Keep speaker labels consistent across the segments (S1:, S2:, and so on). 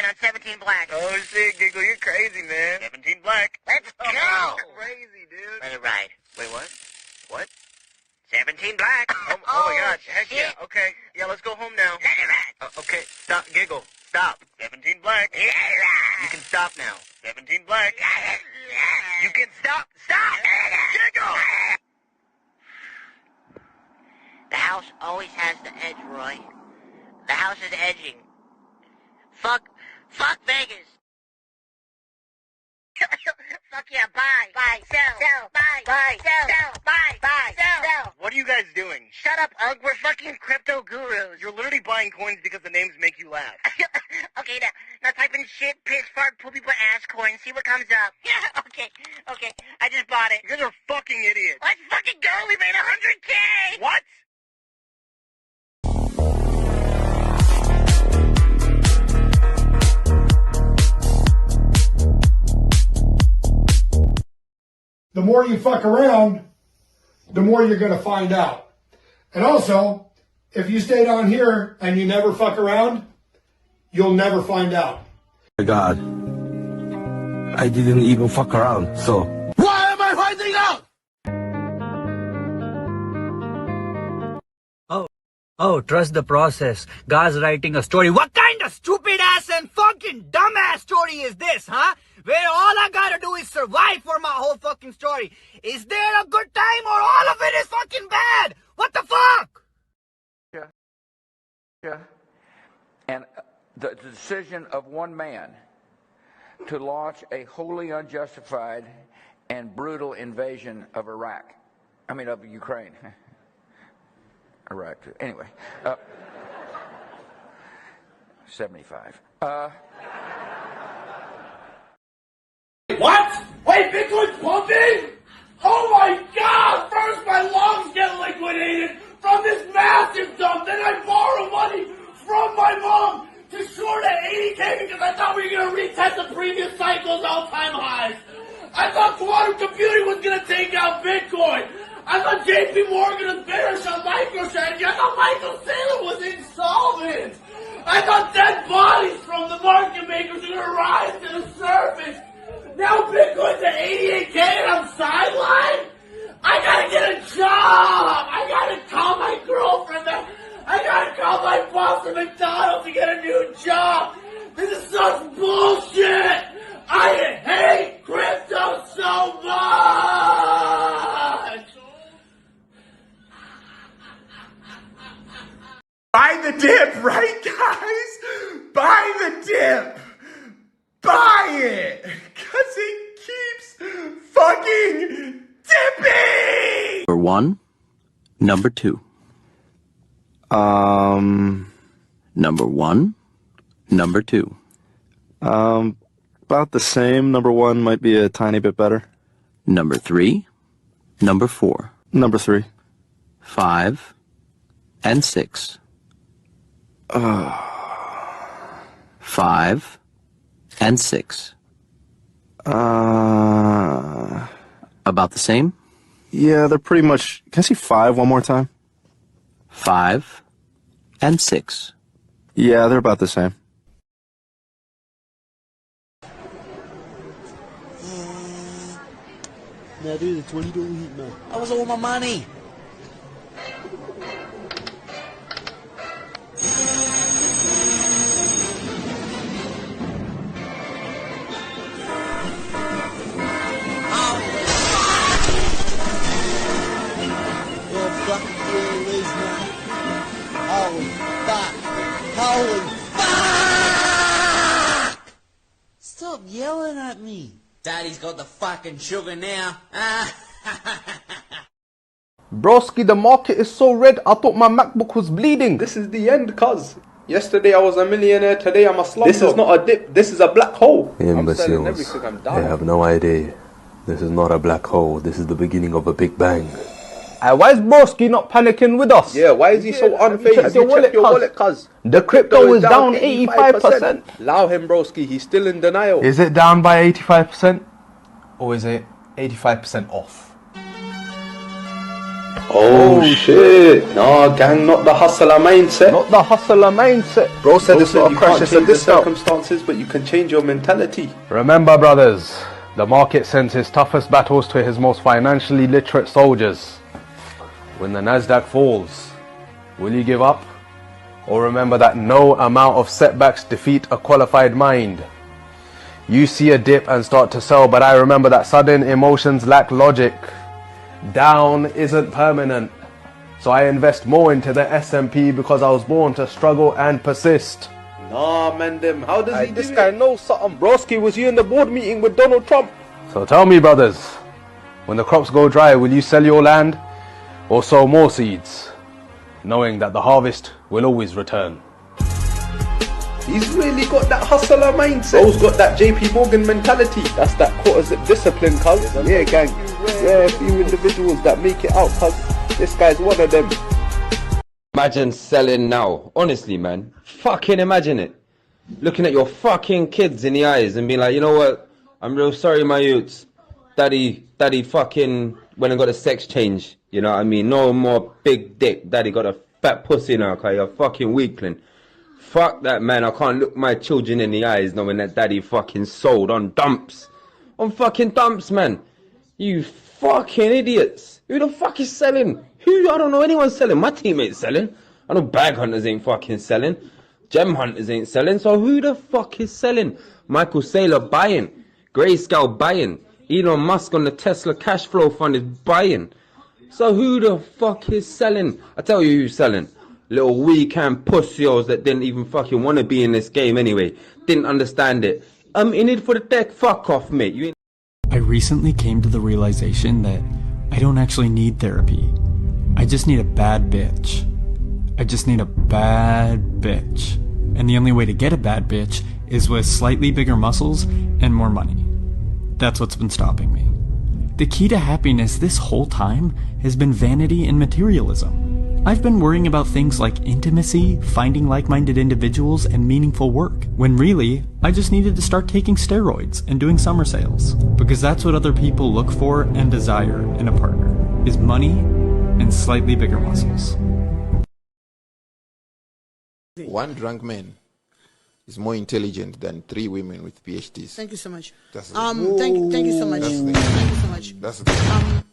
S1: On 17 black.
S2: Oh shit, Giggle, you're crazy, man.
S1: 17 black. Let's go!
S2: Crazy, dude.
S1: Let it ride.
S2: Wait, what? What?
S1: 17 black.
S2: Oh my god, heck
S1: shit.
S2: yeah. Okay, yeah, let's go home now.
S1: Let it ride.
S2: Okay, stop, Giggle, stop. 17 black.
S1: Let it ride.
S2: You can stop now. 17 black.
S1: Let it ride.
S2: You can stop. Stop! Giggle!
S1: The house always has the edge, Roy. The house is edging. Fuck Vegas. Fuck yeah, buy, sell, buy, sell.
S2: What are you guys doing?
S1: Shut up, Ugg, we're fucking crypto gurus.
S2: You're literally buying coins because the names make you laugh.
S1: Okay, now type in shit, piss, fart, poopy, butt, ass coin, see what comes up. Yeah, okay, I just bought it.
S2: You guys are fucking idiots.
S1: Let's fucking go, we made 100K!
S2: What?
S3: The more you fuck around, the more you're going to find out. And also, if you stay down here and you never fuck around, you'll never find out.
S4: My God, I didn't even fuck around, so why am I finding out?
S5: Oh, trust the process. God's writing a story. What kind of stupid ass and fucking dumbass story is this, huh? Where all I gotta do is survive for my whole fucking story. Is there a good time or all of it is fucking bad? What the fuck?
S6: Yeah. And the decision of one man to launch a wholly unjustified and brutal invasion of Iraq. I mean, of Ukraine. Iraq, too. Anyway. 75.
S7: What? Wait, Bitcoin's pumping? Oh my God! First my lungs get liquidated from this massive dump, then I borrow money from my mom to short at 80K because I thought we were going to retest the previous cycle's all-time highs. I thought quantum computing was going to take out Bitcoin. I thought JP Morgan was bearish on MicroStrategy. I thought Michael Saylor was insolvent. I thought dead bodies from the market makers were going to rise to the surface. Now Bitcoin's at 88K and I'm sidelined? I gotta get a job! I gotta call my girlfriend. I gotta call my boss at McDonald's to get a new job. This is such bullshit! I hate crypto so much!
S8: Buy the dip, right guys? Buy the dip! Buy it! Cause it keeps fucking dipping!
S4: Number one, number two. Number one,
S9: Number 2.
S10: About the same. Number 1 might be a tiny bit better.
S9: Number 3. Number 4.
S10: Number 3.
S9: 5 and 6. 5 and 6. About the same?
S10: Yeah, they're pretty much... Can I see 5 one more time?
S9: 5 and 6.
S10: Yeah, they're about the same.
S11: Now, dude, the $20 hit, man.
S5: That was all my money.
S11: Holy fuck! Holy fuck! Stop yelling at me.
S5: Daddy's got the fucking sugar now.
S8: Broski, the market is so red, I thought my MacBook was bleeding. This is the end, cuz. Yesterday I was a millionaire, today I'm a slumdog. This is not a dip, this is a black hole.
S12: Imbeciles,
S8: I'm selling everything, I'm down.
S12: they have no idea. This is not a black hole, this is the beginning of a big bang.
S8: Why is Broski not panicking with us? Yeah, why is he so unfazed? Have you checked your wallet, cuz? The crypto is down 85%. Allow him, Broski, he's still in denial. Is it down by 85%? Or is it 85% off? Oh shit. No, gang, not the hustler mindset. Not the hustler mindset. Bro said it's not a crash, it's a discount. Circumstances, but you can change your mentality. Remember, brothers, the market sends his toughest battles to his most financially literate soldiers. When the Nasdaq falls, will you give up? Or remember that no amount of setbacks defeat a qualified mind? You see a dip and start to sell, but I remember that sudden emotions lack logic. Down isn't permanent. So I invest more into the S&P because I was born to struggle and persist. Nah, Mendem, how does he do this guy knows something. Broski, was you in the board meeting with Donald Trump? So tell me, brothers, when the crops go dry, will you sell your land or sow more seeds, knowing that the harvest will always return? He's really got that hustler mindset. Bro's got that JP Morgan mentality. That's that quarter-zip discipline, cuz. Yeah, gang. Yeah, a few individuals that make it out, cuz. This guy's one of them.
S13: Imagine selling now. Honestly, man. Fucking imagine it. Looking at your fucking kids in the eyes and being like, you know what? I'm real sorry, my youths. Daddy fucking went and got a sex change. You know what I mean? No more big dick. Daddy got a fat pussy now, cuz you're a fucking weakling. Fuck that, man. I can't look my children in the eyes knowing that daddy fucking sold on dumps. On fucking dumps, man. You fucking idiots. Who the fuck is selling? Who? I don't know anyone selling. My team ain't selling. I know bag hunters ain't fucking selling. Gem hunters ain't selling. So who the fuck is selling? Michael Saylor buying. Grayscale buying. Elon Musk on the Tesla cash flow fund is buying. So who the fuck is selling? I tell you who's selling. Little weak-hand pussios that didn't even fucking want to be in this game anyway. Didn't understand it. I'm in it for the tech. Fuck off, mate. You ain't.
S14: I recently came to the realization that I don't actually need therapy. I just need a bad bitch. I just need a bad bitch. And the only way to get a bad bitch is with slightly bigger muscles and more money. That's what's been stopping me. The key to happiness this whole time has been vanity and materialism. I've been worrying about things like intimacy, finding like-minded individuals, and meaningful work, when really, I just needed to start taking steroids and doing summer sales. Because that's what other people look for and desire in a partner, is money and slightly bigger muscles.
S15: One drunk man is more intelligent than 3 women with PhDs.
S16: Thank you so much.
S15: That's
S16: thank you so much.
S15: That's the
S16: Thank you so much.
S15: That's the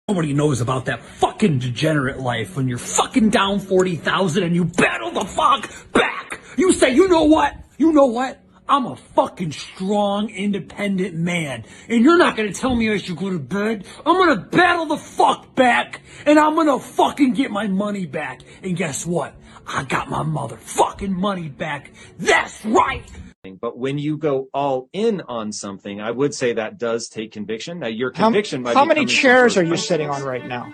S17: Nobody knows about that fucking degenerate life when you're fucking down 40,000 and you battle the fuck back. You say, you know what? You know what? I'm a fucking strong, independent man. And you're not gonna tell me I should go to bed. I'm gonna battle the fuck back. And I'm gonna fucking get my money back. And guess what? I got my motherfucking money back. That's right.
S18: But when you go all in on something, I would say that does take conviction. Now, your conviction might be
S19: how many chairs are you sitting on right now?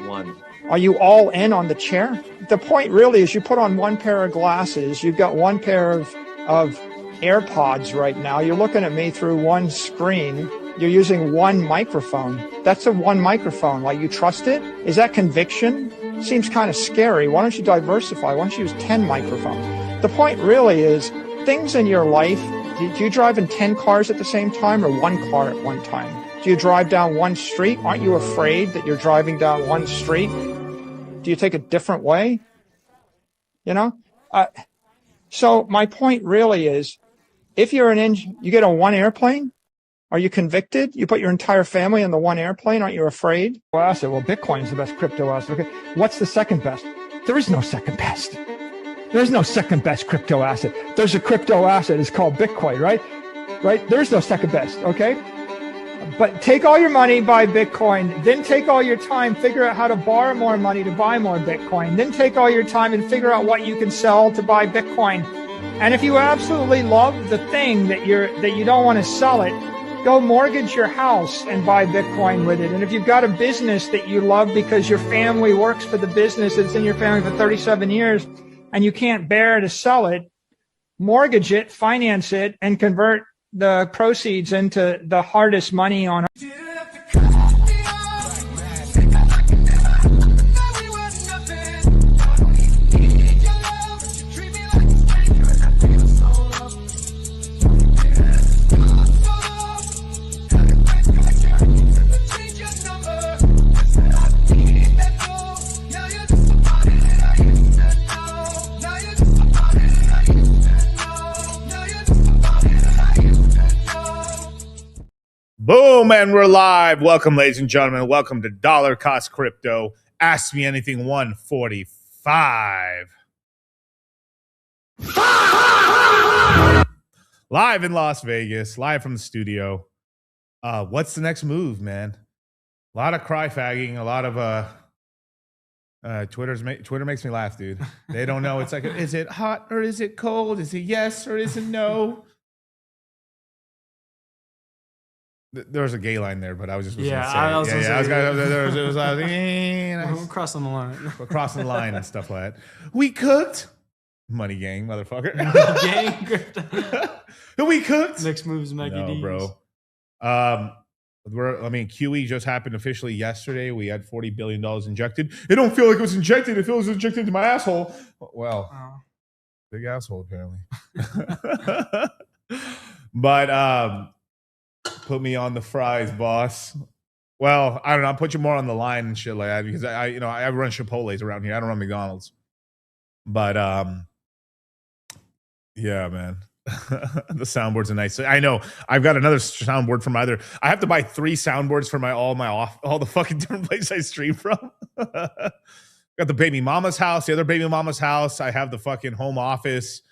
S18: One.
S19: Are you all in on the chair? The point really is you put on one pair of glasses, you've got one pair of AirPods right now. You're looking at me through one screen. You're using one microphone. That's a one microphone. Like, you trust it? Is that conviction? Seems kind of scary. Why don't you diversify? Why don't you use 10 microphones? The point really is things in your life. Do you drive in 10 cars at the same time or one car at one time? Do you drive down one street? Aren't you afraid that you're driving down one street? Do you take a different way? You know? So my point really is, if you're you get on one airplane, are you convicted? You put your entire family on the one airplane, aren't you afraid? Asset. Well, Bitcoin is the best crypto asset. Okay. What's the second best? There is no second best. There's no second best crypto asset. There's a crypto asset. It's called Bitcoin, right? Right? There's no second best, okay? But take all your money, buy Bitcoin, then take all your time, figure out how to borrow more money to buy more Bitcoin, then take all your time and figure out what you can sell to buy Bitcoin. And if you absolutely love the thing that you don't want to sell it, go mortgage your house and buy Bitcoin with it. And if you've got a business that you love because your family works for the business that's in your family for 37 years and you can't bear to sell it, mortgage it, finance it, and convert the proceeds into the hardest money on earth.
S20: Boom, and we're live. Welcome, ladies and gentlemen. Welcome to Dollar Cost Crypto. Ask Me Anything 145. Live in Las Vegas, live from the studio. What's the next move, man? A lot of cry fagging, a lot of Twitter makes me laugh, dude. They don't know. It's like, is it hot or is it cold? Is it yes or is it no? There was a gay line there, but I was just gonna say
S14: we're crossing the line.
S20: We're crossing the line and stuff like that. We cooked. Money gang, motherfucker. We cooked.
S14: Next move is Maggie D's.
S20: Bro. QE just happened officially yesterday. We had $40 billion injected. It don't feel like it was injected. It feels injected into my asshole. Well, big asshole apparently. But put me on the fries, boss. Well, I don't know. I'll put you more on the line and shit like that because I run Chipotle's around here. I don't run McDonald's. But yeah, man. The soundboards are nice. I know. I've got another soundboard from I have to buy 3 soundboards for all the fucking different places I stream from. Got the baby mama's house, the other baby mama's house. I have the fucking home office.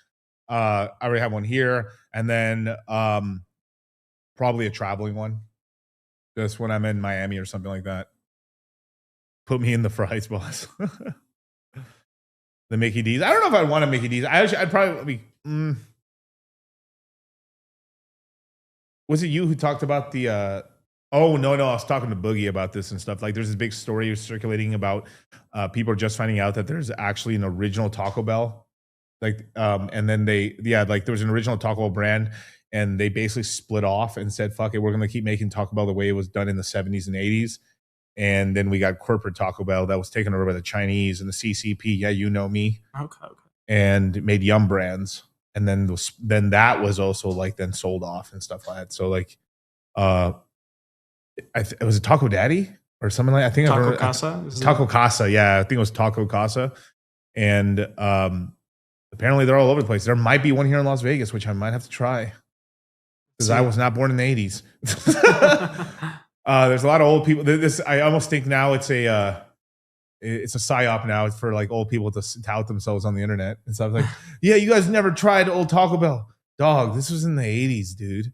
S20: I already have one here, and then probably a traveling one, just when I'm in Miami or something like that. Put me in the fries, boss. The Mickey D's. I don't know if I'd want a Mickey D's. I'd probably be. Was it you who talked about the? Oh no, I was talking to Boogie about this and stuff. Like, there's this big story circulating about people are just finding out that there's actually an original Taco Bell. Like, and then there was an original Taco Bell brand. And they basically split off and said, fuck it, we're going to keep making Taco Bell the way it was done in the 70s and 80s. And then we got corporate Taco Bell that was taken over by the Chinese and the CCP. Yeah, you know me.
S14: Okay.
S20: And made Yum Brands. And then that was also then sold off and stuff like that. So it was a Taco Daddy or something like that. I think
S14: Taco Casa?
S20: Taco Casa, yeah. I think it was Taco Casa. And apparently they're all over the place. There might be one here in Las Vegas, which I might have to try. Because I was not born in the 80s. There's a lot of old people. I almost think now it's a psyop now. It's for old people to tout themselves on the internet and stuff. Like, yeah, you guys never tried old Taco Bell. Dog, this was in the 80s, dude.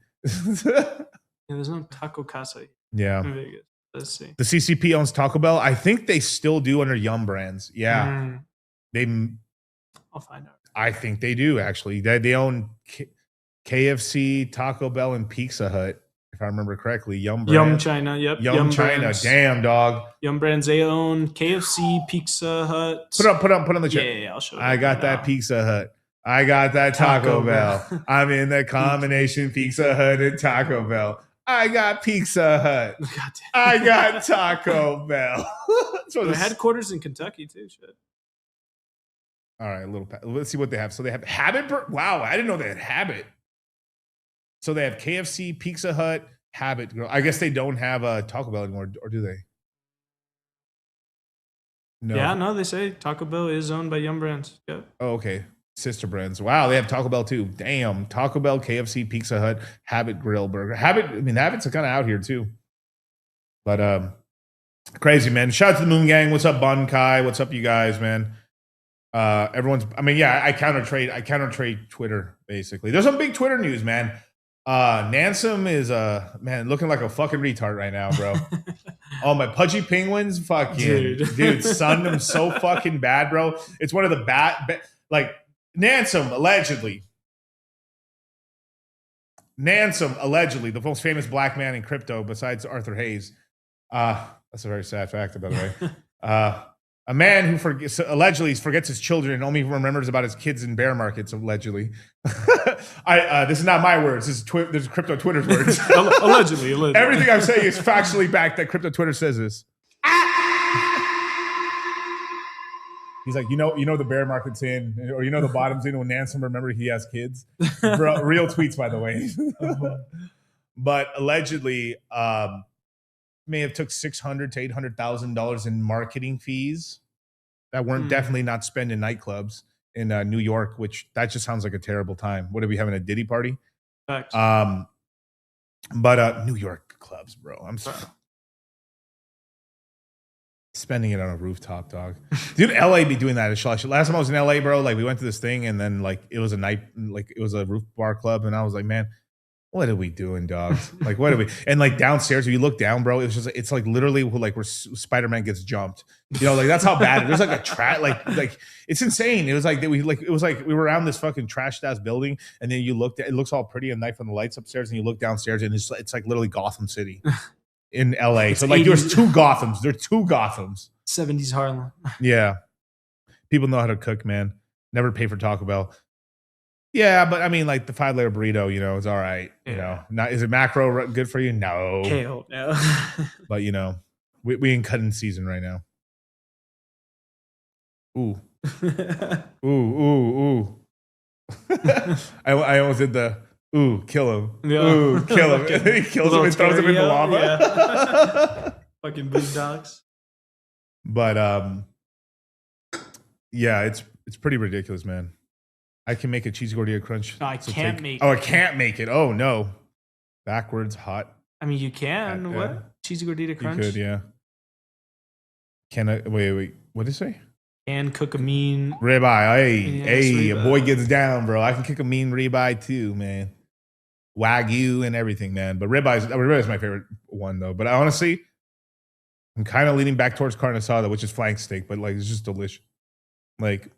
S14: There's no Taco Casa.
S20: Yeah.
S14: Let's see.
S20: The CCP owns Taco Bell. I think they still do under Yum Brands. Yeah.
S14: I'll find out.
S20: I think they do, actually. They own KFC, Taco Bell, and Pizza Hut. if I remember correctly. Yum
S2: China, yep.
S20: Yum China.
S2: Brands.
S20: Damn, dog.
S2: Yum Brands, they own KFC, Pizza Hut.
S20: Put on the chat.
S2: Yeah, I'll show you.
S20: I got
S2: right
S20: that
S2: now.
S20: Pizza Hut. I got that Taco Bell. I'm in the combination Pizza Hut and Taco Bell. I got Pizza Hut. I got Taco Bell. So
S2: the headquarters in Kentucky too. Shit.
S20: All right, let's see what they have. So they have Habit. Wow, I didn't know they had Habit. So they have KFC, Pizza Hut, Habit. I guess they don't have Taco Bell anymore, or do they? No.
S2: Yeah, no, they say Taco Bell is owned by Yum Brands. Yep.
S20: Oh, okay. Sister brands. Wow, they have Taco Bell too. Damn. Taco Bell, KFC, Pizza Hut, Habit Grill Burger. Habits are kind of out here too. But crazy, man. Shout out to the Moon Gang. What's up, Bun Kai? What's up, you guys, man? Everyone's I counter trade Twitter, basically. There's some big Twitter news, man. Nansom is looking like a fucking retard right now, bro. Oh, my Pudgy Penguins, dude, sunned him so fucking bad, bro. It's one of the like Nansom allegedly, the most famous black man in crypto besides Arthur Hayes. That's a very sad fact, by the way. A man who allegedly forgets his children and only remembers about his kids in bear markets, allegedly. This is not my words. This is crypto Twitter's words.
S2: allegedly.
S20: Everything I'm saying is factually backed that crypto Twitter says this. He's like, you know the bear market's in, or the bottom's in when Nansom remember he has kids. Bro, real tweets, by the way. But allegedly, may have took $600,000 to $800,000 in marketing fees that weren't definitely not spent in nightclubs in New York, which that just sounds like a terrible time. What are we having, a Diddy party?
S2: Facts.
S20: But New York clubs, bro. I'm sorry. Spending it on a rooftop, dog. Dude, LA be doing that. Last time I was in LA, bro, like we went to this thing and then like it was a roof bar club and I was like, man, what are we doing, dogs? Like, what are we? And like downstairs, if you look down, bro, it's like literally like where Spider-Man gets jumped. Like that's how bad it is. Like a like it's insane. It was like we were around this fucking trashed ass building, and then you looked at it looks all pretty and nice from the lights upstairs, and you look downstairs, and it's like literally Gotham City in LA. So like there's two Gothams. There are two Gothams.
S2: 70s Harlem.
S20: Yeah, people know how to cook, man. Never pay for Taco Bell. Yeah, but I mean, like the 5-layer burrito, is all right. Not is it macro good for you? No.
S2: Hell no.
S20: But we in cutting season right now. Ooh, ooh. I almost did the kill him.
S2: Yeah.
S20: Ooh, kill him. He kills him and throws him in the lava.
S2: Yeah. Fucking boondocks.
S20: But yeah, it's pretty ridiculous, man. I can make a cheesy gordita crunch.
S2: No, I can't make it.
S20: Oh, I can't make it. Oh, no. Backwards, hot.
S2: I mean, you can. What? Cheesy gordita crunch?
S20: You could, yeah. Can I? Wait. What did it say?
S2: And cook a mean
S20: ribeye. Hey, a boy gets down, bro. I can cook a mean ribeye too, man. Wagyu and everything, man. But ribeye is my favorite one, though. But honestly, I'm kind of leaning back towards carne asada, which is flank steak, but like it's just delicious. Like,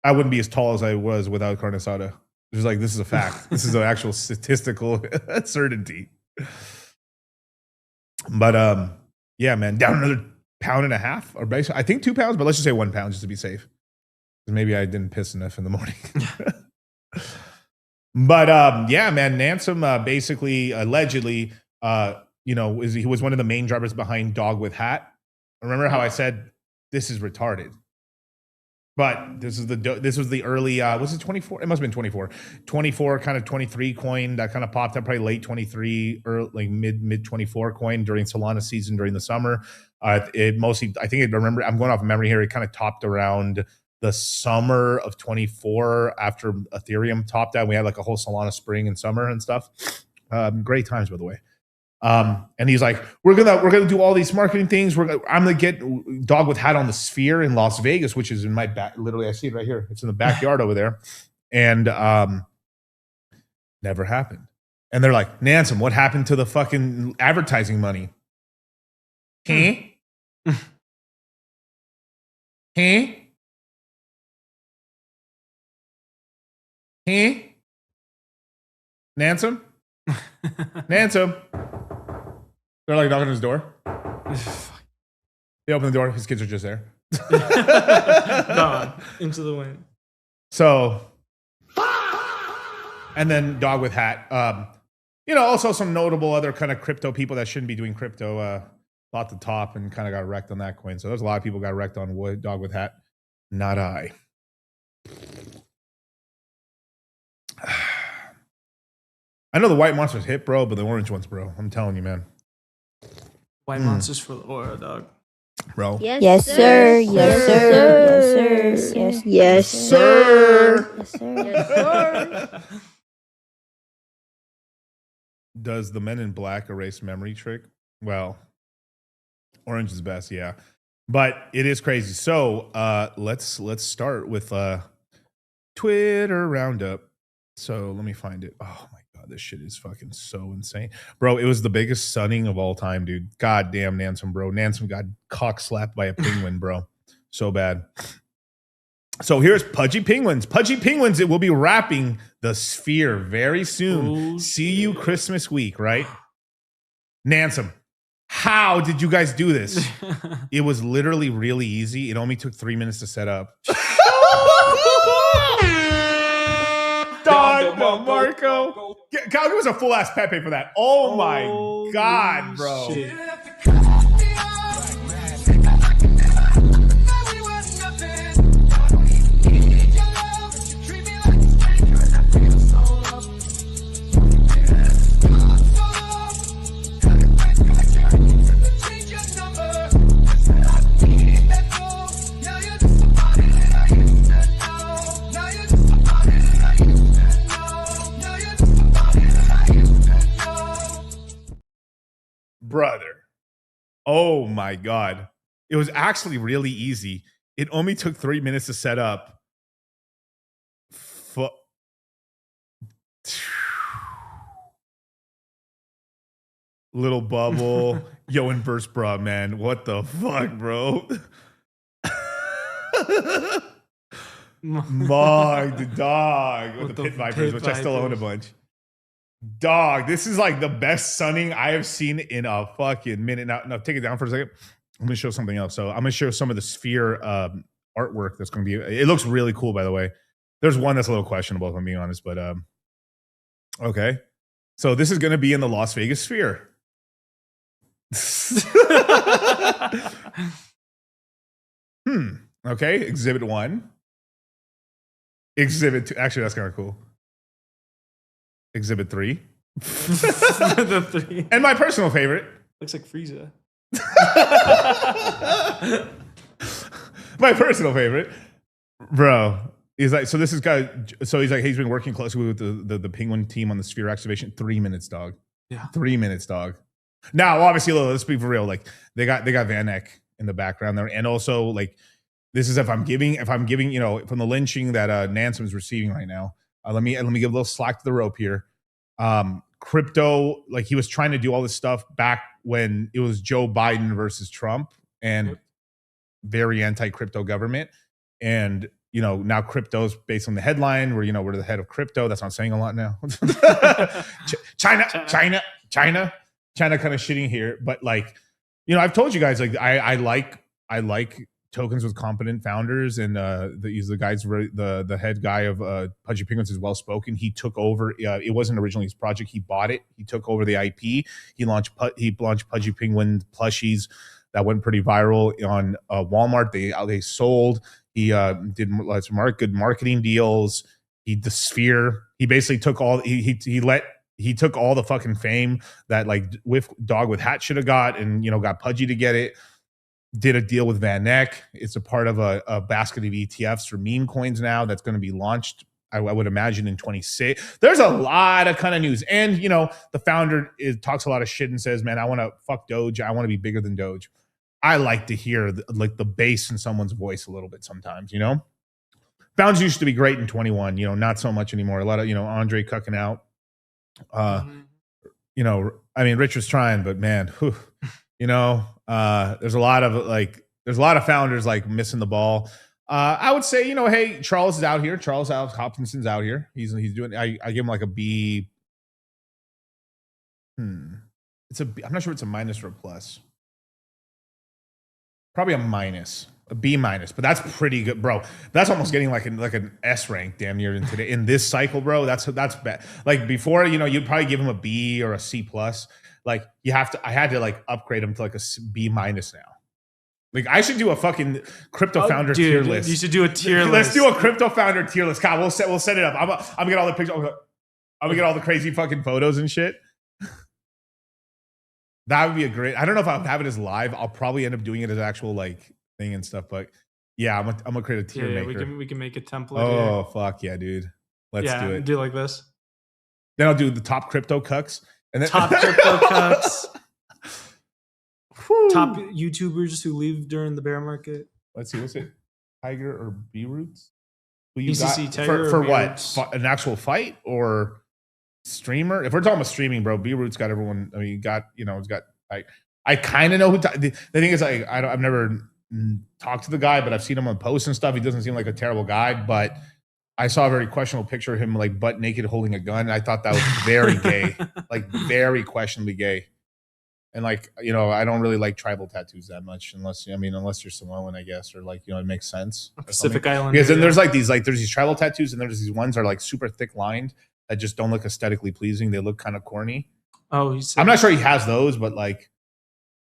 S20: I wouldn't be as tall as I was without carne asada. It's like, this is a fact. This is an actual statistical certainty. But yeah, man, down another 1.5 pounds, or basically, I think 2 pounds, but let's just say 1 pound just to be safe. Because maybe I didn't piss enough in the morning. But yeah, man, Nansom basically allegedly, he was one of the main drivers behind Dog with Hat. Remember how I said this is retarded? But this was the early, was it 24? It must have been 24. 24, kind of 23 coin that kind of popped up probably late 23, or like mid 24 coin during Solana season during the summer. It mostly, I think I remember, I'm going off memory here, it kind of topped around the summer of 24 after Ethereum topped out. We had like a whole Solana spring and summer and stuff. Great times, by the way. And he's like, we're gonna do all these marketing things. I'm gonna get Dog with Hat on the Sphere in Las Vegas, which is in my back. Literally, I see it right here. It's in the backyard over there. And never happened. And they're like, Nansom, what happened to the fucking advertising money? Huh? Nansom? Nantum. They're like knocking on his door. They open the door. His kids are just there.
S2: Gone into the wind.
S20: So, and then dog with hat. Also some notable other kind of crypto people that shouldn't be doing crypto. Thought the top and kind of got wrecked on that coin. So there's a lot of people got wrecked on wood. Dog with hat. Not I. I know the white monster's hit, bro, but the orange one's, bro. I'm telling you, man.
S2: White monsters for the aura, dog.
S20: Bro.
S21: Yes, sir. Yes, sir. Yes, sir. Yes, sir. Yes, sir. Yes, sir.
S20: Does the Men in Black erase memory trick? Well, orange is best, yeah. But it is crazy. So let's start with Twitter roundup. So let me find it. Oh my god, this shit is fucking so insane. Bro, it was the biggest sunning of all time, dude. God damn Nansom, bro. Nansom got cock slapped by a penguin, bro. So bad. So here's Pudgy Penguins. Pudgy Penguins, it will be wrapping the Sphere very soon. Ooh. See you Christmas week, right? Nansom, how did you guys do this? It was literally really easy. It only took 3 minutes to set up. Don Marco. Cal, give us a full ass Pepe for that. Oh my god, bro. Shit. Brother. Oh my god. It was actually really easy. It only took 3 minutes to set up. Little bubble. Yo, inverse bra, man. What the fuck, bro? Mog, the dog with the pit vipers, which I still own a bunch. Dog, this is like the best sunning I have seen in a fucking minute. Now, take it down for a second. I'm going to show something else. So I'm going to show some of the Sphere artwork that's going to be. It looks really cool, by the way. There's one that's a little questionable, if I'm being honest, but okay. So this is going to be in the Las Vegas Sphere. Okay, Exhibit 1. Exhibit 2. Actually, that's kind of cool. Exhibit 3.
S2: The 3.
S20: And my personal favorite.
S2: Looks like Frieza.
S20: My personal favorite. Bro. He's like, so this is guy. So he's like, he's been working closely with the Penguin team on the Sphere excavation. 3 minutes, dog.
S2: Yeah.
S20: 3 minutes, dog. Now, obviously, let's be for real. Like they got Van Eck in the background there. And also, like, this is if I'm giving, you know, from the lynching that Nansom is receiving right now. Let me give a little slack to the rope here. Crypto, like he was trying to do all this stuff back when it was Joe Biden versus Trump and very anti-crypto government. And, you know, now crypto's based on the headline where, you know, we're the head of crypto. That's not saying a lot now. China kind of shitting here. But like, you know, I've told you guys, like, I like tokens with competent founders, and he's the guy's the head guy of Pudgy Penguins is well spoken. He took over. It wasn't originally his project. He bought it. He took over the IP. He launched Pudgy Penguin plushies that went pretty viral on Walmart. They sold. He did some good marketing deals. The Sphere. He basically took all. He took all the fucking fame that like Dog with Hat should have got, and you know got Pudgy to get it. Did a deal with Van Eck. It's a part of a basket of ETFs for meme coins now that's going to be launched, I would imagine, in 26. There's a lot of kind of news. And, you know, the founder talks a lot of shit and says, man, I want to fuck Doge. I want to be bigger than Doge. I like to hear the bass in someone's voice a little bit sometimes, you know? Founders used to be great in 21, you know, not so much anymore. A lot of, you know, Andre cucking out. You know, I mean, Rich was trying, but man, whew, you know, there's a lot of founders like missing the ball. I would say, you know, hey, Charles is out here. Charles Hopkinson's out here. He's doing. I give him like a B. It's a. I'm not sure if it's a minus or a plus. Probably a minus, a B minus, but that's pretty good, bro. That's almost getting like an S rank, damn near in this cycle, bro. That's bad. Like before, you'd probably give him a B or a C plus. Like I had to like upgrade him to like a B minus now. Like I should do a fucking crypto founder tier list.
S2: You should do a tier list.
S20: Let's do a crypto founder tier list. God, we'll set it up. I'm gonna get all the pictures. I'm gonna get all the crazy fucking photos and shit. That would be a great. I don't know if I'll have it as live. I'll probably end up doing it as actual like thing and stuff. But yeah, I'm gonna create a tier maker.
S2: We can make a template.
S20: Oh fuck yeah, dude! Let's do it.
S2: Do it like this.
S20: Then I'll do the top crypto cucks and then
S2: top crypto cucks. Top YouTubers who leave during the bear market.
S20: Let's see, what's it? Tiger or B Roots? Who you
S2: BCC
S20: got
S2: Tiger
S20: for
S2: or
S20: what? An actual fight or streamer? If we're talking about streaming, bro, B Roots got everyone. I mean, it's got. I kind of know who. The thing is, I've never talked to the guy, but I've seen him on posts and stuff. He doesn't seem like a terrible guy, but I saw a very questionable picture of him like butt naked holding a gun. And I thought that was very gay, like very questionably gay. And like, I don't really like tribal tattoos that much unless you're Samoan, I guess, or like, it makes sense.
S2: Pacific Island.
S20: Because then there's there's these tribal tattoos and there's these ones that are like super thick lined that just don't look aesthetically pleasing. They look kind of corny.
S2: Oh,
S20: I'm not sure he has those, but like.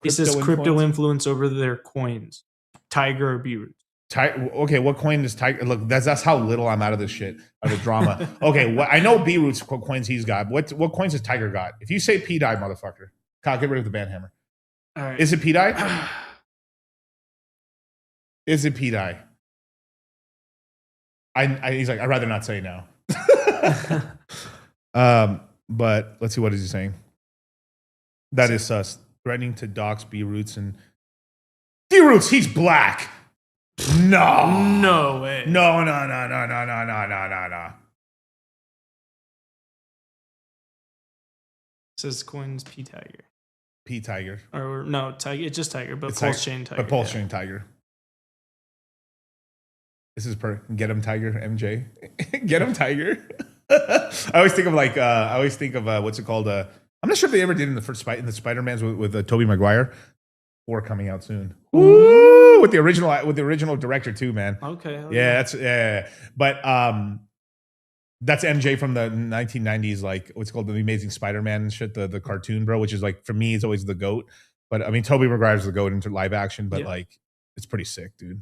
S2: He says crypto influence over their coins. Tiger or B Roots.
S20: Okay, what coin is Tiger? Look, that's how little I'm out of this shit, of the drama. Okay, I know B Roots coins he's got. What coins has Tiger got? If you say P die, motherfucker. Kyle, get rid of the band hammer.
S2: All right.
S20: Is it P die? Is it P die? He's like, I'd rather not say now. But let's see, what is he saying? That is sus. Threatening to dox B Roots and B Roots. He's black.
S2: No way.
S20: No.
S2: Says coins P Tiger.
S20: P Tiger.
S2: Or no, Tiger. It's just Tiger, but
S20: it's
S2: Pulse Chain Tiger.
S20: But Pulse Chain Tiger. This is get him Tiger, MJ. Get him Tiger. I always think of what's it called? I'm not sure if they ever did in the first in the Spider-Mans with Tobey Maguire. 4 coming out soon. Ooh, with the original director too, man.
S2: Okay.
S20: Yeah. But that's MJ from the 1990s, like what's called the Amazing Spider-Man and shit, the cartoon, bro, which is like for me, it's always the GOAT. But I mean, Tobey Maguire's the GOAT into live action, but like it's pretty sick, dude.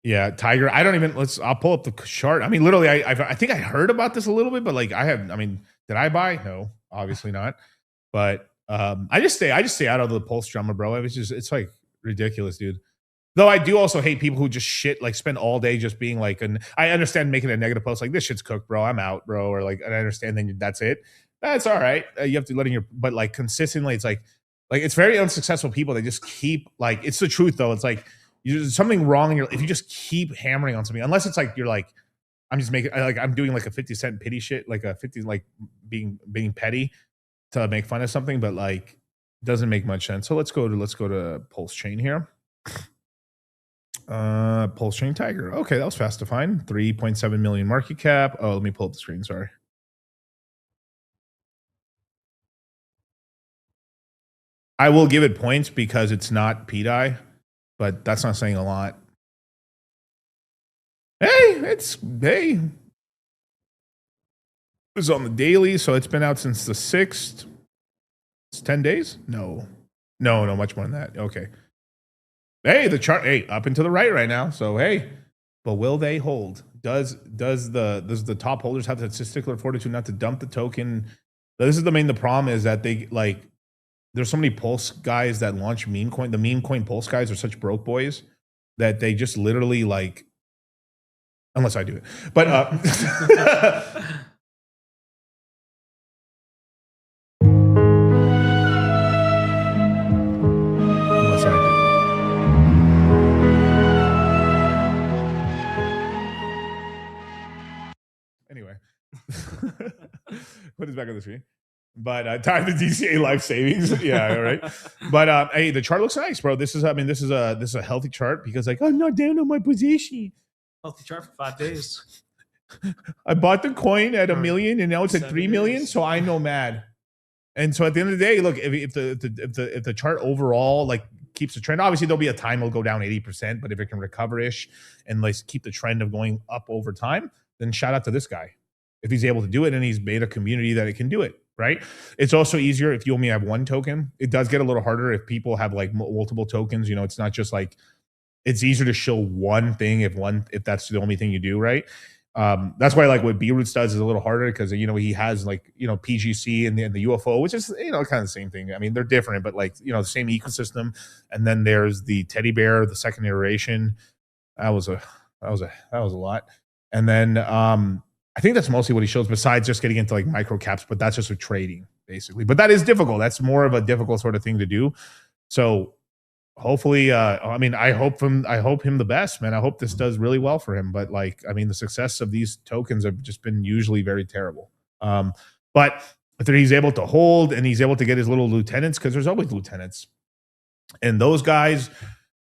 S20: Yeah, Tiger. I'll pull up the chart. I mean, literally, I think I heard about this a little bit, but like did I buy? No, obviously not. But I just stay out of the pulse drama, bro. It's like ridiculous, dude. Though I do also hate people who just spend all day just being like, and I understand making a negative post like this shit's cooked, bro. I'm out, bro. Or like, and I understand then that's it. That's all right. You have to but like consistently, it's like it's very unsuccessful people. They just keep like, it's the truth though. It's like there's something wrong if you just keep hammering on something, unless it's like, you're like, I'm just making I'm doing like a 50 cent pity shit, like a 50, like being petty to make fun of something, but like doesn't make much sense. So let's go to Pulse Chain here. Pulse Chain Tiger. Okay, that was fast to find. 3.7 million market cap. Oh, let me pull up the screen. Sorry. I will give it points because it's not PDI, but that's not saying a lot. It was on the daily, so it's been out since the 6th. It's 10 days? No, much more than that. Okay. Hey, the chart, up and to the right now. So but will they hold? Does the top holders have the testicular fortitude not to dump the token? This is the problem is that they there's so many Pulse guys that launch meme coin. The meme coin Pulse guys are such broke boys that they just literally unless I do it. But anyway, put this back on the screen. But time to DCA life savings. Yeah, all right. But hey, the chart looks nice, bro. This is a healthy chart because I'm not down on my position.
S2: Healthy chart for 5 days.
S20: I bought the coin at $1 million and now it's at 3 million. So I know mad. And so at the end of the day, look, if the chart overall like keeps the trend, obviously there'll be a time it'll go down 80%, but if it can recover-ish and like keep the trend of going up over time, then shout out to this guy. If he's able to do it and he's made a community that it can do it, right? It's also easier if you only have one token. It does get a little harder if people have like multiple tokens. You know, it's not just like, it's easier to show one thing if that's the only thing you do, right? That's why like what B-Roots does is a little harder because, you know, he has like, you know, PGC and the UFO, which is, you know, kind of the same thing. I mean, they're different, but like, you know, the same ecosystem. And then there's the teddy bear, the second iteration. That was a lot. And then I think that's mostly what he shows besides just getting into like micro caps, but that's just with trading basically. But that is difficult. That's more of a difficult sort of thing to do. So hopefully, I mean, I hope him the best, man. I hope this does really well for him. But like, I mean, the success of these tokens have just been usually very terrible. But if he's able to hold and he's able to get his little lieutenants, because there's always lieutenants, and those guys,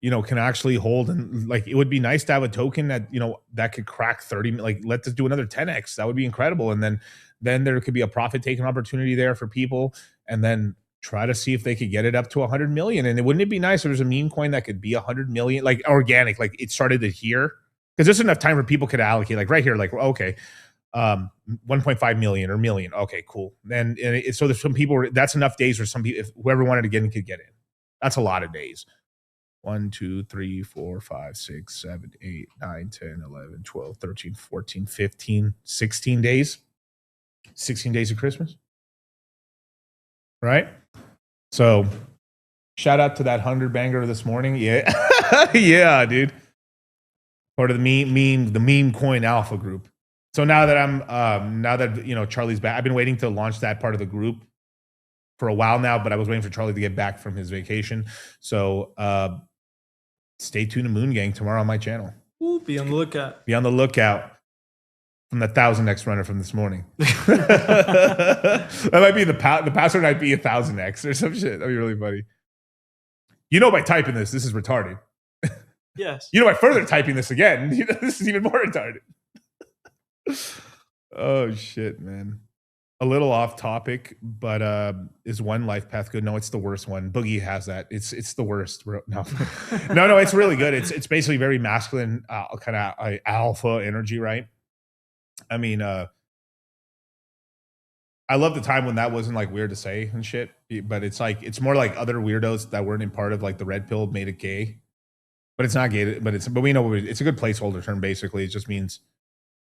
S20: you know, can actually hold, and like it would be nice to have a token that, you know, that could crack 30. Like, let's do another 10x. That would be incredible. And then there could be a profit taking opportunity there for people, and then try to see if they could get it up to 100 million. And wouldn't it be nice if there's a meme coin that could be 100 million, like organic, like it started to here, because there's enough time for people could allocate, like right here, like okay, 1.5 million or million. Okay, cool. So there's some people, that's enough days for some people, if whoever wanted to get in could get in. That's a lot of days. 1, 2, 3, 4, 5, 6, 7, 8, 9, 10, 11, 12, 13, 14, 15, 16 days. 16 days of Christmas. Right? So shout out to that 100 banger this morning. Yeah. Yeah, dude. Part of the meme coin alpha group. So now that you know, Charlie's back, I've been waiting to launch that part of the group for a while now, but I was waiting for Charlie to get back from his vacation. So stay tuned to Moon Gang tomorrow on my channel.
S2: Ooh, be on the lookout.
S20: Be on the lookout from the 1000x runner from this morning. That might be the password might be 1000x or some shit. That'd be really funny. You know, by typing this is retarded.
S2: Yes.
S20: You know, by further typing this again, you know, this is even more retarded. Oh shit, man. A little off topic, but is one life path good? No, it's the worst one. Boogie has that. It's the worst. No, no, it's really good. It's basically very masculine, kind of alpha energy, right? I mean, I love the time when that wasn't like weird to say and shit, but it's like, it's more like other weirdos that weren't in part of like the red pill made it gay, but it's not gay, but we know it's a good placeholder term. Basically, it just means.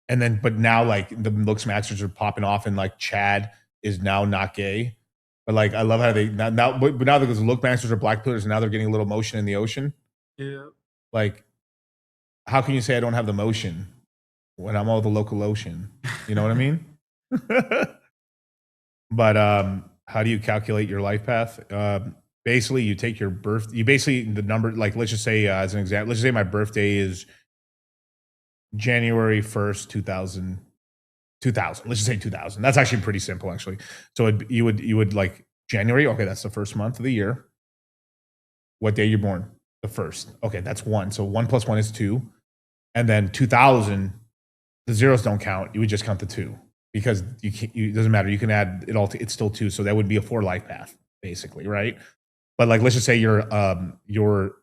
S20: And then, but now like the looks masters are popping off, and like Chad is now not gay, but like I love how they now because the look masters are black pillars, and now they're getting a little motion in the ocean.
S2: Yeah.
S20: Like, how can you say I don't have the motion when I'm all the local ocean? You know what I mean? But how do you calculate your life path? Basically, you take your birth. You basically the number. Like, let's just say as an example, let's just say my birthday is January 1st, 2000. Let's just say 2000. That's actually pretty simple, actually. So you would like January. Okay, that's the first month of the year. What day you're born? The first. Okay, that's 1. So 1 + 1 is 2. And then 2000, the zeros don't count. You would just count the 2 because it doesn't matter. You can add it all. It's still 2. So that would be a 4 life path, basically, right? But like, let's just say your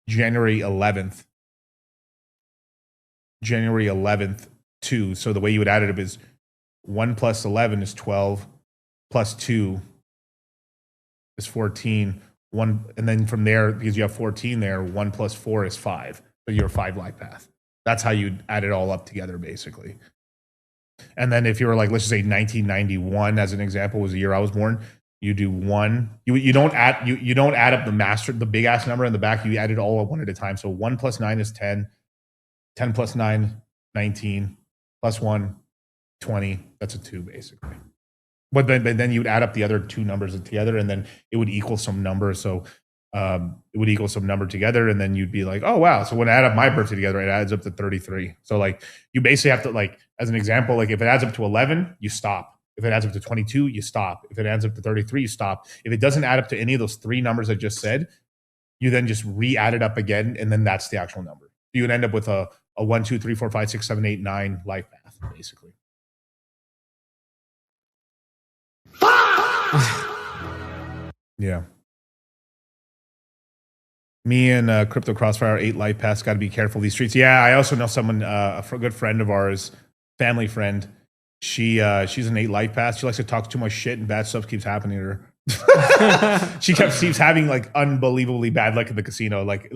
S20: January 11th. January 11th, 2. So the way you would add it up is 1 + 11 is 12, plus 2 is 14. 1, and then from there, because you have 14 there, 1 + 4 is 5. So you're a 5 life path. That's how you add it all up together, basically. And then if you were like, let's just say 1991 as an example was the year I was born, you do 1. You don't add up the big ass number in the back. You add it all one at a time. So 1 + 9 is 10. 10 + 9, 19, + 1, 20. That's a 2, basically. But then you would add up the other 2 numbers together, and then it would equal some number. So it would equal some number together, and then you'd be like, oh, wow. So when I add up my birthday together, it adds up to 33. So like you basically have to, like, as an example, like if it adds up to 11, you stop. If it adds up to 22, you stop. If it adds up to 33, you stop. If it doesn't add up to any of those 3 numbers I just said, you then just re-add it up again, and then that's the actual number. You would end up with a 1, 2, 3, 4, 5, 6, 7, 8, 9 life path, basically.
S7: 5!
S20: Yeah. Me and Crypto Crossfire 8 Life Pass got to be careful these streets. Yeah, I also know someone, a good friend of ours, family friend. She's an 8 Life Pass. She likes to talk too much shit and bad stuff keeps happening to her. She keeps having like unbelievably bad luck in the casino, like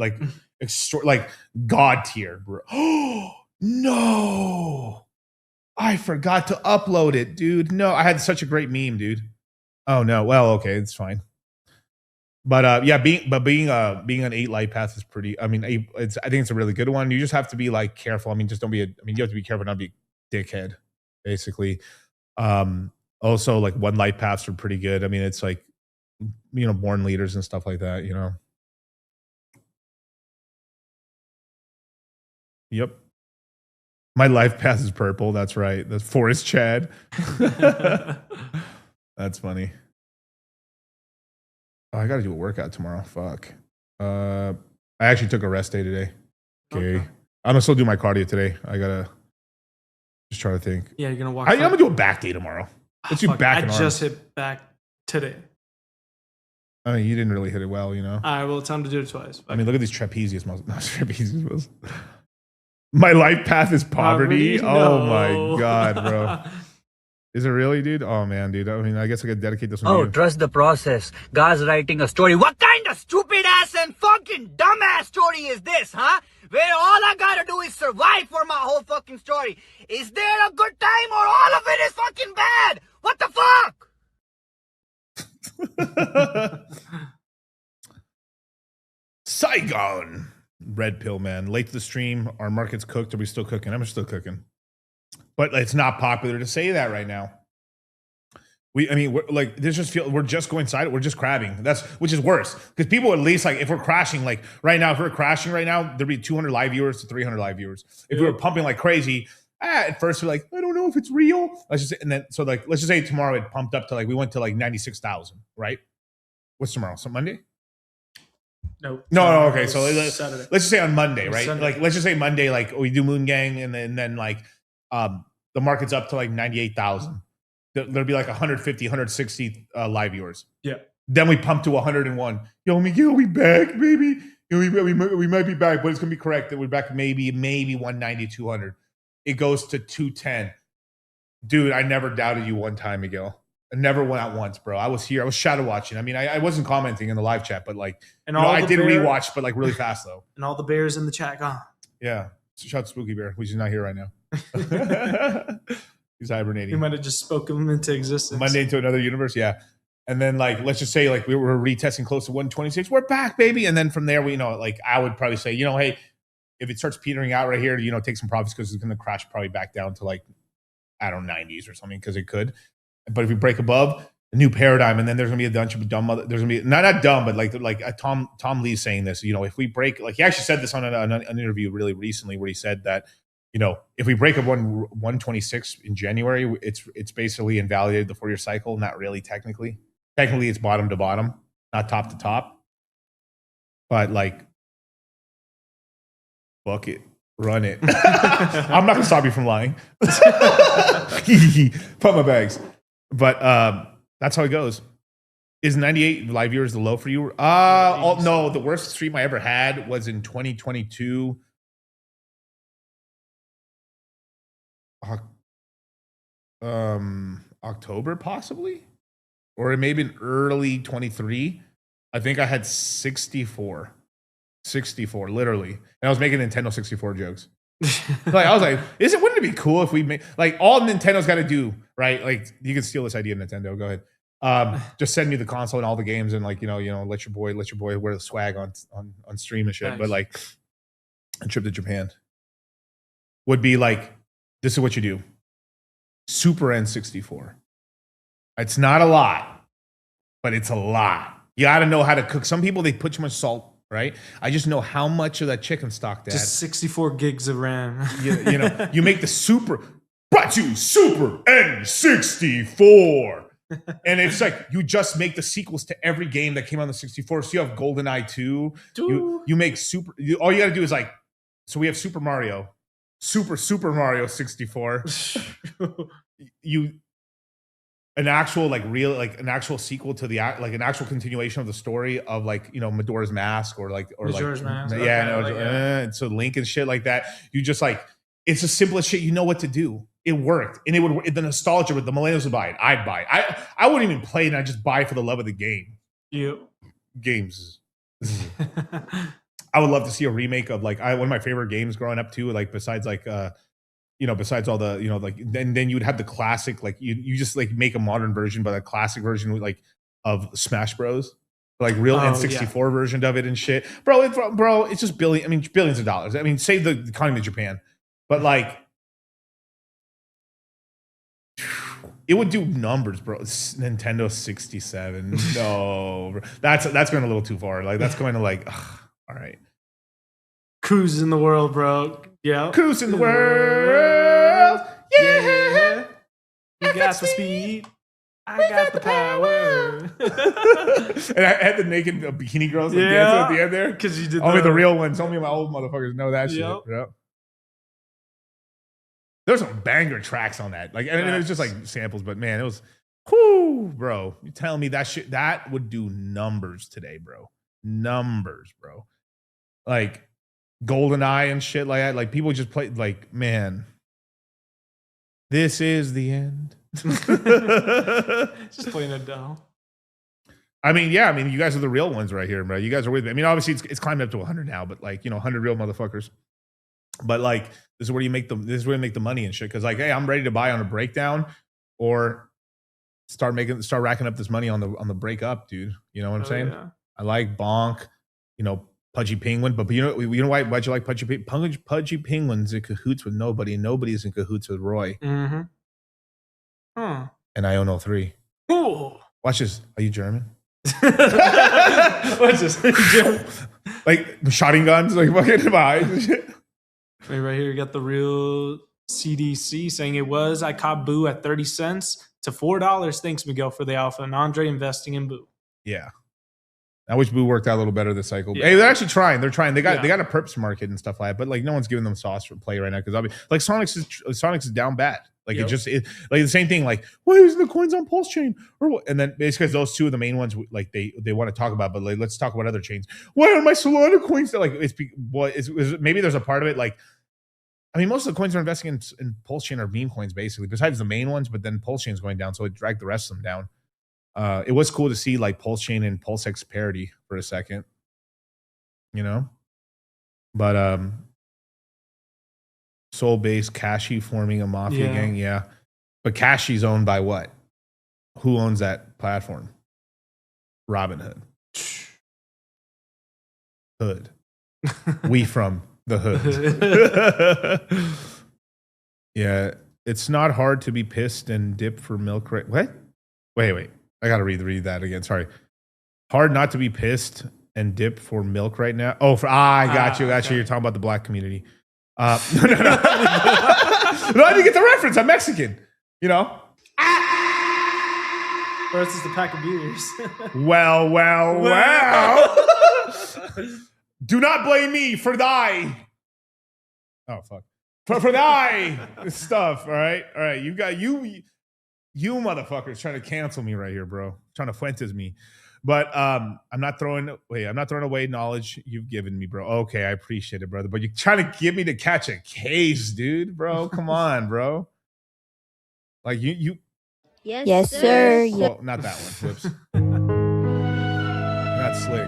S20: god tier, bro. Oh no, I forgot to upload it, dude. No, I had such a great meme, dude. Oh no, well, okay, it's fine. But yeah, being an 8 Life Pass is pretty. I mean, I think it's a really good one. You just have to be like careful. I mean, just don't be. You have to be careful not to be a dickhead, basically. Also, like 1 Life Pass are pretty good. I mean, it's like born leaders and stuff like that. Yep. My Life Pass is purple. That's right. That's Forest Chad. That's funny. Oh, I got to do a workout tomorrow. Fuck. I actually took a rest day today. Okay. I'm gonna still do my cardio today. I gotta just try to think.
S2: Yeah, you're gonna walk.
S20: I'm gonna do a back day tomorrow. Let's do back and
S2: I
S20: arms.
S2: just hit back today.
S20: I mean, you didn't really hit it well,
S2: All right, well, time to do it twice.
S20: I mean, look at these trapezius muscles. Not trapezius muscles. My life path is poverty. Oh my god, bro. Is it really, dude? Oh man, dude. I mean, I guess I could dedicate this one.
S5: Oh, trust the process. God's writing a story. What kind of stupid ass and fucking dumbass story is this, huh? Where all I gotta do is survive for my whole fucking story. Is there a good time or all of it is fucking bad? What the fuck?
S20: Saigon. Red pill, man. Late to the stream. Our market's cooked. Are we still cooking? I'm still cooking. But it's not popular to say that right now. We're just going side. We're just crabbing. Which is worse because people at least like if we're crashing like right now. If we're crashing right now, there'd be 200 live viewers to 300 live viewers. If we were pumping like crazy, at first we're like, I don't know if it's real. Let's just say tomorrow it pumped up to like we went to like 96,000. Right? What's tomorrow? So Monday?
S2: No.
S20: Okay. So let's just say on Monday, right?
S2: Sunday.
S20: Like let's just say Monday, like we do Moon Gang, and then like the market's up to like 98,000. There'll be like 150, 160 live viewers.
S2: Yeah.
S20: Then we pump to 101. Yo, Miguel, we back, baby. We might be back, but it's gonna be correct that we're back maybe 190, 200. It goes to 210. Dude, I never doubted you one time, Miguel. I never went out once, bro. I was here. I was shadow watching. I mean, I wasn't commenting in the live chat, but like, I did rewatch, but like really fast though.
S2: And all the bears in the chat gone.
S20: Yeah. Shout out Spooky Bear, which is not here right now. He's hibernating.
S2: He might have just spoken him into existence.
S20: Monday into another universe, yeah. And then like let's just say like we were retesting close to 126. We're back, baby. And then from there, like I would probably say, hey, if it starts petering out right here, take some profits because it's gonna crash probably back down to like I don't know 90s or something because it could. But if we break above a new paradigm, and then there's gonna be a bunch of dumb. There's gonna be not dumb, but like Tom Lee's saying this. If we break, like he actually said this on an interview really recently, where he said that if we break up 126 in January, it's basically invalidated the 4-year cycle. Not really technically. Technically, it's bottom to bottom, not top to top. But like, fuck it, run it. I'm not gonna stop you from lying. Put my bags. But that's how it goes. Is 98 live viewers the low for you? No, the worst stream I ever had was in 2022. October possibly, or it may have been early 23. I think I had 64 literally, and I was making Nintendo 64 jokes. Like I was like, wouldn't it be cool if we made like all Nintendo's got to do, right? Like you can steal this idea, Nintendo. Go ahead. Just send me the console and all the games, and like let your boy wear the swag on stream and shit. Nice. But like a trip to Japan would be like, this is what you do. Super N64. It's not a lot, but it's a lot. You got to know how to cook. Some people, they put too much salt, right? I just know how much of that chicken stock to add.
S2: Just 64 gigs of RAM.
S20: You make the super, brought to you Super N64. And it's like, you just make the sequels to every game that came on the 64. So you have GoldenEye 2. You make all you got to do is like, so we have Super Mario. Super Mario 64. an actual like real like an actual sequel to the like an actual continuation of the story of like Majora's Mask or
S2: Majora's Mask.
S20: Yeah,
S2: Okay,
S20: so Link and shit like that. You just like it's the simplest shit. You know what to do. It worked, and it would the nostalgia with the millennials would buy it. I'd buy it. I wouldn't even play it. And I'd just buy it for the love of the game. Games. I would love to see a remake of like one of my favorite games growing up too. Like besides like besides all the like then you'd have the classic like you just like make a modern version, but a classic version with like of Smash Bros. Like real N64 version of it and shit, bro. It's just billions of dollars. I mean, save the economy of Japan, but like it would do numbers, bro. It's Nintendo 67. No, bro. That's going a little too far. Like that's going to like, all right.
S2: Cruise in the world, bro. Yeah.
S20: Cruise in the world. Yeah.
S2: You got the speed. I got the power.
S20: And I had the naked bikini girls like dancing at the end there.
S2: Because you did
S20: only the real ones. Only my old motherfuckers know that shit. Yep. There's some banger tracks on that. Like, and it was just like samples, but man, it was, whoo, bro. You telling me that shit, that would do numbers today, bro. Numbers, bro. Like, GoldenEye and shit like that. Like, people just play, like, man, this is the end.
S2: Just playing Adele.
S20: I mean, yeah, you guys are the real ones right here, bro. You guys are with me. I mean, obviously, it's climbed up to 100 now, but like, 100 real motherfuckers. But like, this is where you make the money and shit. Cause like, hey, I'm ready to buy on a breakdown or start racking up this money on the breakup, dude. You know what I'm saying? Yeah. I like Bonk, Pudgy Penguin, but you know why'd you like Pudgy Penguin? Pudgy Penguin's in cahoots with nobody, and nobody's in cahoots with Roy.
S2: Mm-hmm. Huh.
S20: And I own 03.
S2: Ooh.
S20: Watch this. Are you German?
S2: Watch this.
S20: Like shotting guns, like fucking in my eyes and shit.
S2: Right here, you got the real CDC saying it was. I caught Boo at 30 cents to $4. Thanks, Miguel, for the alpha. And Andre investing in Boo.
S20: Yeah. I wish Boo worked out a little better this cycle. Yeah. Hey, they're actually trying. They're trying. They got a perps market and stuff like that, but like no one's giving them sauce for play right now because like Sonics is down bad. Like like the same thing. Like why isn't the coins on Pulse Chain or what? And then it's because those two are the main ones like they want to talk about. But like let's talk about other chains. Why are my Solana coins like maybe there's a part of it like. I mean, most of the coins we're investing in Pulse Chain are meme coins, basically, besides the main ones, but then Pulse Chain's going down, so it dragged the rest of them down. It was cool to see like Pulse Chain and PulseX parity for a second, But Soul-based Kashi forming a mafia gang, yeah. But Kashi's owned by what? Who owns that platform? Robinhood. Hood. We from the hood. Yeah, it's not hard to be pissed and dip for milk. What? Wait. I gotta read that again. Sorry. Hard not to be pissed and dip for milk right now. Oh, I got you. Okay. You're talking about the black community. No. No, I didn't get the reference. I'm Mexican.
S2: Versus the pack of beers.
S20: Well. Do not blame me for thy. Oh fuck. For thy stuff. All right. You got you motherfuckers trying to cancel me right here, bro. Trying to Fuentes me. But I'm not throwing away knowledge you've given me, bro. Okay, I appreciate it, brother. But you're trying to get me to catch a case, dude, bro. Come on, bro. Like you.
S21: Yes, sir.
S20: Well, not that one. Whoops. Not slick.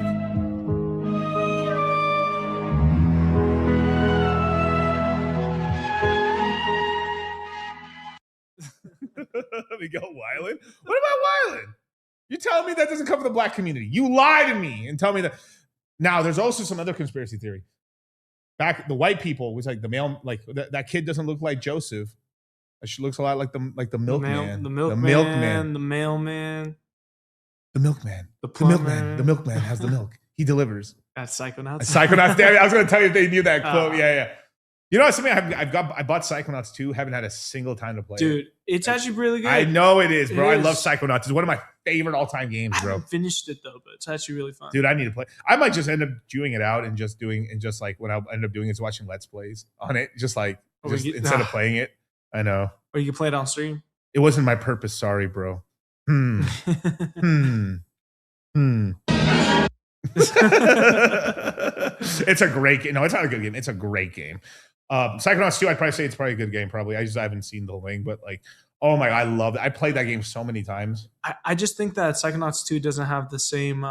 S20: We go Wyland. What about Wyland? You tell me that doesn't cover the black community. You lie to me and tell me that. Now, there's also some other conspiracy theory. Back the white people was like the male, like that kid doesn't look like Joseph. She looks a lot like the milkman.
S2: The mailman. The mailman.
S20: The milkman. The milkman. The milkman has the milk. He delivers.
S2: That's Psychonauts.
S20: Psychonauts. Damn, I was going to tell you if they knew that quote. Yeah. You know something? I bought Psychonauts 2. Haven't had a single time to play it.
S2: Dude, it's actually really good.
S20: I know it is, bro. I love Psychonauts. It's one of my favorite all-time games, bro.
S2: I haven't finished it though, but it's actually really fun.
S20: Dude, I need to play. I might just end up doing it out and just like what I'll end up doing is watching Let's Plays on it, instead of playing it. I know.
S2: Or you can play it on stream.
S20: It wasn't my purpose. Sorry, bro. It's a great game. No, it's not a good game. It's a great game. Psychonauts 2, I'd probably say it's probably a good game. Probably, I haven't seen the whole thing, but like, oh my, I love it. I played that game so many times.
S2: I just think that Psychonauts 2 doesn't have the same.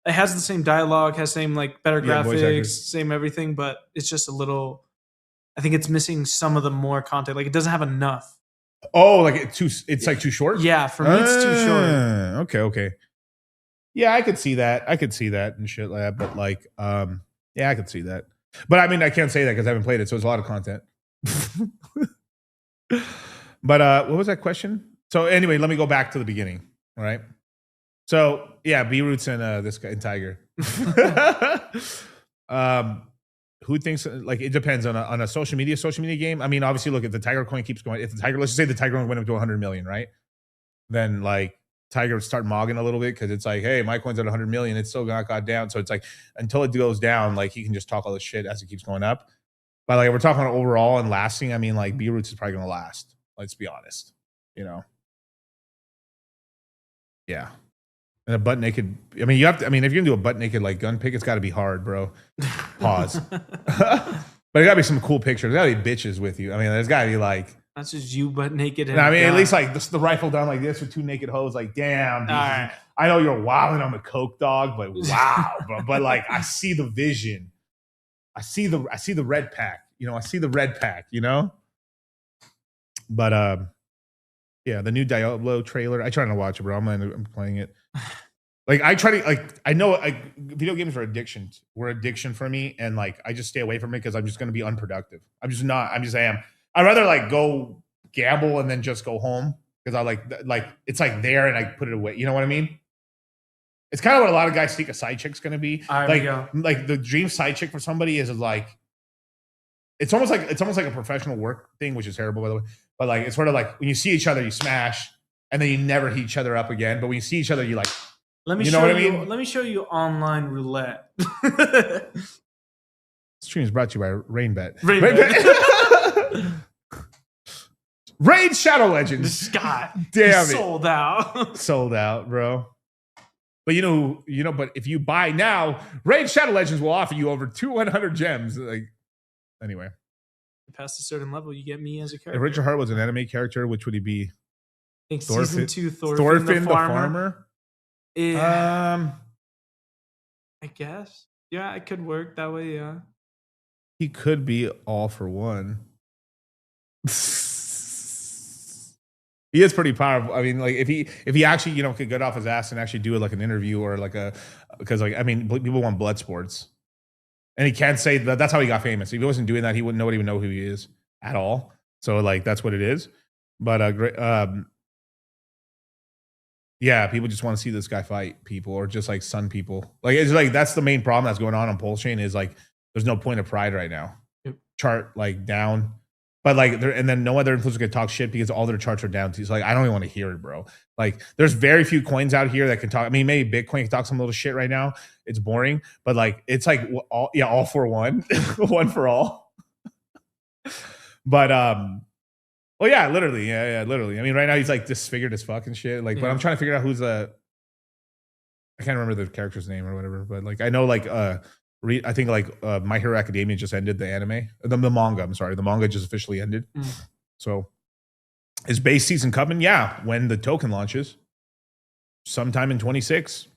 S2: It has the same dialogue, has same like better
S20: voice
S2: graphics,
S20: actors.
S2: same everything, but it's just a little. I think it's missing some of the more content. Like it doesn't have enough.
S20: Oh, like it's like too short.
S2: Yeah, for me it's too short.
S20: Okay. Yeah, I could see that. And shit like that. But like, yeah, I could see that. But I mean, I can't say that because I haven't played it, so it's a lot of content. But what was that question? So anyway, let me go back to the beginning. All right. So yeah, B-Roots and this guy and Tiger. Who thinks like it depends on a social media game? I mean, obviously, look, if the Tiger coin keeps going, if the Tiger, let's just say the Tiger coin went up to 100 million, right? Then like Tiger would start mogging a little bit because it's like, hey, my coin's at 100 million, it's still not got down. So it's like until it goes down, like he can just talk all this shit as it keeps going up. But like if we're talking overall and lasting, I mean, like B-Roots is probably gonna last. Let's be honest, you know. Yeah. And a butt naked. I mean, you have to. I mean, if you're gonna do a butt naked like gun pick, it's got to be hard, bro. Pause. But it got to be some cool pictures. There got to be bitches with you. I mean, there's got to be like.
S2: That's just you butt naked.
S20: I mean, at least like the rifle down like this with two naked hoes. Like, damn. Dude,
S2: right.
S20: I know you're wilding on the coke dog, but wow, bro. But like, I see the vision. I see the red pack. You know, I see the red pack. You know. But yeah, the new Diablo trailer. I try to watch it, bro. I'm playing it. Like I try to like I know like video games are addiction. We're addiction for me, and like I just stay away from it because I'm just gonna be unproductive. I'm just am. I'd rather like go gamble and then just go home because I like it's like there and I put it away. You know what I mean? It's kind of what a lot of guys think a side chick's gonna be. Like the dream side chick for somebody is like it's almost like a professional work thing, which is terrible by the way. But like it's sort of like when you see each other, you smash, and then you never hit each other up again. But when you see each other, you like.
S2: Let me show you online roulette.
S20: Stream is brought to you by RainBet.
S2: RainBet.
S20: Raid Shadow Legends.
S2: Scott.
S20: Damn it.
S2: Sold out.
S20: Sold out, bro. But but if you buy now, Raid Shadow Legends will offer you over 200 gems. Like anyway.
S2: Past a certain level, you get me as a character.
S20: If Richard Hart was an anime character, which would he be?
S2: I think season 2 Thorfinn the farmer. Yeah. I guess. Yeah, it could work that way, yeah.
S20: He could be all for one. He is pretty powerful. I mean, like if he actually, could get off his ass and actually do it like an interview or like because like I mean, people want blood sports. And he can't say that that's how he got famous. If he wasn't doing that, nobody would know who he is at all. So like that's what it is. But yeah, people just want to see this guy fight people or just like sun people. Like it's like that's the main problem that's going on Pulse Chain is like there's no point of pride right now.
S2: Yep.
S20: Chart like down, but like and then no other influencer can talk shit because all their charts are down. So like I don't even want to hear it, bro. Like there's very few coins out here that can talk. I mean, maybe Bitcoin can talk some little shit right now. It's boring, but like it's like all for one, one for all. But well, yeah, literally. Yeah, literally. I mean, right now he's like disfigured as fuck and shit. Like, but I'm trying to figure out who's I can't remember the character's name or whatever. But like, I know like I think like My Hero Academia just ended the anime, the manga. I'm sorry, the manga just officially ended. So is base season coming? Yeah, when the token launches, sometime in 26.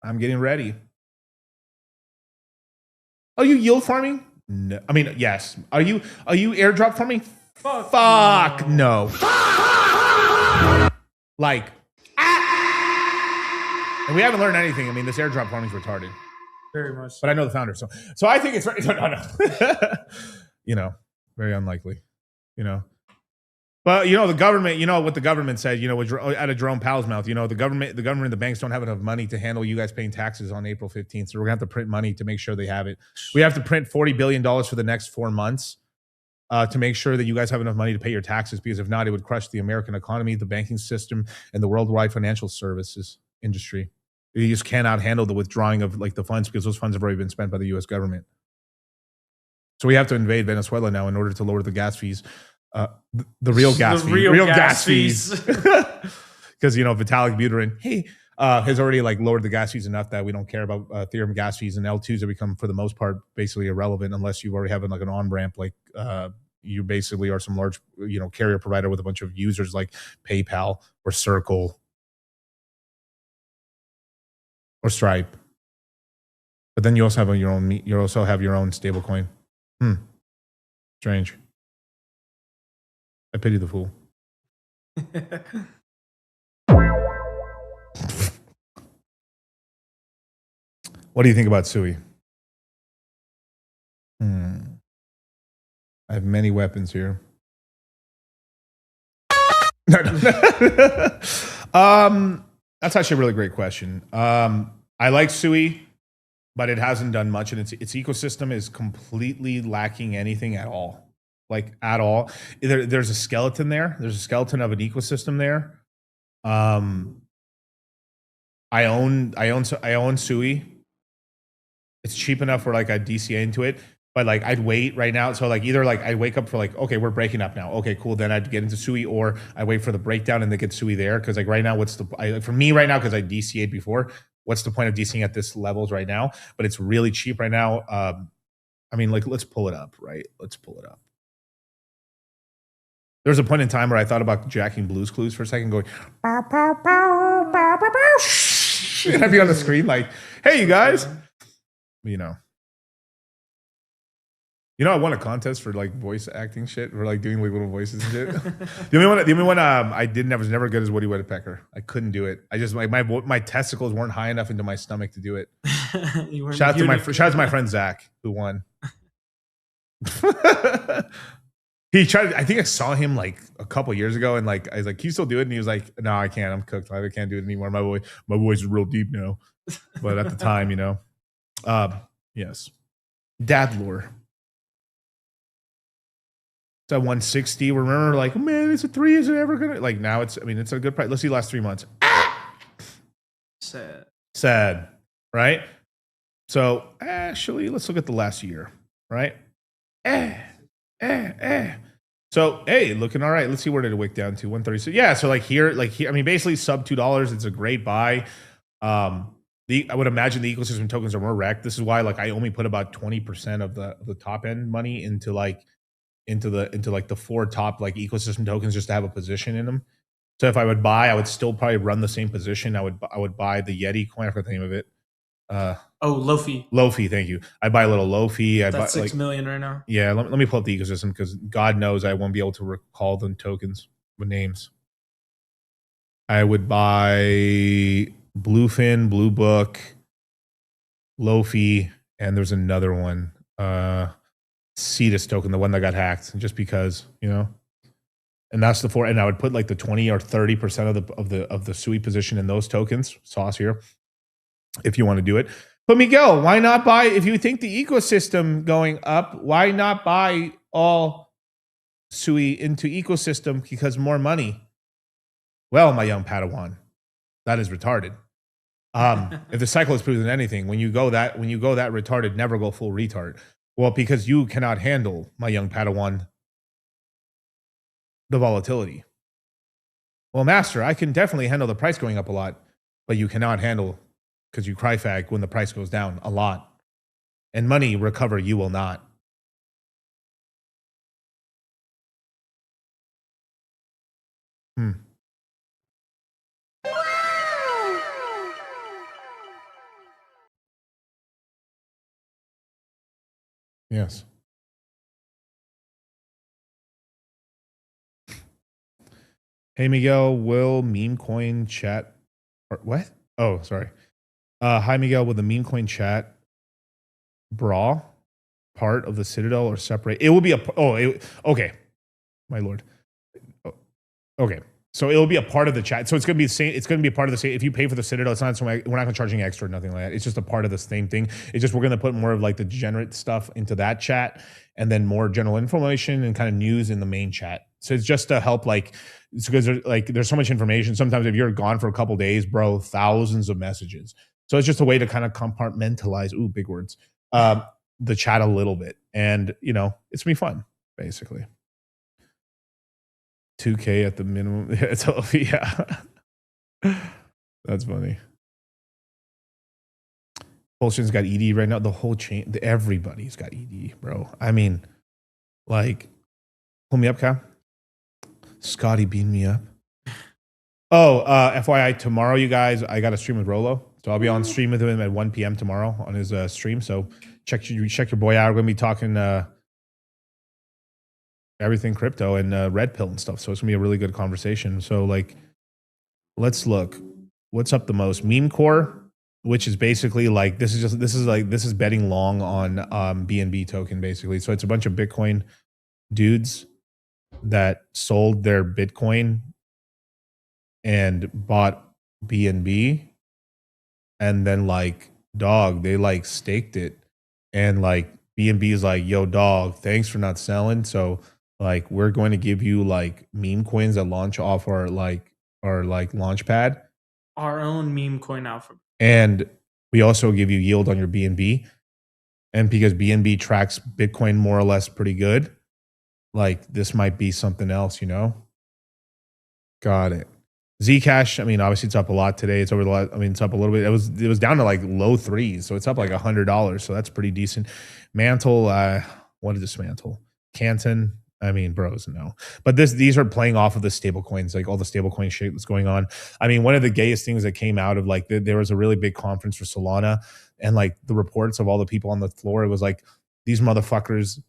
S20: I'm getting ready. Are you yield farming? No. I mean, yes. Are you airdrop farming? Fuck no. Like, and we haven't learned anything. I mean, this airdrop farming is retarded.
S2: Very much.
S20: But I know the founder, so I think it's no. Very unlikely. But the government. What the government said. Out of Jerome Powell's mouth. The government, and the banks don't have enough money to handle you guys paying taxes on April 15th. So we're gonna have to print money to make sure they have it. We have to print $40 billion for the next 4 months. To make sure that you guys have enough money to pay your taxes, because if not, it would crush the American economy, the banking system, and the worldwide financial services industry. You just cannot handle the withdrawing of like the funds because those funds have already been spent by the U.S. government. So we have to invade Venezuela now in order to lower the gas fees, the real gas fees, because because Vitalik Buterin, has already like lowered the gas fees enough that we don't care about Ethereum gas fees, and L2s have become for the most part basically irrelevant unless you already have like an on ramp like you basically are some large carrier provider with a bunch of users like PayPal or Circle or Stripe. But then you also have your own stablecoin. Strange. I pity the fool. What do you think about Sui? I have many weapons here. That's actually a really great question. I like Sui, but it hasn't done much, and its ecosystem is completely lacking anything at all. Like at all. There's a skeleton there. There's a skeleton of an ecosystem there. I own Sui. It's cheap enough where like I'd DCA into it, but like I'd wait right now. So like either like I wake up for like, okay, we're breaking up now. Okay, cool. Then I'd get into Sui, or I wait for the breakdown and then get Sui there. Because like right now, for me right now, because I DCA'd before, what's the point of DCing at this levels right now? But it's really cheap right now. I mean, like let's pull it up, right? Let's pull it up. There was a point in time where I thought about jacking Blue's Clues for a second, going, bow, bow, bow, bow, bow, bow. And I'd be on the screen like, hey, you guys. I won a contest for like voice acting shit. We're like doing like little voices and shit. the only one I was never good as Woody Woodpecker. I couldn't do it. I just like my testicles weren't high enough into my stomach to do it. Shout out to my friend Zach who won. He tried. I think I saw him like a couple years ago, and like I was like, "Can you still do it?" And he was like, "No, I can't. I'm cooked. I can't do it anymore. My voice is real deep now." But at the time, yes, dad lore. It's at 160. Remember, like, oh, man, it's a 3. Is it ever gonna like now? It's a good price. Let's see, last 3 months. Sad, right? So actually, let's look at the last year, right? So hey, looking all right. Let's see where did it wick down to 136. Yeah, so like here, basically sub $2. It's a great buy. I would imagine the ecosystem tokens are more wrecked. This is why like I only put about 20% of the top end money into the 4 top like ecosystem tokens just to have a position in them. So if I would buy, I would still probably run the same position. I would buy the Yeti coin. I forgot the name of it.
S2: Lofi.
S20: Lofi, thank you. I buy a little Lofi.
S2: That's 6 million right now.
S20: Yeah, let me pull up the ecosystem because God knows I won't be able to recall the tokens with names. I would buy Bluefin, Blue Book, Lofi, and there's another one. Cetus token, the one that got hacked, just because, and that's the 4. And I would put like the 20 or 30% of the Sui position in those tokens. Sauce here, if you want to do it. But Miguel, why not buy? If you think the ecosystem going up, why not buy all Sui into ecosystem? Because more money. Well, my young Padawan, that is retarded. If the cycle is proven anything, when you go that retarded, never go full retard. Well, because you cannot handle, my young Padawan, the volatility. Well, master, I can definitely handle the price going up a lot, but you cannot handle, because you cry fag when the price goes down a lot. And money recover, you will not. Yes. Hey, Miguel, will meme coin chat? Or what? Oh, sorry. Hi, Miguel, will the meme coin chat bra part of the Citadel or separate? It will be okay. My lord. Okay. So it'll be a part of the chat. So it's going to be the same. It's going to be a part of the same. If you pay for the Citadel, it's not. We're not going to charge you extra or nothing like that. It's just a part of the same thing. It's just we're going to put more of like the degenerate stuff into that chat, and then more general information and kind of news in the main chat. So it's just to help, like, because there's so much information. Sometimes if you're gone for a couple days, bro, thousands of messages. So it's just a way to kind of compartmentalize. Ooh, big words. The chat a little bit, and it's gonna be fun, basically. 2K at the minimum. Yeah. That's funny. Pulsion's got ED right now. The whole chain, everybody's got ED, bro. I mean, like, pull me up, Cal. Scotty, beam me up. Oh, FYI, tomorrow, you guys, I got a stream with Rolo. So I'll be on stream with him at 1 p.m. tomorrow on his stream. So check your boy out. We're going to be talking everything crypto and red pill and stuff. So it's going to be a really good conversation. So, like, let's look. What's up the most? Meme core, which is basically like, this is betting long on BNB token, basically. So it's a bunch of Bitcoin dudes that sold their Bitcoin and bought BNB, and then like they like staked it, and like BNB is like, yo dog, thanks for not selling, so like we're going to give you like meme coins that launch off our launch pad,
S2: Our own meme coin alphabet.
S20: and we also give you yield on your BNB. And because BNB tracks Bitcoin more or less pretty good, like this might be something else, you know? Got it. Zcash, I mean, obviously it's up a lot today. It's over the last, I mean, it's up a little bit. It was down to like low threes, so it's up like $100. So that's pretty decent. Mantle, what is this Mantle? Canton. I mean, bros, no. But these are playing off of the stable coins, like all the stable coin shit that's going on. I mean, one of the gayest things that came out of like there was a really big conference for Solana, and like the reports of all the people on the floor, it was like these motherfuckers,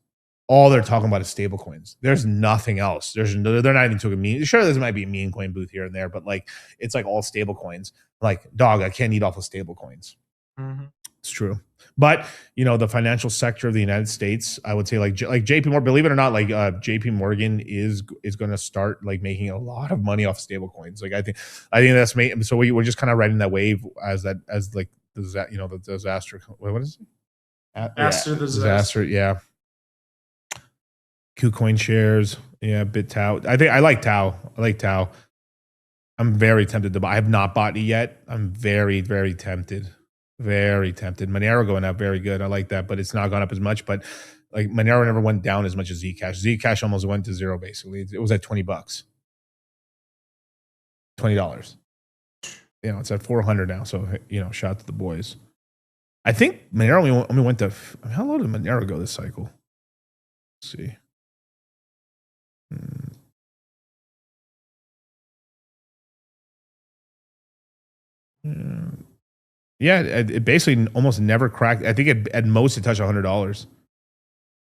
S20: all they're talking about is stable coins. There's nothing else. They're not even talking meme. Sure, there might be a meme coin booth here and there, but like it's like all stable coins. Like, dog, I can't eat off of stable coins.
S2: Mm-hmm.
S20: It's true. But you know, the financial sector of the United States, I would say like JP Morgan, believe it or not, like JP Morgan is going to start like making a lot of money off stable coins. Like I think that's made, so we're just kind of riding that wave as the disaster. What is it?
S2: After the
S20: disaster. Yeah. KuCoin shares, yeah, BitTau. I like Tau. I'm very tempted to buy. I have not bought it yet. I'm very, very tempted. Very tempted. Monero going up, very good. I like that, but it's not gone up as much. But like Monero never went down as much as Zcash. Zcash almost went to zero, basically. It was at $20. $20. You know, it's at 400 now. So, you know, shout out to the boys. I think Monero only went to, how low did Monero go this cycle? Let's see. Yeah, it basically almost never cracked. I think at most it touched $100.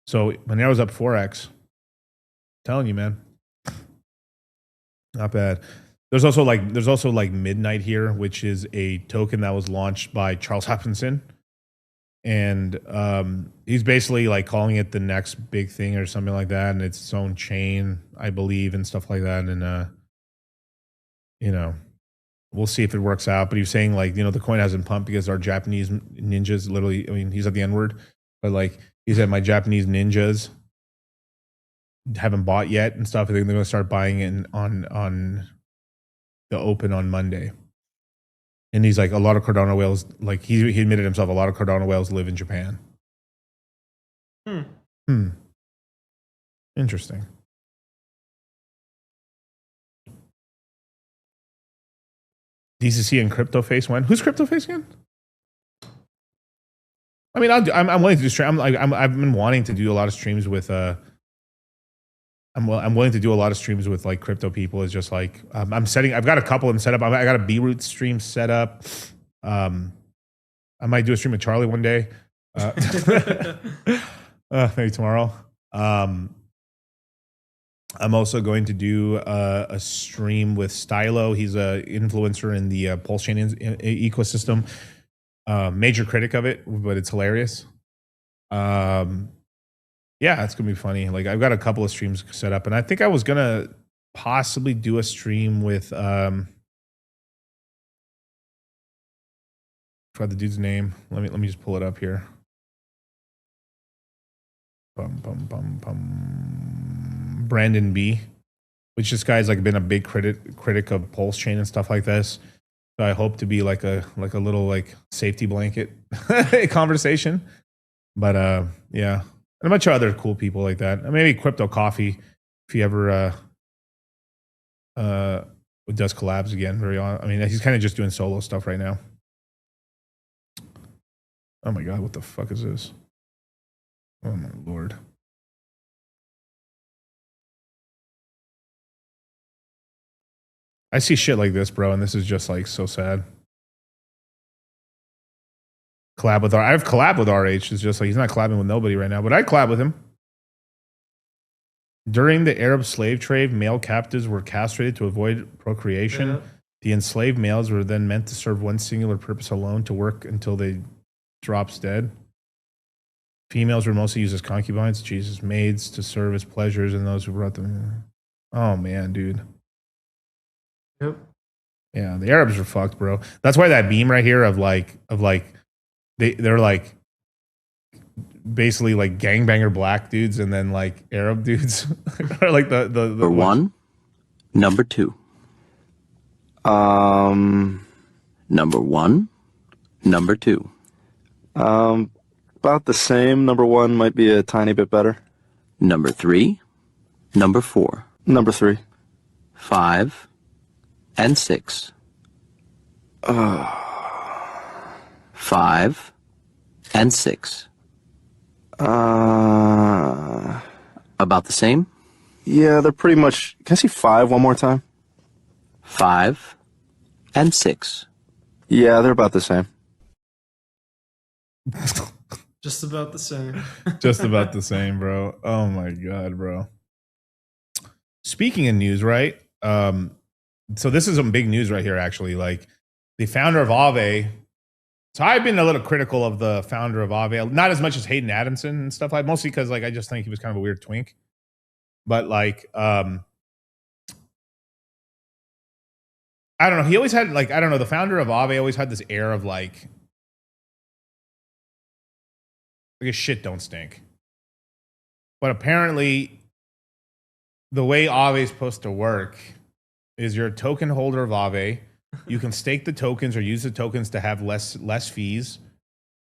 S20: So Monero's up 4x. I'm telling you, man, not bad. There's also like Midnight here, which is a token that was launched by Charles Hopkinson, and he's basically like calling it the next big thing or something like that, and it's its own chain, I believe, and stuff like that. And you know, we'll see if it works out. But he was saying like, you know, the coin hasn't pumped because our Japanese ninjas literally, I mean, he's at the N-word, but like he said, my Japanese ninjas haven't bought yet and stuff. I think they're going to start buying it on the open on Monday. And he's like, a lot of Cardano whales, like he admitted himself, a lot of Cardano whales live in Japan. Interesting. DCC and CryptoFace went. Who's CryptoFace again? I mean, I'm willing to do stream. I've been wanting to do a lot of streams with. I'm willing to do a lot of streams with like crypto people. It's just like I've got a couple of them set up. I got a B-Root stream set up. I might do a stream with Charlie one day. Maybe tomorrow. I'm also going to do a stream with Stylo. He's an influencer in the Pulse Chain ecosystem. Major critic of it, but it's hilarious. Yeah, it's gonna be funny. Like I've got a couple of streams set up, and I think I was gonna possibly do a stream with forgot the dude's name. Let me just pull it up here. Brandon B, which this guy's like been a big critic of Pulse Chain and stuff like this. So I hope to be like a little like safety blanket conversation. But yeah, and a bunch of other cool people like that. Maybe Crypto Coffee, if you ever does collabs again. I mean, he's kind of just doing solo stuff right now. Oh my god, what the fuck is this? Oh my lord. I see shit like this, bro, and this is just like so sad. I've collabed with RH. It's just like he's not collabing with nobody right now, but I'd collab with him. During the Arab slave trade, male captives were castrated to avoid procreation.
S2: Yeah.
S20: The enslaved males were then meant to serve one singular purpose alone, to work until they drops dead. Females were mostly used as concubines, Jesus, maids to serve as pleasures, and those who brought them. Oh man, dude.
S2: Yep.
S20: Yeah, the Arabs are fucked, bro. That's why that beam right here of they're like basically like gangbanger black dudes and then like Arab dudes are like the
S9: Number one, number two. Number one, number two.
S10: About the same. Number one might be a tiny bit better.
S9: Number three, number four.
S10: Number three.
S9: 5 and 6. 5 and 6. About the same?
S10: Yeah, they're pretty much. Can I see 5 one more time?
S9: 5 and 6.
S10: Yeah, they're about the same.
S2: Just about the same.
S20: Just about the same, bro. Oh my god, bro. Speaking of news, right? So this is some big news right here, actually. Like the founder of Aave. So I've been a little critical of the founder of Aave, not as much as Hayden Adamson and stuff like, mostly because like I just think he was kind of a weird twink. But like, I don't know. He always had like, I don't know. The founder of Aave always had this air of like a shit don't stink. But apparently, the way Aave is supposed to work is you're a token holder of Aave. You can stake the tokens or use the tokens to have less fees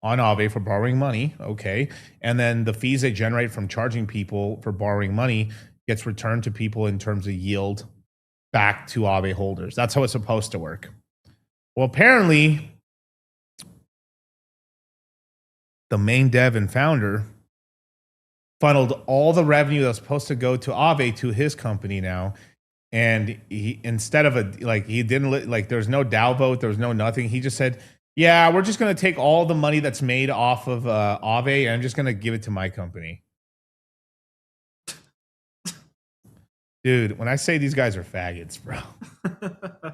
S20: on Aave for borrowing money. Okay. And then the fees they generate from charging people for borrowing money gets returned to people in terms of yield back to Aave holders. That's how it's supposed to work. Well, apparently, the main dev and founder funneled all the revenue that was supposed to go to Aave to his company now. And he, instead of he didn't there's no DAO vote, there was no nothing. He just said, yeah, we're just going to take all the money that's made off of Aave and I'm just going to give it to my company. Dude, when I say these guys are faggots, bro,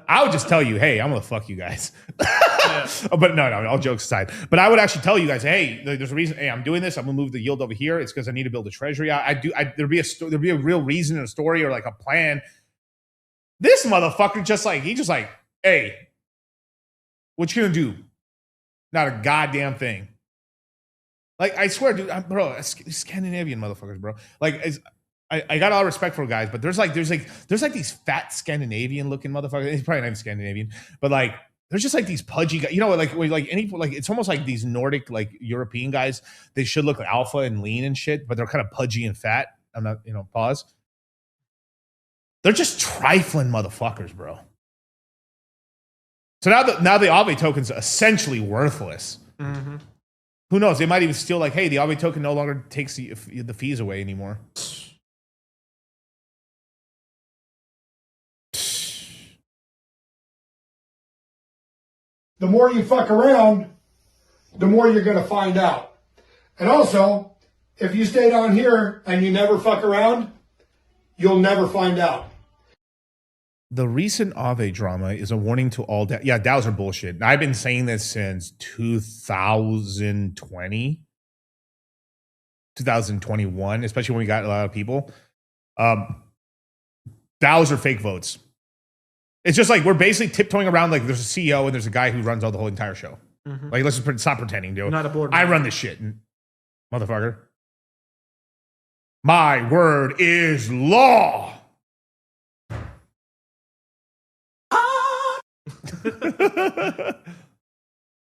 S20: I would just tell you, hey, I'm going to fuck you guys. But no, all jokes aside. But I would actually tell you guys, hey, there's a reason. Hey, I'm doing this. I'm going to move the yield over here. It's because I need to build a treasury. There'd be a real reason and a story or like a plan. This motherfucker he just like, hey, what you going to do? Not a goddamn thing. Like, I swear, dude, bro, Scandinavian motherfuckers, bro. Like, I got all respect for guys, but there's like these fat Scandinavian looking motherfuckers. He's probably not even Scandinavian, but like there's just like these pudgy guys. You know, like it's almost like these Nordic like European guys. They should look alpha and lean and shit, but they're kind of pudgy and fat. I'm not, pause. They're just trifling motherfuckers, bro. So now the Aave token's essentially worthless.
S2: Mm-hmm.
S20: Who knows? They might even still like, hey, the Aave token no longer takes the fees away anymore.
S3: The more you fuck around, the more you're going to find out. And also, if you stay down here and you never fuck around, you'll never find out.
S20: The recent Aave drama is a warning to all DAOs. Yeah, DAOs are bullshit. I've been saying this since 2020, 2021, especially when we got a lot of people. DAOs are fake votes. It's just like we're basically tiptoeing around like there's a CEO and there's a guy who runs all the whole entire show.
S2: Mm-hmm.
S20: Like, let's just stop pretending, dude.
S2: Not a board.
S20: I run this shit, motherfucker. My word is law.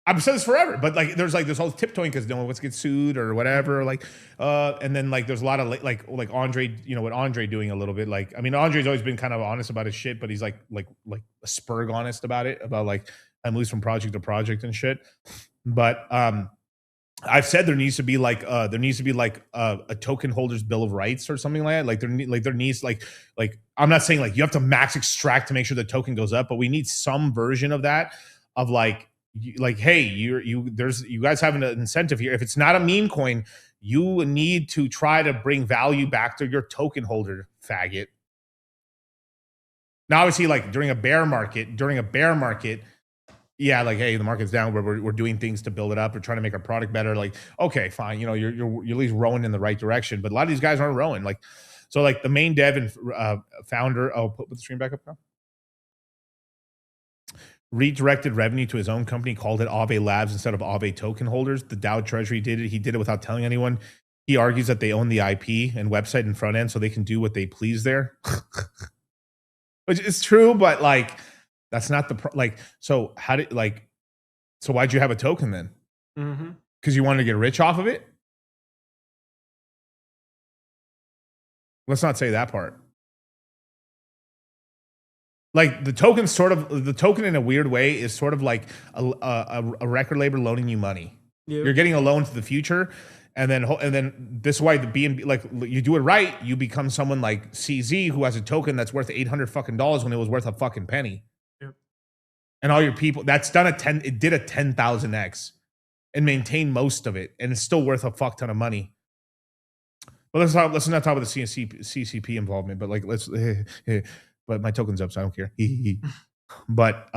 S20: I I've said this forever, but like there's like this whole tiptoeing because no one wants to get sued or whatever. Like, and then like there's a lot of like Andre, you know, what Andre doing a little bit. Like, I mean, Andre's always been kind of honest about his shit, but he's like a spurg honest about it, about like I'm loose from project to project and shit. But I've said there needs to be like a token holder's bill of rights or something like that. Like there needs like I'm not saying like you have to max extract to make sure the token goes up, but we need some version of that of like hey, you guys have an incentive here. If it's not a meme coin, you need to try to bring value back to your token holder, faggot. Now, obviously, like during a bear market, yeah, like hey, the market's down. We're doing things to build it up. We're trying to make our product better. Like, okay, fine, you know, you're at least rowing in the right direction. But a lot of these guys aren't rowing. Like, so like the main dev and founder. Oh, put the stream back up now. Redirected revenue to his own company, called it Aave Labs instead of Aave token holders. The Dow Treasury did it. He did it without telling anyone. He argues that they own the IP and website and front end, so they can do what they please there. Which is true, but like that's not the So how did so why'd you have a token then? Because you wanted to get rich off of it? Let's not say that part. Like the token in a weird way is sort of like a record label loaning you money. Yep. You're getting a loan to the future, and then this is why the BNB, like you do it right, you become someone like CZ who has a token that's worth $800 when it was worth a fucking penny. Yep. And all your people it did a 10,000x and maintained most of it, and it's still worth a fuck ton of money. Well, let's not talk about the CCP involvement, but like but my token's up, so I don't care. But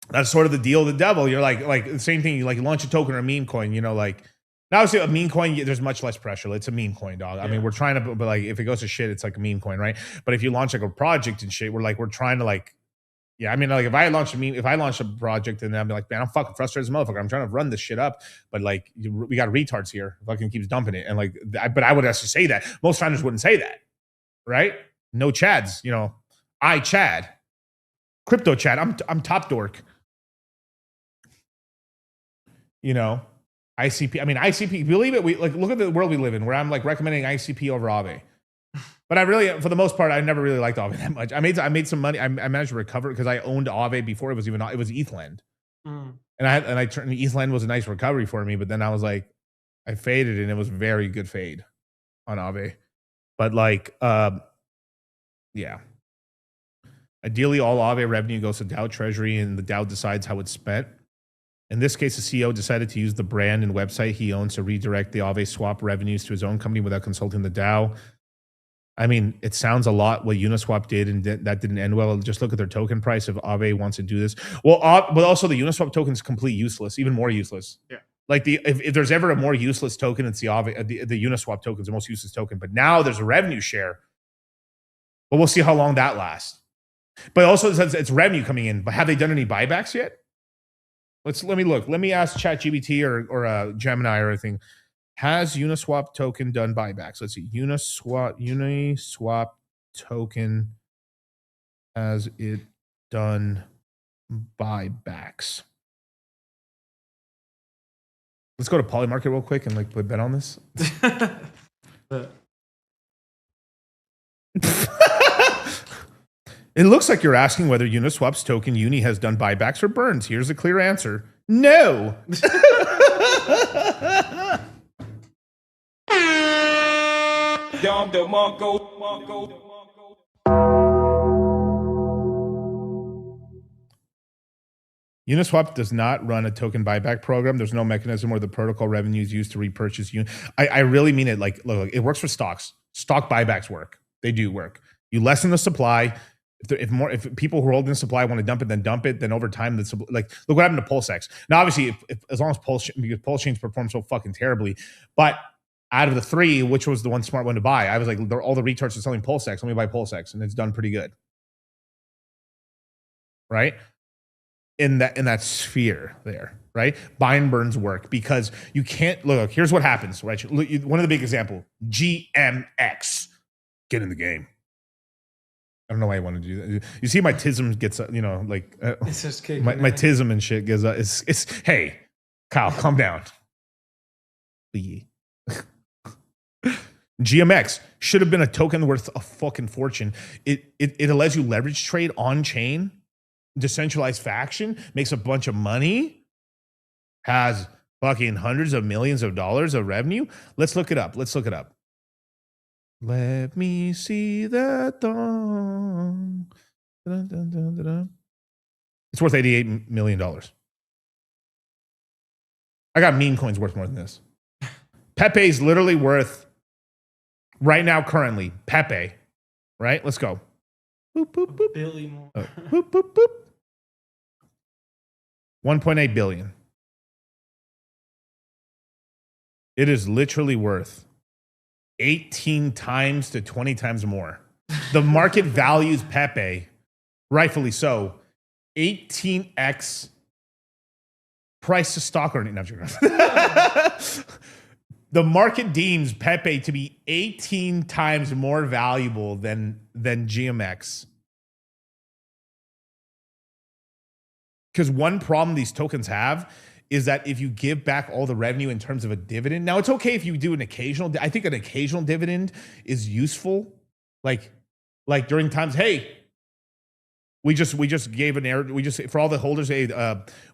S20: that's sort of the deal of the devil. You're like the same thing. You like launch a token or a meme coin. You know, like now obviously a meme coin, there's much less pressure. It's a meme coin, dog. Yeah. I mean, we're trying to, but like if it goes to shit, it's like a meme coin, right? But if you launch like a project and shit, we're trying to like, yeah. I mean, like if I launch a project and I'm like, man, I'm fucking frustrated as a motherfucker. I'm trying to run this shit up, but like we got retards here. Fucking keeps dumping it, and like, but I would actually say that most founders wouldn't say that, right? No Chads, you know. Chad, crypto Chad. I'm top dork. You know, ICP. I mean, ICP. Believe it. We like look at the world we live in, where I'm like recommending ICP over Aave. But I really, for the most part, I never really liked Aave that much. I made some money. I managed to recover because I owned Aave before it was ETHLend, and I turned ETHLend was a nice recovery for me. But then I was like, I faded, and it was very good fade on Aave. But like, yeah. Ideally, all Aave revenue goes to Dow Treasury, and the Dow decides how it's spent. In this case, the CEO decided to use the brand and website he owns to redirect the Aave swap revenues to his own company without consulting the Dow. I mean, it sounds a lot what Uniswap did, and that didn't end well. Just look at their token price if Aave wants to do this. Well, but also the Uniswap token is completely useless, even more useless. Yeah. Like if there's ever a more useless token, it's the Aave, the Uniswap token is the most useless token. But now there's a revenue share. But we'll see how long that lasts. But also it's revenue coming in. But have they done any buybacks yet? Let me look. Let me ask ChatGPT or Gemini or anything. Has Uniswap token done buybacks? Let's see. Uniswap token, has it done buybacks? Let's go to Polymarket real quick and like put a bet on this. It looks like you're asking whether Uniswap's token Uni has done buybacks or burns. Here's a clear answer. No. Uniswap does not run a token buyback program. There's no mechanism where the protocol revenue is used to repurchase. I really mean it. Like, look, it works for stocks. Stock buybacks work. They do work. You lessen the supply. If people who are holding the supply want to dump it, then dump it. Then over time, like look what happened to PulseX. Now, obviously, as long as PulseChains perform so fucking terribly, but out of the three, which was the one smart one to buy? I was like, all the retards are selling PulseX. Let me buy PulseX, and it's done pretty good, right? In that sphere there, right? Buy and burns work because you can't look. Here's what happens, right? One of the big example, GMX, get in the game. I don't know why I want to do that. You see, my tism gets, like
S2: It's just kicking
S20: my
S2: in.
S20: tism and shit gets. It's hey, Kyle, calm down. GMX should have been a token worth a fucking fortune. It allows you leverage trade on chain, decentralized faction, makes a bunch of money, has fucking hundreds of millions of dollars of revenue. Let's look it up. Let me see that thong. Dun, dun, dun, dun, dun. It's worth $88 million. I got meme coins worth more than this. Pepe is literally worth, right now, currently, Pepe, right? Let's go. Boop, boop, boop.
S2: Billy more.
S20: Boop, boop, boop. 1.8 billion. It is literally worth 18 times to 20 times more. The market values Pepe, rightfully so, 18x price to stock earning. No, the market deems Pepe to be 18 times more valuable than GMX. Because one problem these tokens have is that if you give back all the revenue in terms of a dividend, now it's okay if you do an occasional, I think an occasional dividend is useful. Like during times, hey, we just gave an air, for all the holders, hey,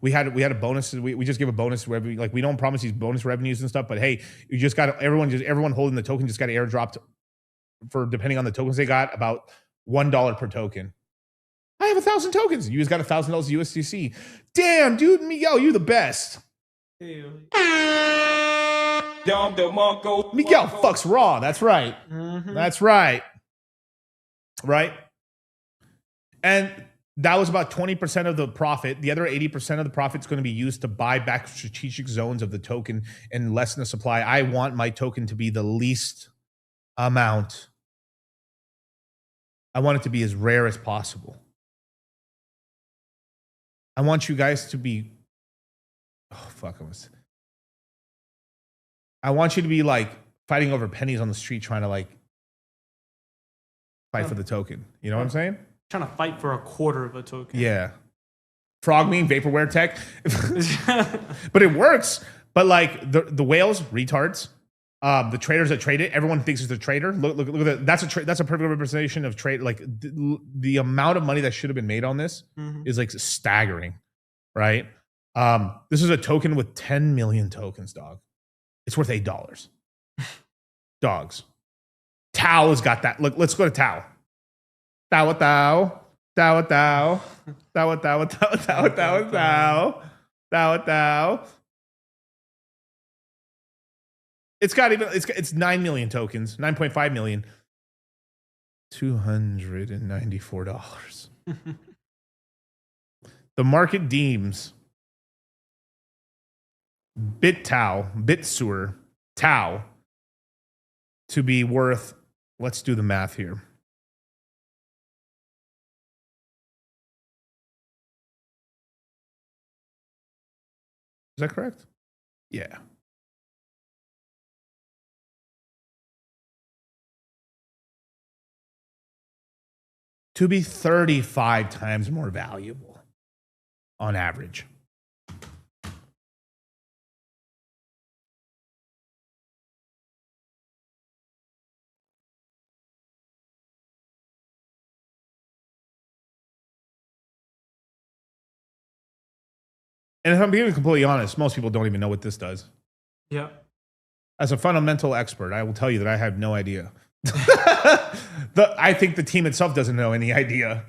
S20: we had a bonus, we just give a bonus wherever, like we don't promise these bonus revenues and stuff, but hey, you just got everyone holding the token just got airdropped for, depending on the tokens they got, about $1 per token. I have 1,000 tokens. You just got $1,000 USDC. Damn, dude, Miguel, you the best. Miguel fucks raw. That's right.
S2: Mhm.
S20: That's right. Right? And that was about 20% of the profit. The other 80% of the profit is going to be used to buy back strategic zones of the token and lessen the supply. I want my token to be the least amount. I want it to be as rare as possible. I want you guys to be, I want you to be like fighting over pennies on the street, trying to like fight for the token. You know what I'm saying?
S2: Trying to fight for a quarter of a token.
S20: Yeah. Frog meme, vaporware tech. But it works. But like the whales, retards. The traders that trade it, everyone thinks it's a trader. Look at that. That's a perfect representation of trade. Like the amount of money that should have been made on this is like staggering, right? This is a token with 10 million tokens, dog. It's worth $8. Dogs. Tao has got that. Look, let's go to Tao. Tao. It's 9 million tokens, 9.5 million. $294. The market deems Bitsewer Tau to be worth, let's do the math here. Is that correct? Yeah. To be 35 times more valuable on average. And if I'm being completely honest, most people don't even know what this does.
S2: Yeah.
S20: As a fundamental expert, I will tell you that I have no idea. I think the team itself doesn't know any idea.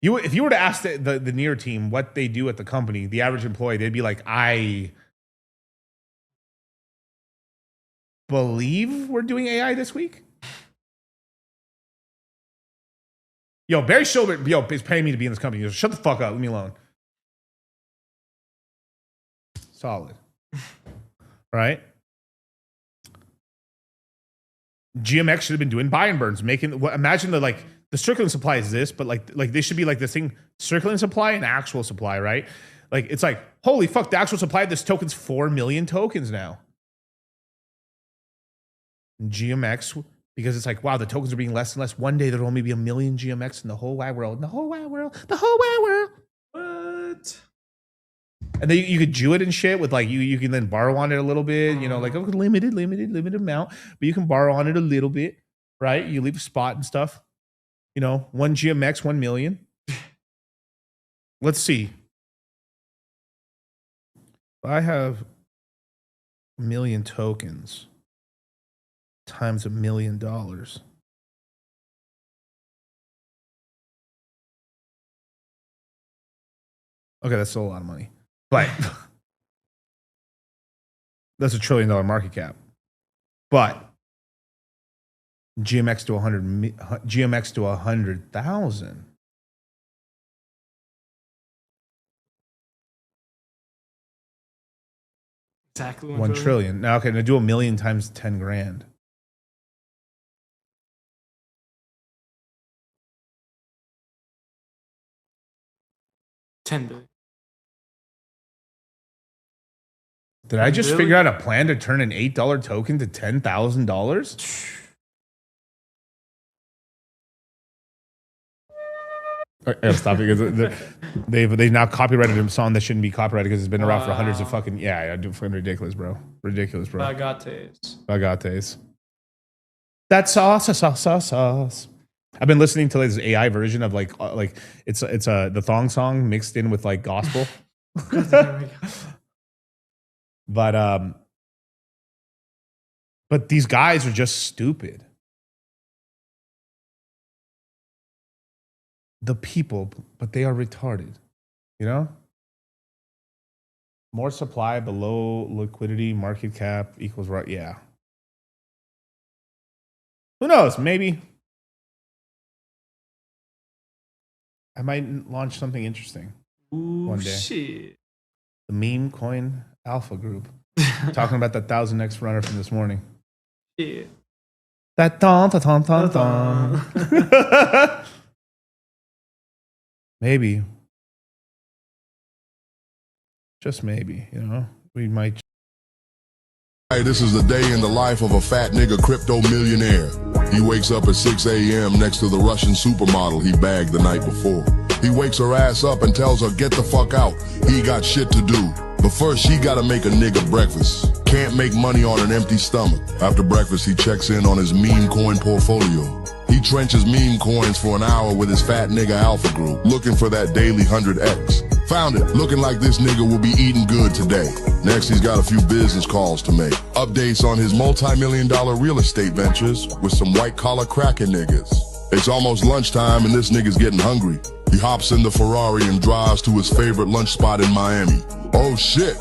S20: If you were to ask the NEAR team what they do at the company, the average employee, they'd be like, I believe we're doing AI this week. Yo, Barry Schilbert, is paying me to be in this company. He goes, shut the fuck up, leave me alone. Solid. Right? GMX should have been doing buy and burns, imagine the circulating supply is this, but like they should be like this thing, circulating supply and actual supply, right? Like it's like, holy fuck, the actual supply of this token's 4 million tokens now. GMX because it's like, wow, the tokens are being less and less. One day there'll only be 1 million GMX in the whole wide world. The whole wide world. The whole wide world.
S2: What?
S20: And then you could Jew it and shit with like you can then borrow on it a little bit, you know, like a limited amount, but you can borrow on it a little bit, right? You leave a spot and stuff. You know, 1 GMX, 1 million. Let's see. I have 1 million tokens times $1 million. Okay, that's still a lot of money. But that's $1 trillion market cap. But GMX to 100,000.
S2: Exactly
S20: 1 trillion. Now, okay, now do 1 million times 10 grand. $10 billion. Did I just figure out a plan to turn an $8 token to $10,000? I gotta stop it because they've now copyrighted a song that shouldn't be copyrighted because it's been around for hundreds of fucking fucking ridiculous, bro. Ridiculous, bro. Bagates. That's sauce. I've been listening to this AI version of like it's the thong song mixed in with like gospel. But these guys are just stupid. The people, but they are retarded. You know? More supply below liquidity, market cap equals right. Yeah. Who knows? Maybe. I might launch something interesting one day.
S2: Shit.
S20: The meme coin alpha group. Talking about that 1000x runner from this morning.
S2: Yeah.
S20: That don. Maybe. Just maybe, you know? We might.
S1: Hey, this is the day in the life of a fat nigga crypto millionaire. He wakes up at 6 a.m. next to the Russian supermodel he bagged the night before. He wakes her ass up and tells her, get the fuck out. He got shit to do. But first, she gotta make a nigga breakfast. Can't make money on an empty stomach. After breakfast, he checks in on his meme coin portfolio. He trenches meme coins for an hour with his fat nigga alpha group, looking for that daily 100x. Found it, looking like this nigga will be eating good today. Next, he's got a few business calls to make. Updates on his multi-million-dollar real estate ventures with some white-collar cracker niggas. It's almost lunchtime and this nigga's getting hungry. He hops in the Ferrari and drives to his favorite lunch spot in Miami. Oh shit!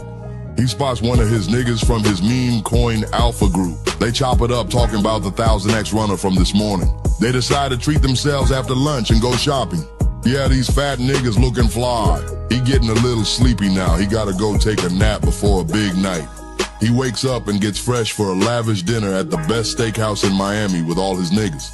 S1: He spots one of his niggas from his meme coin alpha group. They chop it up talking about the 1000x runner from this morning. They decide to treat themselves after lunch and go shopping. Yeah, these fat niggas looking fly. He getting a little sleepy now. He gotta go take a nap before a big night. He wakes up and gets fresh for a lavish dinner at the best steakhouse in Miami with all his niggas.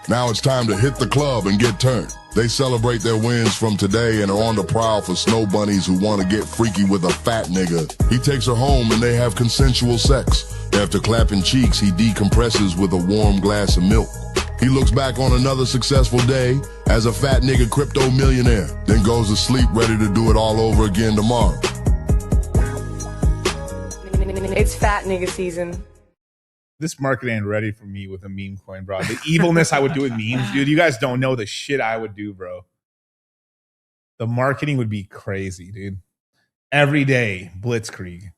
S1: Now it's time to hit the club and get turned. They celebrate their wins from today and are on the prowl for snow bunnies who want to get freaky with a fat nigga. He takes her home and they have consensual sex. After clapping cheeks, he decompresses with a warm glass of milk. He looks back on another successful day as a fat nigga crypto millionaire, then goes to sleep ready to do it all over again tomorrow.
S22: It's fat nigga season.
S20: This market ain't ready for me with a meme coin, bro. The evilness I would do with memes, dude. You guys don't know the shit I would do, bro. The marketing would be crazy, dude. Every day, blitzkrieg.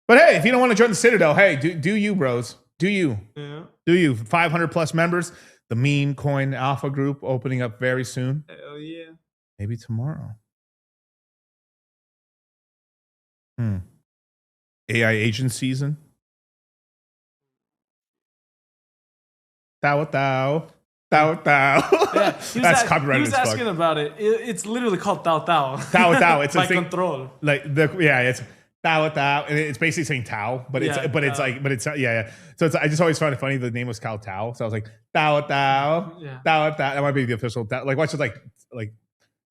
S20: But hey, if you don't want to join the Citadel, hey, do you, bros. Do you.
S2: Yeah.
S20: Do you. 500 plus members. The meme coin alpha group opening up very soon.
S2: Hell yeah.
S20: Maybe tomorrow. AI agent season. Thou.
S2: Yeah,
S20: That's copyrighted.
S2: He was asking about it. It's literally called Tao.
S20: Tao. It's
S2: by
S20: a thing.
S2: control.
S20: Like it's Tao, and it's basically saying Tao, but it's So I just always found it funny. The name was Cal Tao, so I was like Tao.
S2: Yeah.
S20: That might be the official. Like watch it like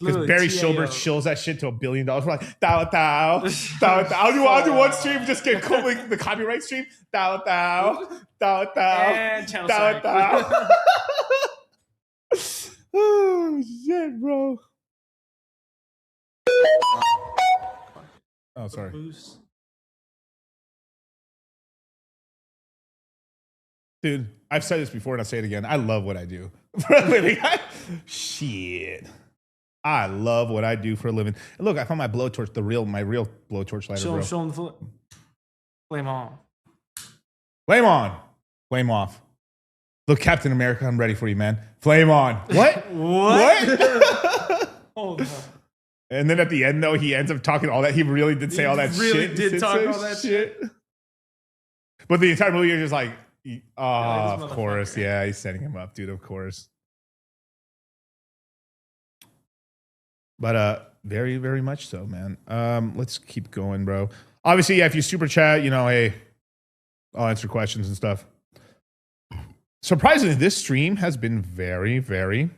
S20: Because Barry Silbert chills that shit to $1 billion. We're like, Tao Tao, Tao Tao. I'll do one stream, just get like, the copyright stream. Tao Tao, Tao Tao,
S2: And channel
S20: Tao
S2: psych.
S20: Tao. Oh, shit, bro. Oh, sorry. Dude, I've said this before and I'll say it again. I love what I do for a living. Shit. I love what I do for a living. And look, I found my blowtorch, my real blowtorch lighter, bro.
S2: Show him the flame on.
S20: Flame on. Flame off. Look, Captain America, I'm ready for you, man. Flame on. What?
S2: What? Oh, no.
S20: And then at the end, though, he ends up talking all that. He really did say all that shit.
S2: He really did talk all that shit.
S20: But the entire movie, you're just like, oh,
S2: Yeah,
S20: of course. Yeah, he's setting him up, dude, of course. But very, very much so, man. Let's keep going, bro. Obviously, yeah, if you super chat, hey, I'll answer questions and stuff. Surprisingly, this stream has been very, very